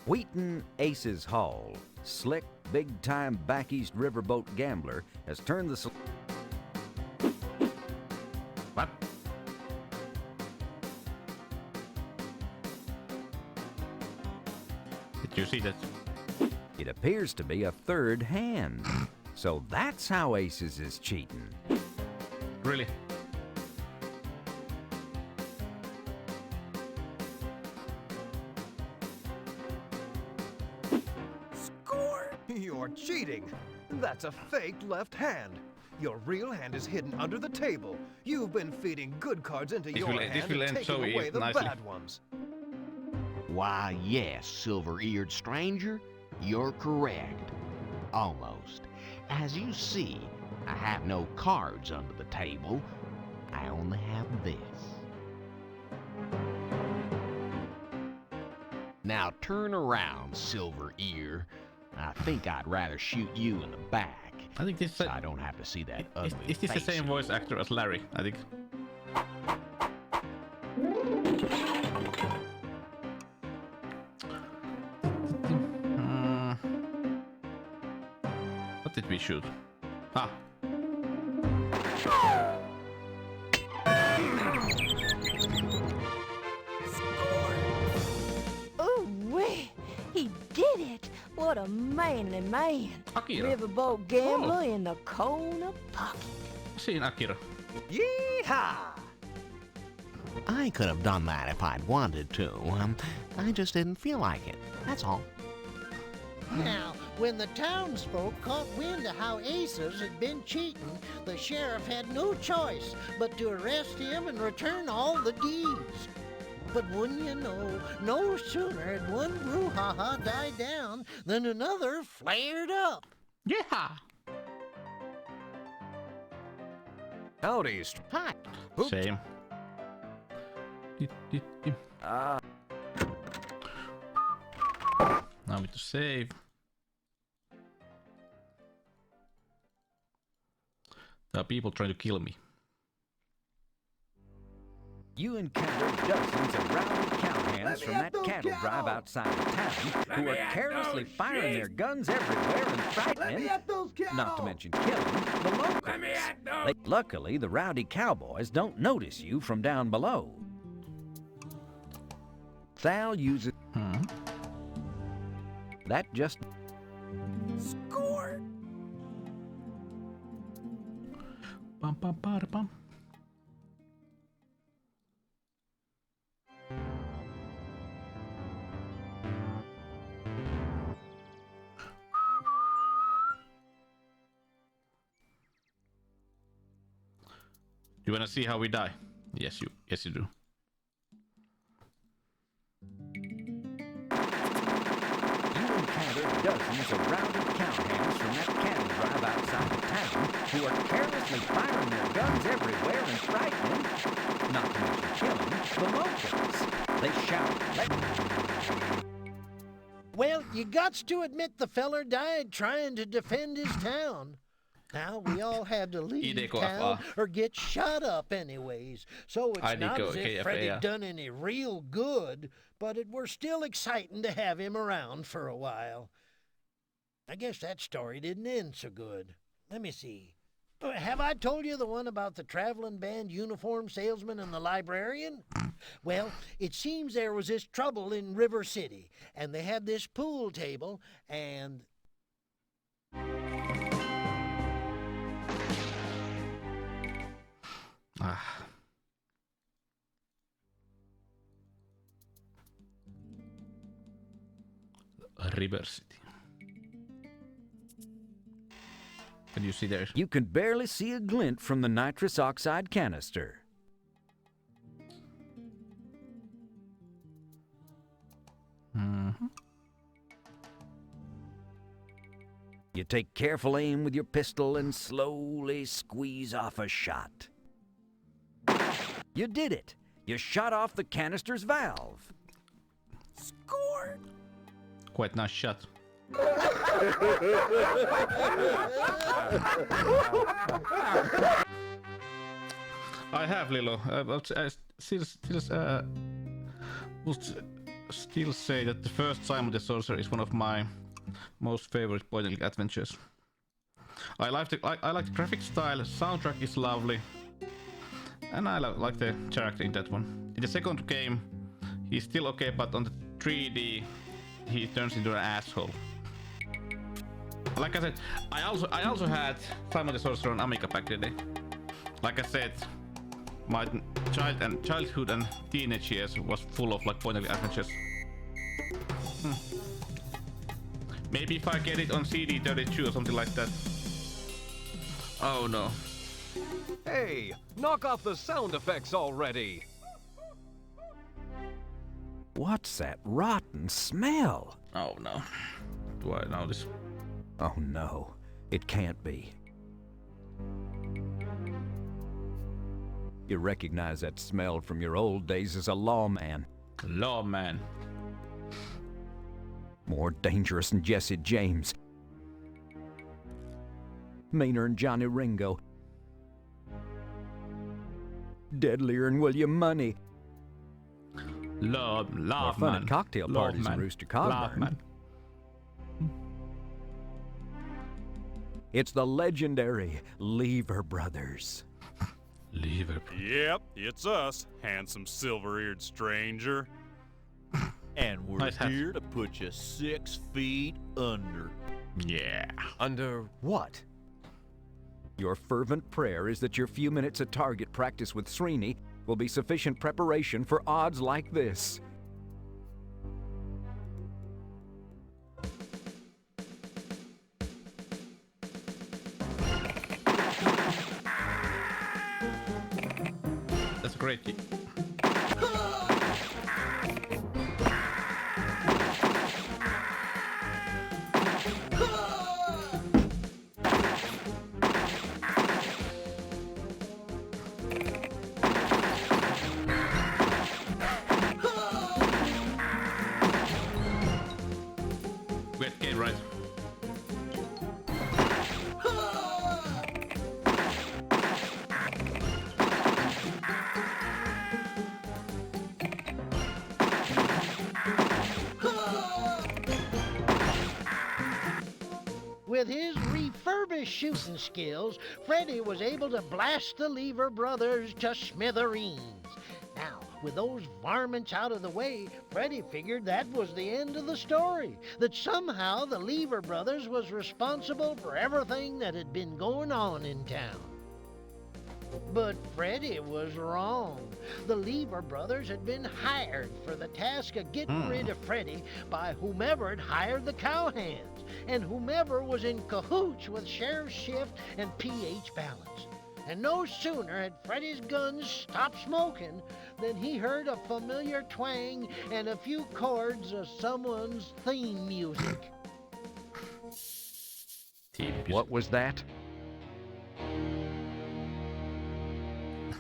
Wheaton Aces Hall, slick, big-time back east riverboat gambler, has turned the...
What? Did you see that?
It appears to be a third hand. So that's how Aces is cheating.
Really?
You're cheating. That's a fake left hand. Your real hand is hidden under the table. You've been feeding good cards into your hand and taking away the bad ones.
Why, yes, silver-eared stranger, you're correct. Almost. As you see, I have no cards under the table. I only have this. Now turn around, Silver Ear. I think I'd rather shoot you in the back.
I think this.
So I don't have to see that ugly
Is this
face.
the same voice actor as Larry? I think. What did we shoot? Ah.
Ooh, wee! He did it! What a manly man!
Akira.
Riverboat gambler in the corner pocket.
Seen Akira.
Yeehaw!
I could have done that if I'd wanted to. I just didn't feel like it. That's all.
Now, when the townsfolk caught wind of how Aces had been cheating, the sheriff had no choice but to arrest him and return all the deeds. But wouldn't you know, no sooner had one brouhaha died down than another flared up.
Yeah.
Howdy.
Hi.
Same. Now we to save. There are people trying to kill me.
You encounter dozens of rowdy cowhands from that cattle drive outside of town who are carelessly firing their guns everywhere and frightening, not to mention killing, the locals. Luckily, the rowdy cowboys don't notice you from down below. Sal uses... That just...
Score!
Bum, bum, bada, bum. You wanna see how we die? Yes, you do.
Dozens of rowdy cowhands from that cattle drive outside of town who are carelessly firing their guns everywhere and frightening, not to mention killing, the locals. They shout,
Well, you gots to admit the feller died trying to defend his town. Now we all had to leave town or get shot up anyways. So it's not as if Freddy done any real good, but it were still exciting to have him around for a while. I guess that story didn't end so good. Let me see. Have I told you the one about the traveling band uniform salesman and the librarian? Well, it seems there was this trouble in River City, and they had this pool table, and...
River City. Can you see there?
You can barely see a glint from the nitrous oxide canister. You take careful aim with your pistol and slowly squeeze off a shot. You did it! You shot off the canister's valve.
Score!
Quite nice shot. I have Lilo. I still say that the first Simon the Sorcerer is one of my most favorite point and click adventures. I like the graphic style, soundtrack is lovely, and I like the character in that one. In the second game, he's still okay, but on the 3D, he turns into an asshole. Like I said, I also had Simon the Sorcerer on Amiga back in the day. Like I said, my childhood and teenage years was full of like point and click adventures. Maybe if I get it on CD 32 or something like that. Oh no.
Hey, knock off the sound effects already.
What's that rotten smell?
Oh no. Do I know this?
Oh no, it can't be. You recognize that smell from your old days as a lawman.
Lawman.
More dangerous than Jesse James. Meaner than Johnny Ringo. Deadlier than William Money.
More
fun at cocktail parties than Rooster Cogburn. It's the legendary Lever Brothers.
Lever.
Yep, it's us, handsome silver-eared stranger.
And we're here to put you 6 feet under.
Yeah.
Under what?
Your fervent prayer is that your few minutes of target practice with Srini will be sufficient preparation for odds like this.
That's a great key. Weird game, right?
With his refurbished shooting skills, Freddy was able to blast the Lever brothers to smithereens. Now, with those varmints out of the way, Freddy figured that was the end of the story, that somehow the Lever brothers was responsible for everything that had been going on in town. But Freddy was wrong. The Lever brothers had been hired for the task of getting rid of Freddy by whomever had hired the cowhands, and whomever was in cahoots with Sheriff Shift and PH Balance. And no sooner had Freddy's guns stopped smoking than he heard a familiar twang and a few chords of someone's theme music.
What was that?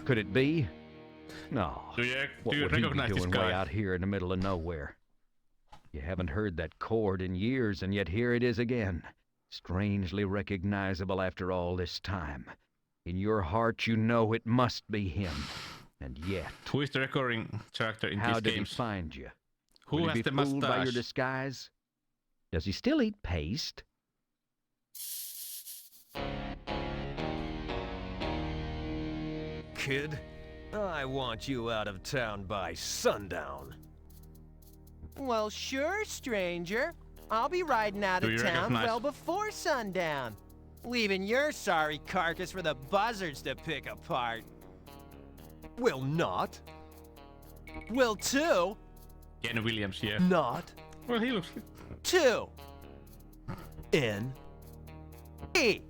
Could it be? No. What would he be doing way out here in the middle of nowhere? You haven't heard that chord in years, and yet here it is again. Strangely recognizable after all this time. In your heart, you know it must be him. And yet...
Who is the recurring character in these games?
How did he find you?
Who
Will
has
he be
the
fooled by your
mustache?
disguise? Does he still eat paste?
Kid, I want you out of town by sundown.
Well, sure, stranger. I'll be riding out
Do
of
you
town
recognize-
well before sundown. Leaving your sorry carcass for the buzzards to pick apart.
Will not.
Will two.
Ken Williams here.
Not.
Well, he looks...
Two.
N. E.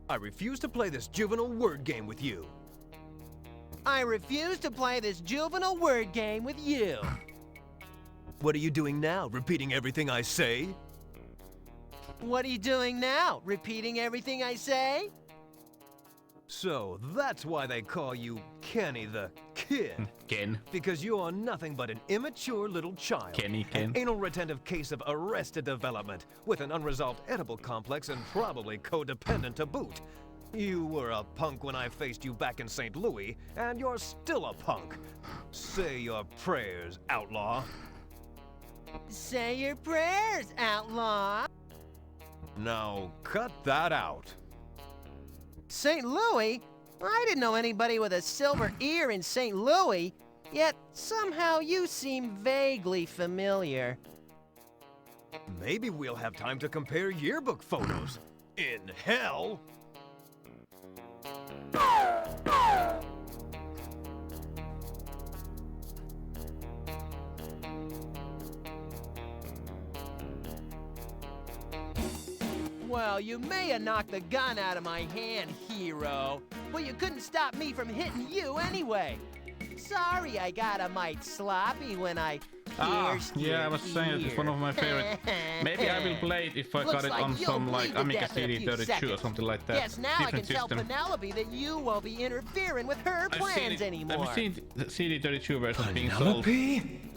I refuse to play this juvenile word game with you.
I refuse to play this juvenile word game with you.
What are you doing now? Repeating everything I say?
What are you doing now? Repeating everything I say?
So that's why they call you Kenny the Kid.
Ken.
Because you are nothing but an immature little child.
Ken.
An anal retentive case of arrested development with an unresolved edible complex and probably codependent to boot. You were a punk when I faced you back in St. Louis, and you're still a punk. Say your prayers, outlaw.
Say your prayers, outlaw.
Now, cut that out.
St. Louis? I didn't know anybody with a silver ear in St. Louis, yet somehow you seem vaguely familiar.
Maybe we'll have time to compare yearbook photos. In hell!
Well, you may have knocked the gun out of my hand, hero, but you couldn't stop me from hitting you anyway. Sorry I got a mite sloppy when I pierced your
yeah, I was saying that it's one of my favorite. Maybe I will play it if I
Looks
got it
like
on
you'll
some
bleed
like
to
Amiga
death in a few
CD32 or
seconds.
something like that.
Yes, now I can
Different
tell
system.
Penelope that you won't be interfering with her plans anymore.
I've seen the CD32 version being sold. Being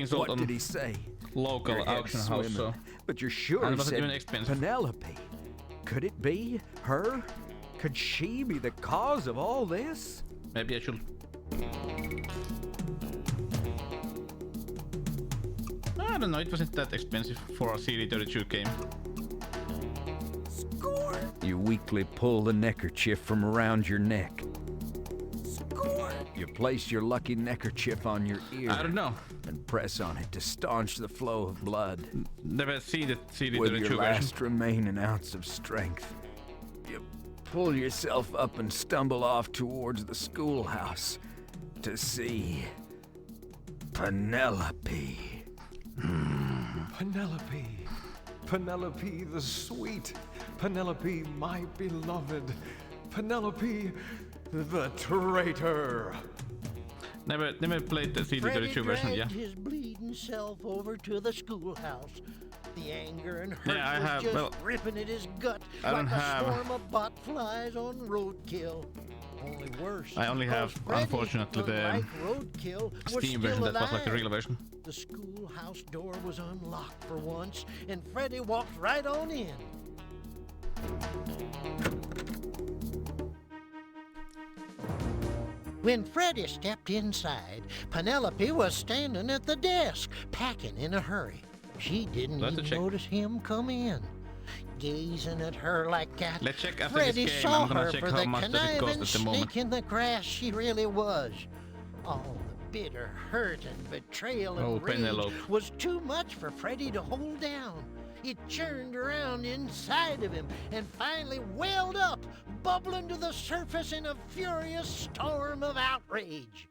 sold
What
on
did he say?
local
Your head's
auction house.
swimming.
So.
But you're sure
And
he
it wasn't even
said
expensive.
Penelope. Could it be her? Could she be the cause of all this?
Maybe I should. I don't know, it wasn't that expensive for a CD32 game.
Score!
You weakly pull the neckerchief from around your neck.
Score!
You place your lucky neckerchief on your ear.
I don't know.
And press on it to staunch the flow of blood.
Never see the CD32
With your
version.
last remaining ounce of strength, you pull yourself up and stumble off towards the schoolhouse to see Penelope.
Penelope. Penelope the sweet. Penelope my beloved. Penelope the traitor.
Never played the CD32 version, yeah.
Dragged his bleeding self over to the schoolhouse. The anger and hurt
Yeah, I
was
have-
just
well,
ripping at his gut
I
like
don't
a
have-
swarm of botflies on roadkill. Only worse.
I only have,
Freddy,
unfortunately, the
unlike roadkill, was
Steam
still
version that was like the
alive.
real version.
The schoolhouse door was unlocked for once, and Freddy walked right on in. When Freddy stepped inside, Penelope was standing at the desk, packing in a hurry. She didn't even notice him come in. Gazing at her like that,
Let's check after
Freddy
this game.
saw
I'm gonna
her
check
for
how
the
much does it cost
conniving
at the moment.
snake in the grass she really was. All the bitter hurt and betrayal and
Oh,
rage
Penelope.
was too much for Freddy to hold down. It churned around inside of him and finally welled up, bubbling to the surface in a furious storm of outrage.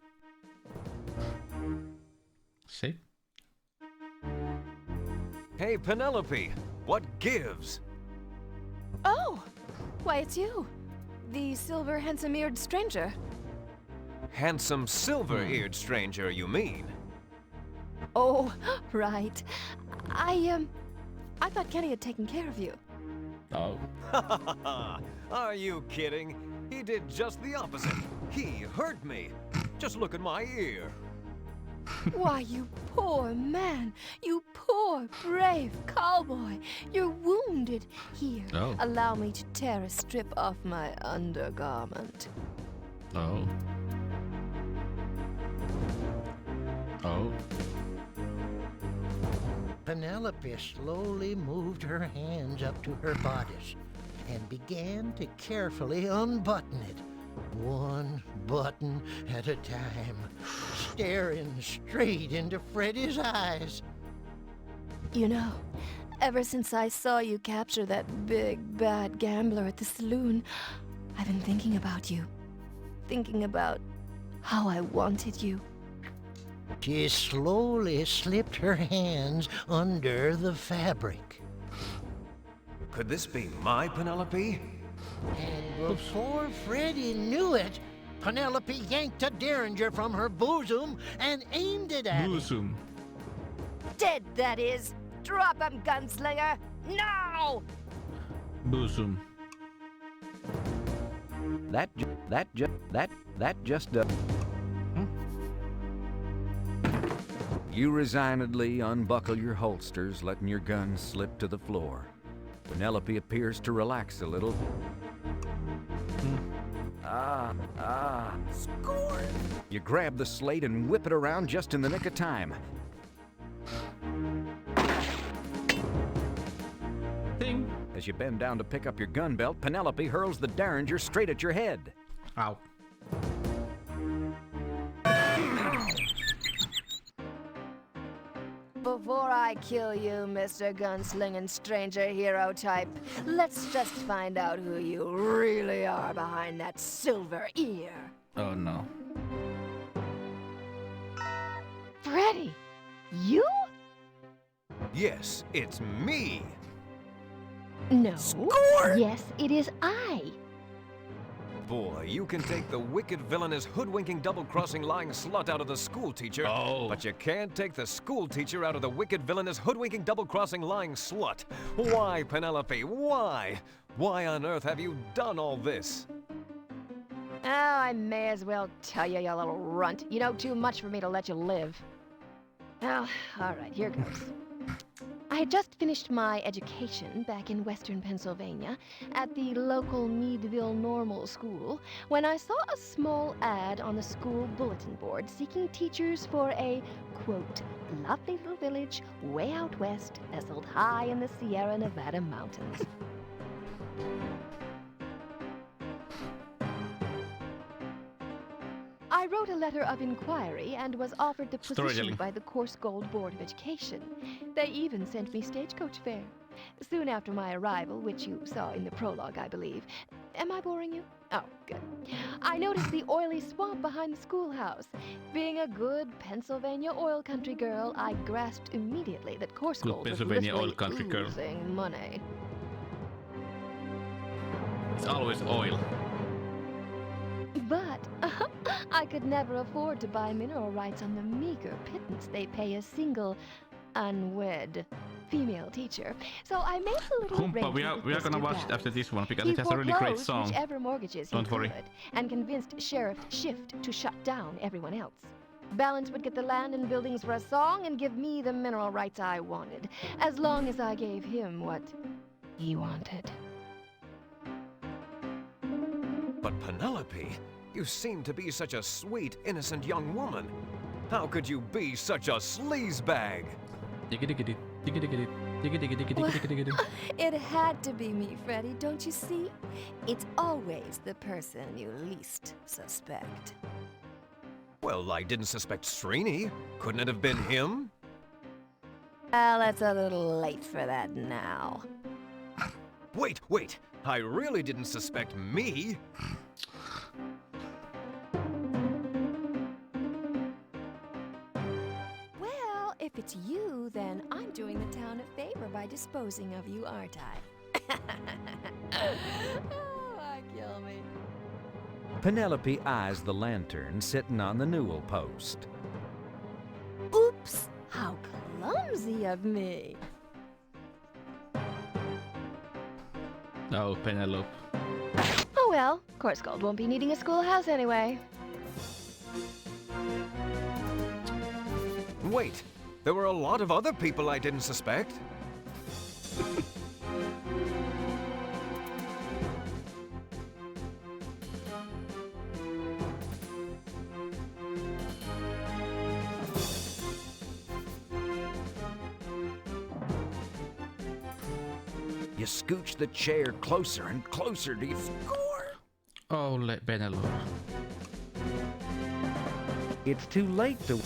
See?
Hey, Penelope, what gives?
Oh! Why, it's you. The silver, handsome-eared stranger.
Handsome silver-eared stranger, you mean?
Oh, right. I thought Kenny had taken care of you.
Oh.
Are you kidding? He did just the opposite. He hurt me. Just look at my ear.
Why, you poor man. You poor, brave cowboy. You're wounded. Here,
Oh.
allow me to tear a strip off my undergarment.
Oh. Oh.
Penelope slowly moved her hands up to her bodice and began to carefully unbutton it, one button at a time, staring straight into Freddy's eyes.
You know, ever since I saw you capture that big, bad gambler at the saloon, I've been thinking about you. Thinking about how I wanted you.
She slowly slipped her hands under the fabric.
Could this be my Penelope?
And before Freddy knew it, Penelope yanked a derringer from her bosom and aimed it at him.
Bosom.
Dead, that is. Drop him, gunslinger. Now!
Bosom.
That just You resignedly unbuckle your holsters, letting your gun slip to the floor. Penelope appears to relax a little. Score! You grab the slate and whip it around just in the nick of time.
Ding!
As you bend down to pick up your gun belt, Penelope hurls the derringer straight at your head.
Ow.
Before I kill you, Mr. Gunslinging Stranger Hero type, let's just find out who you really are behind that silver ear.
Oh no.
Freddy! You?
Yes, it's me.
No.
Score!
Yes, it is I.
Boy, you can take the wicked, villainous, hoodwinking, double-crossing, lying slut out of the school teacher, but you can't take the school teacher out of the wicked, villainous, hoodwinking, double-crossing, lying slut. Why, Penelope? Why? Why on earth have you done all this?
Oh, I may as well tell you, you little runt. You know too much for me to let you live. Well, all right, here goes. I had just finished my education back in western Pennsylvania at the local Meadville Normal School when I saw a small ad on the school bulletin board seeking teachers for a, quote, lovely little village way out west nestled high in the Sierra Nevada mountains. I wrote a letter of inquiry and was offered the position by the Course Gold Board of Education. They even sent me stagecoach fare. Soon after my arrival, which you saw in the prologue, I believe. Am I boring you? Oh, good. I noticed the oily swamp behind the schoolhouse. Being a good Pennsylvania oil country girl, I grasped immediately that Course Gold was literally oozing money.
It's always oil.
But I could never afford to buy mineral rights on the meager pittance they pay a single unwed female teacher. So I made a little
Humpa, we
arrangement with
are gonna
Mr.
watch
Dowd.
it after this one because
He
it has a really great
foreclosed
song.
whichever mortgages he
Don't worry.
could, and convinced Sheriff Shift to shut down everyone else. Balance would get the land and buildings for a song and give me the mineral rights I wanted, as long as I gave him what he wanted.
But Penelope, you seem to be such a sweet, innocent young woman. How could you be such a sleazebag?
It had to be me, Freddy, don't you see? It's always the person you least suspect.
Well, I didn't suspect Srini. Couldn't it have been him?
Well, it's a little late for that now.
Wait. I really didn't suspect me.
Well, if it's you, then I'm doing the town a favor by disposing of you, aren't I? Oh, I kill me.
Penelope eyes the lantern sitting on the newel post.
Oops! How clumsy of me!
Oh, Penelope.
Oh well, Course Gold won't be needing a schoolhouse anyway.
Wait, there were a lot of other people I didn't suspect.
You scooch the chair closer and closer to you. Score!
Oh, Penelope.
It's too late to...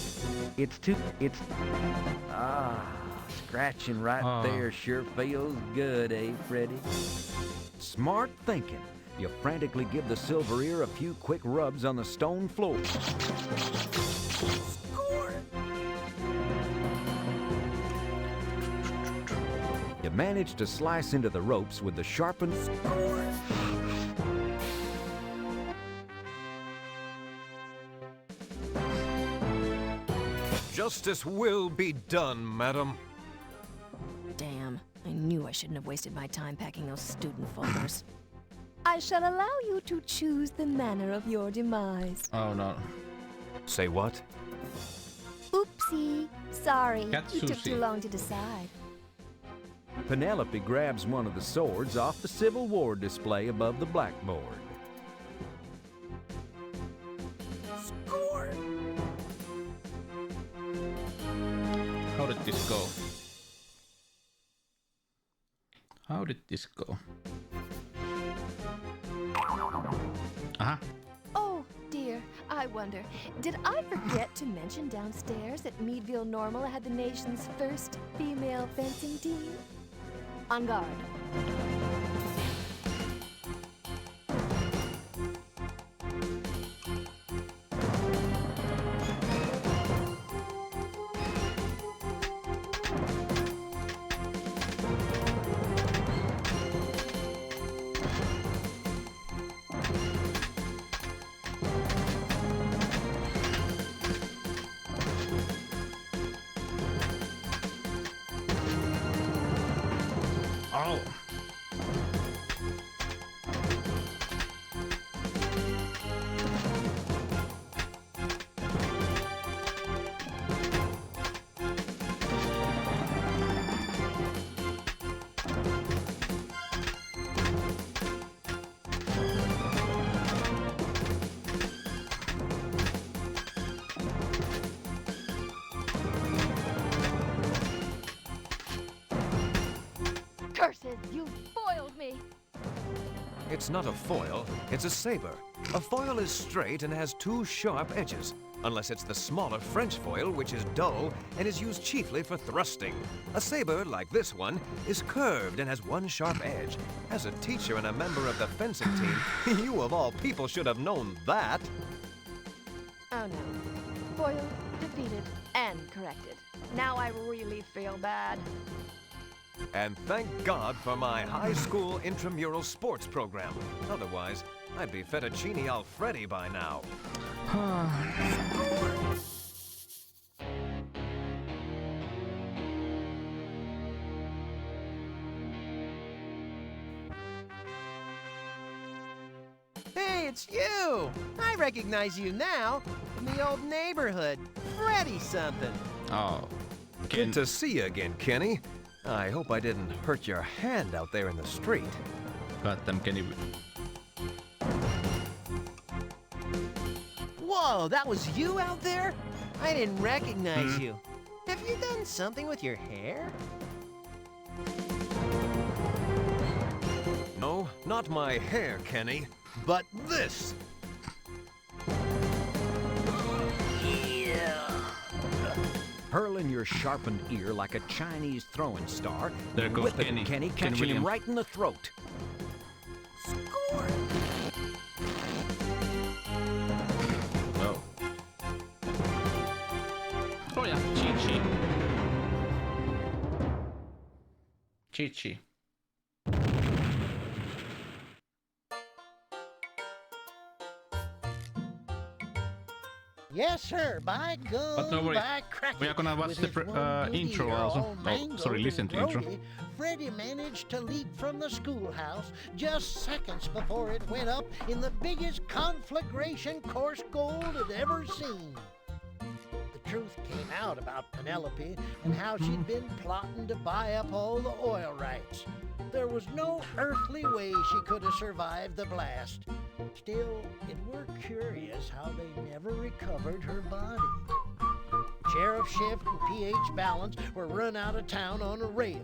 Scratching right there sure feels good, eh, Freddy? Smart thinking. You frantically give the silver ear a few quick rubs on the stone floor. Score! You manage to slice into the ropes with the sharpened... Score!
Justice will be done, madam.
Damn, I knew I shouldn't have wasted my time packing those student folders. I shall allow you to choose the manner of your demise.
Oh no.
Say what?
Oopsie. Sorry, you took
Katsushi.
too long to decide.
Penelope grabs one of the swords off the Civil War display above the blackboard.
Score!
How did this go? How did this go? Uh-huh.
Oh, dear. I wonder, did I forget to mention downstairs that Meadville Normal had the nation's first female fencing team? On guard.
Oh.
Curses, you foiled me!
It's not a foil, it's a saber. A foil is straight and has two sharp edges, unless it's the smaller French foil, which is dull and is used chiefly for thrusting. A saber, like this one, is curved and has one sharp edge. As a teacher and a member of the fencing team, you of all people should have known that.
Oh no. Foiled, defeated, and corrected. Now I really feel bad.
And thank God for my high school intramural sports program. Otherwise, I'd be fettuccine Alfredo by now.
Hey, it's you! I recognize you now from the old neighborhood. Freddy something.
Oh.
Good to see you again, Kenny. I hope I didn't hurt your hand out there in the street.
Got them, Kenny.
Whoa, that was you out there? I didn't recognize you. Have you done something with your hair?
No, not my hair, Kenny, but this.
Hurling your sharpened ear like a Chinese throwing star.
There goes
Whip it,
Kenny.
Kenny,
Ken
catching
Williams.
him right in the throat.
Score!
Oh. Oh yeah, Chi-Chi. Chi-Chi.
Yes, sir. By gum,
But no worry,
by cracky.
we are gonna watch
With
the
his one good
intro
ear
also.
all
Oh,
mangled
sorry, listen to
and
intro.
grody, Freddy managed to leap from the schoolhouse just seconds before it went up in the biggest conflagration course gold had ever seen. The truth came out about Penelope and how she'd been plotting to buy up all the oil rights. There was no earthly way she could have survived the blast. Still, it were curious how they never recovered her body. Sheriff Shift and PH Balance were run out of town on a rail.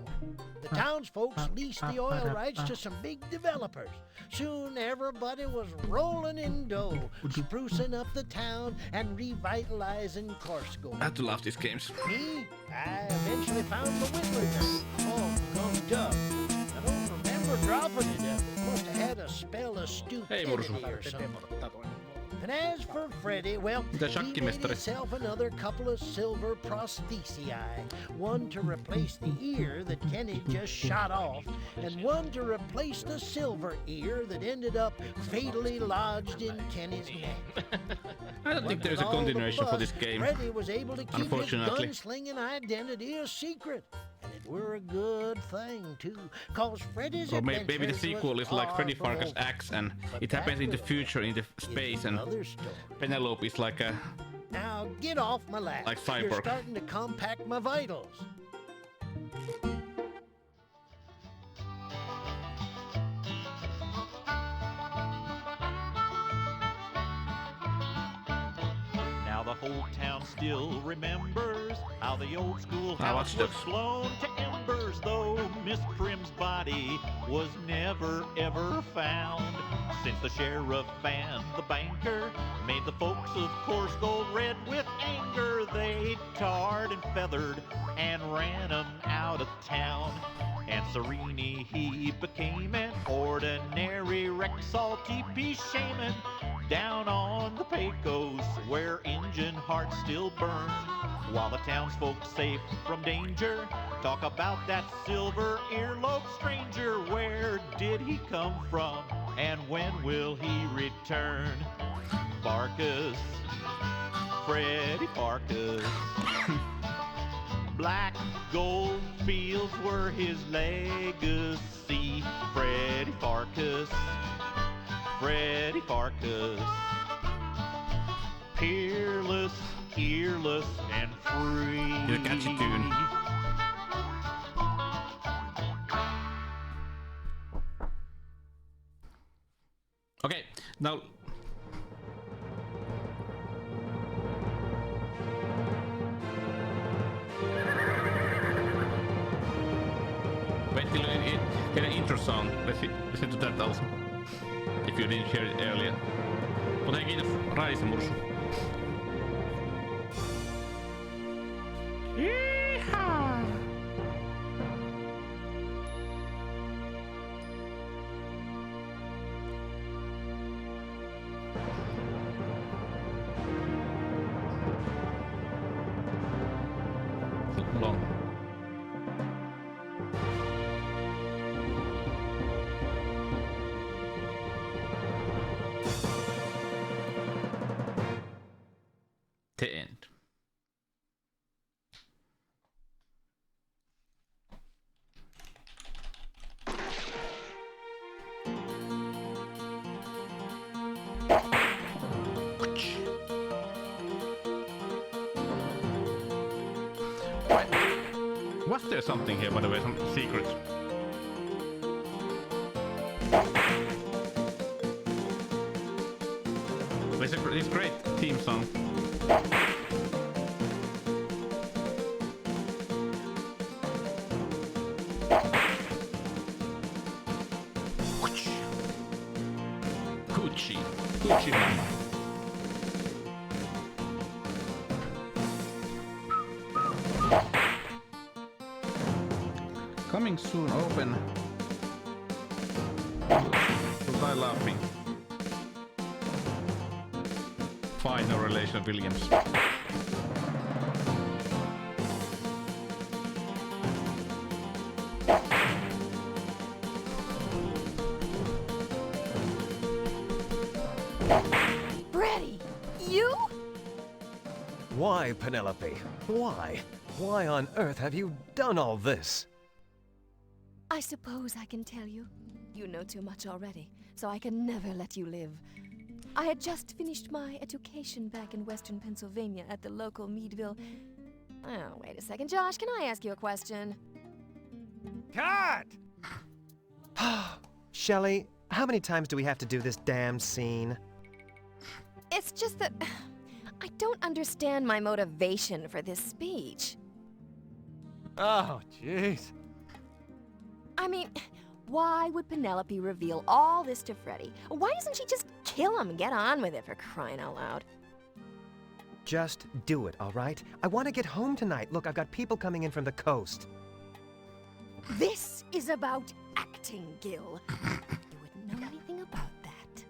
The townsfolks leased the oil rights to some big developers. Soon everybody was rolling in dough, sprucing up the town and revitalizing Corsko.
I have to love these games.
Me? I eventually found the Whittler knife. Oh, come duck. I don't remember dropping it. Must have had a spell of stupidity or something. And as for Freddy, well, he made himself another couple of silver prosthesii. One to replace the ear that Kenny just shot off, and one to replace the silver ear that ended up fatally lodged in Kenny's neck.
I don't think there's a continuation for this game.
Freddy was able to keep his
Unfortunately.
gunslinging identity a secret. And it were a good thing, too, cause Freddy's
Or maybe the
adventures
sequel
was
is like Freddy
far
Pharkas
from
X and
But
it happens
that
in the future, in the space, and
another story.
Penelope is like a...
Now get off my lap.
Like
You're
Cyborg.
starting to compact my vitals.
Now the whole town still remembers how the old schoolhouse
watched
was
it.
blown to embers, though Miss Prim's body was never ever found. Since the sheriff and the banker made the folks of course go red with anger, they tarred and feathered and ran 'em out of town. And Serini, he became an ordinary Rexall TP shaman down on the Pecos, where engine hearts still burn. While the townsfolk safe from danger talk about that silver earlobe stranger. Where did he come from, and when will he return? Pharkas, Freddy Pharkas. Black gold fields were his legacy. Freddy Pharkas, Freddy Pharkas. Peerless, earless, and free.
It's a catchy tune. Okay, now... Wait till you get an intro song. Let's listen to that also. If you didn't hear it earlier. Mutta hei, kiitos Raisa Mursu. Yeehaw! Long. The end. there something here, by the way? Some secrets? It's a great theme song. Coochie mama. Coming soon, open. To die laughing. Fine, no relation, Williams.
Freddy, you?
Why, Penelope? Why? Why on earth have you done all this?
I suppose I can tell you. You know too much already, so I can never let you live. I had just finished my education back in western Pennsylvania at the local Meadville. Oh, wait a second, Josh, can I ask you a question?
Cut! Shelley, how many times do we have to do this damn scene?
It's just that I don't understand my motivation for this speech.
Oh, jeez.
I mean, why would Penelope reveal all this to Freddy? Why doesn't she just kill him and get on with it, for crying out loud?
Just do it, all right? I want to get home tonight. Look, I've got people coming in from the coast.
This is about acting, Gil. You wouldn't know anything about that.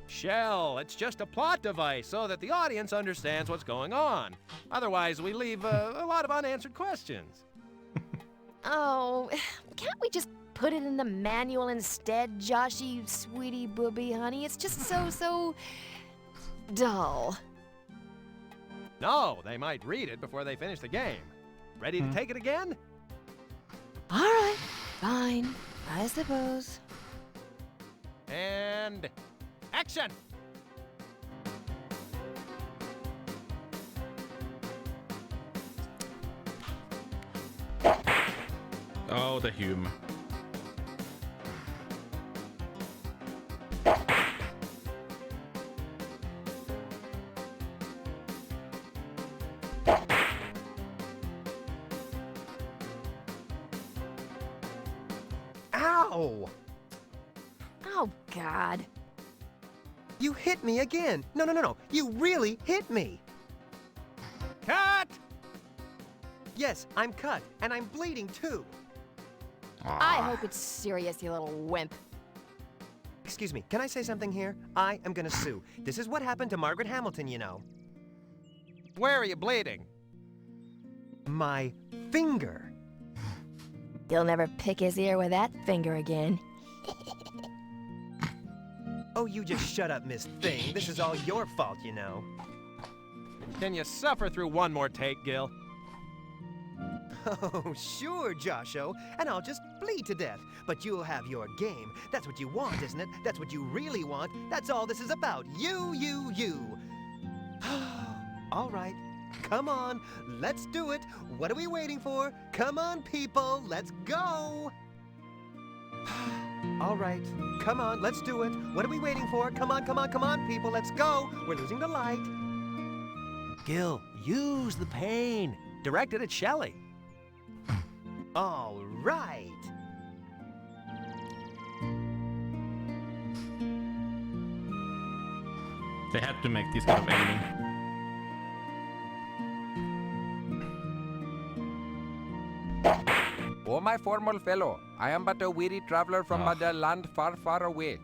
Shell, it's just a plot device so that the audience understands what's going on. Otherwise, we leave a lot of unanswered questions.
Oh, can't we just put it in the manual instead, Joshy, sweetie, booby, honey? It's just so dull.
No, they might read it before they finish the game. Ready to take it again?
All right, fine, I suppose.
And action!
Oh, the humor.
Ow!
Oh, God.
You hit me again. No. You really hit me.
Cut!
Yes, I'm cut, and I'm bleeding too.
I hope it's serious, you little wimp.
Excuse me, can I say something here? I am gonna sue. This is what happened to Margaret Hamilton, you know.
Where are you bleeding?
My finger.
You'll never pick his ear with that finger again.
Oh, you just shut up, Miss Thing. This is all your fault, you know.
Can you suffer through one more take, Gil?
Oh, sure, Josho, and I'll just bleed to death. But you'll have your game. That's what you want, isn't it? That's what you really want. That's all this is about. You. All right, come on, let's do it. What are we waiting for? Come on, people, let's go. All right, come on, let's do it. What are we waiting for? Come on, people, let's go. We're losing the light.
Gil, use the pain. Directed at Shelley.
All right.
They had to make this kind of ending.
Oh, my formal fellow, I am but a weary traveler from a land far, far away.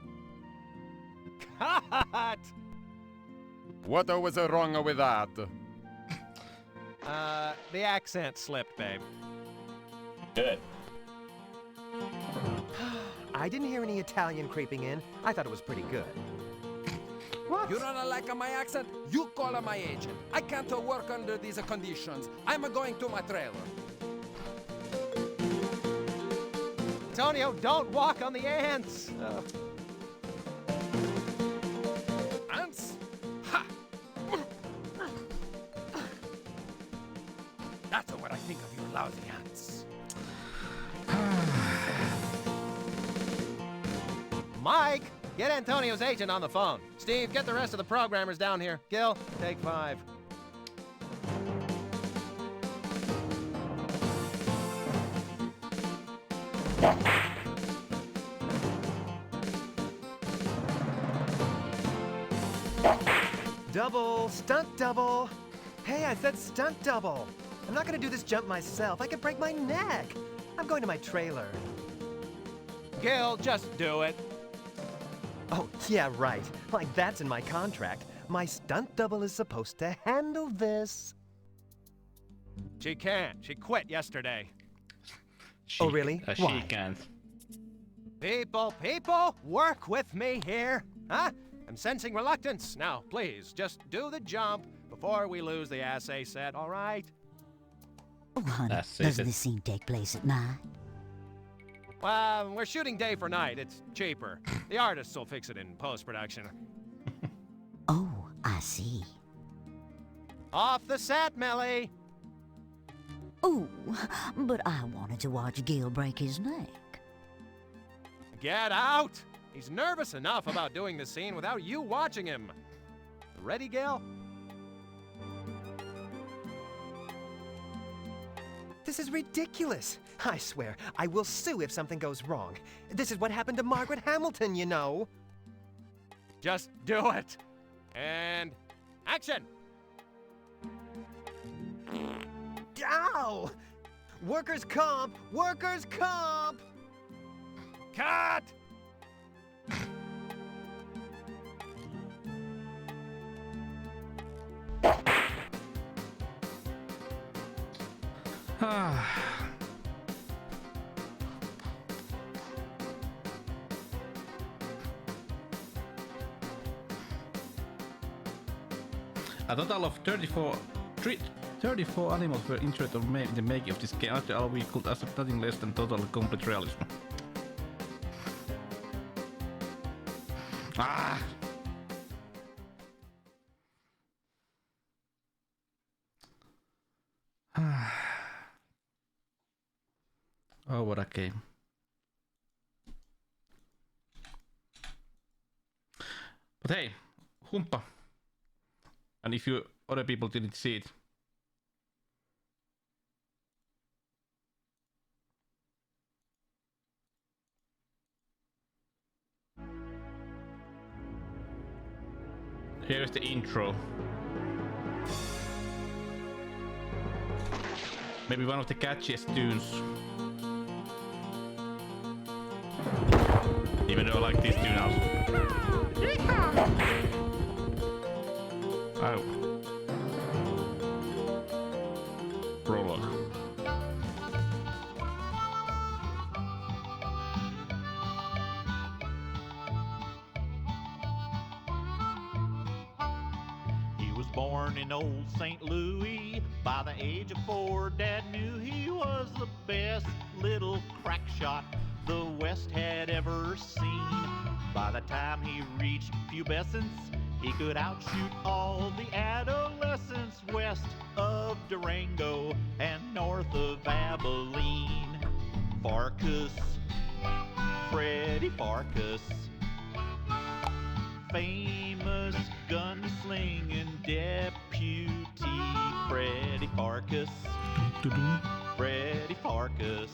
Cut!
What was wrong with that?
The accent slipped, babe.
Good.
I didn't hear any Italian creeping in. I thought it was pretty good.
What? You don't like my accent? You call my agent. I can't work under these conditions. I'm going to my trailer.
Antonio, don't walk on the ants!
Ants? Ha! That's what I think of you lousy ants.
Mike, get Antonio's agent on the phone. Steve, get the rest of the programmers down here. Gil, take 5.
Double, stunt double. Hey, I said stunt double. I'm not gonna do this jump myself. I could break my neck. I'm going to my trailer.
Gil, just do it.
Oh, yeah, right. Like that's in my contract. My stunt double is supposed to handle this.
She can't. She quit yesterday.
Oh, really?
She
Why?
can't.
People, work with me here. Huh? I'm sensing reluctance. Now, please, just do the jump before we lose the assay set, all right?
Oh, honey, doesn't this scene take place at night?
Well, we're shooting day for night. It's cheaper. The artists will fix it in post-production.
Oh, I see.
Off the set, Millie!
Ooh, but I wanted to watch Gil break his neck.
Get out! He's nervous enough about doing the scene without you watching him. Ready, Gil?
This is ridiculous. I swear, I will sue if something goes wrong. This is what happened to Margaret Hamilton, you know.
Just do it. And action!
Ow! Workers' comp! Workers' comp!
Cut!
A total of 34 animals were injured or made in the making of this game. After all, we could accept nothing less than total complete realism. Ah! Oh, what a game. But hey, Humpa. And if you other people didn't see it, here's the intro. Maybe one of the catchiest tunes. Even though I like this tune also. Oh. Prologue.
He was born in old St. Louis. By the age of 4, Dad knew he was the best little crack shot the West had ever seen. By the time he reached pubescence, he could outshoot all the adolescents west of Durango and north of Abilene. Pharkas, Freddy Pharkas, famous gunslinging deputy. Freddy Pharkas, Freddy Pharkas,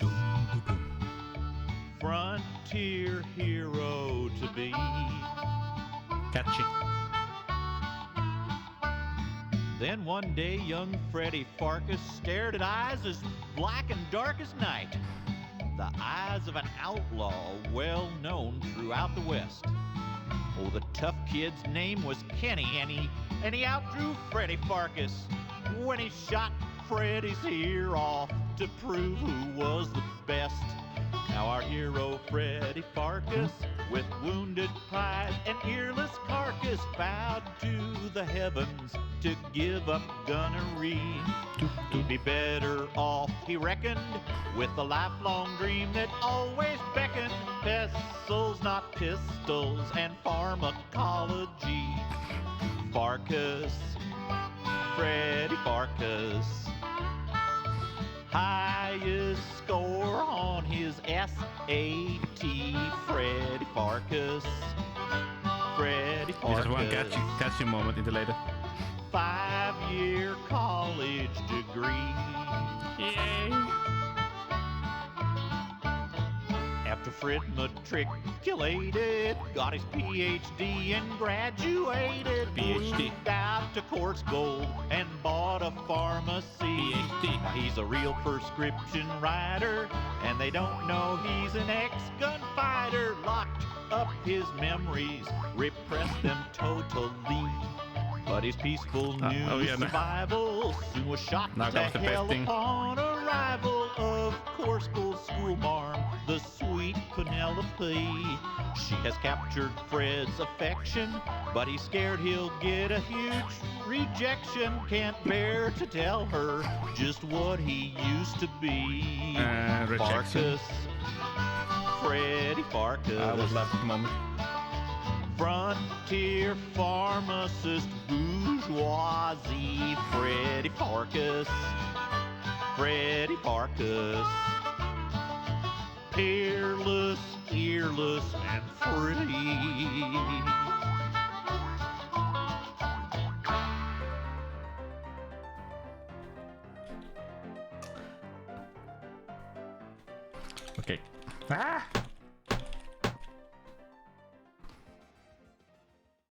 frontier hero to be.
Catchy.
Then one day, young Freddy Pharkas stared at eyes as black and dark as night. The eyes of an outlaw well known throughout the West. Oh, the tough kid's name was Kenny, and he outdrew Freddy Pharkas when he shot Freddy's ear off to prove who was the best. Now our hero Freddy Pharkas, with wounded pride and earless carcass, vowed to the heavens to give up gunnery. He'd be better off, he reckoned, with a lifelong dream that always beckoned. Pencils, not pistols, and pharmacology. Pharkas, Freddy Pharkas, highest score on his SAT. Freddy Pharkas. Freddy Pharkas.
This is one catchy moment in the later.
5-year college degree.
Yay!
After Fred matriculated, got his PhD and graduated.
PhD.
Moved out to Course Gold and bought a pharmacy.
PhD.
Now he's a real prescription writer, and they don't know he's an ex-gunfighter. Locked up his memories, repressed them totally. But his peaceful new survival soon was shot to hell upon arrival of Course Gold school marm, the sweet Penelope. She has captured Fred's affection, but he's scared he'll get a huge rejection. Can't bear to tell her just what he used to be.
Rejection.
Pharkas. Freddy Pharkas.
I would love that moment.
Frontier pharmacist bourgeoisie. Freddy Pharkas. Freddy Pharkas. Peerless, earless, and free.
Okay. Ah!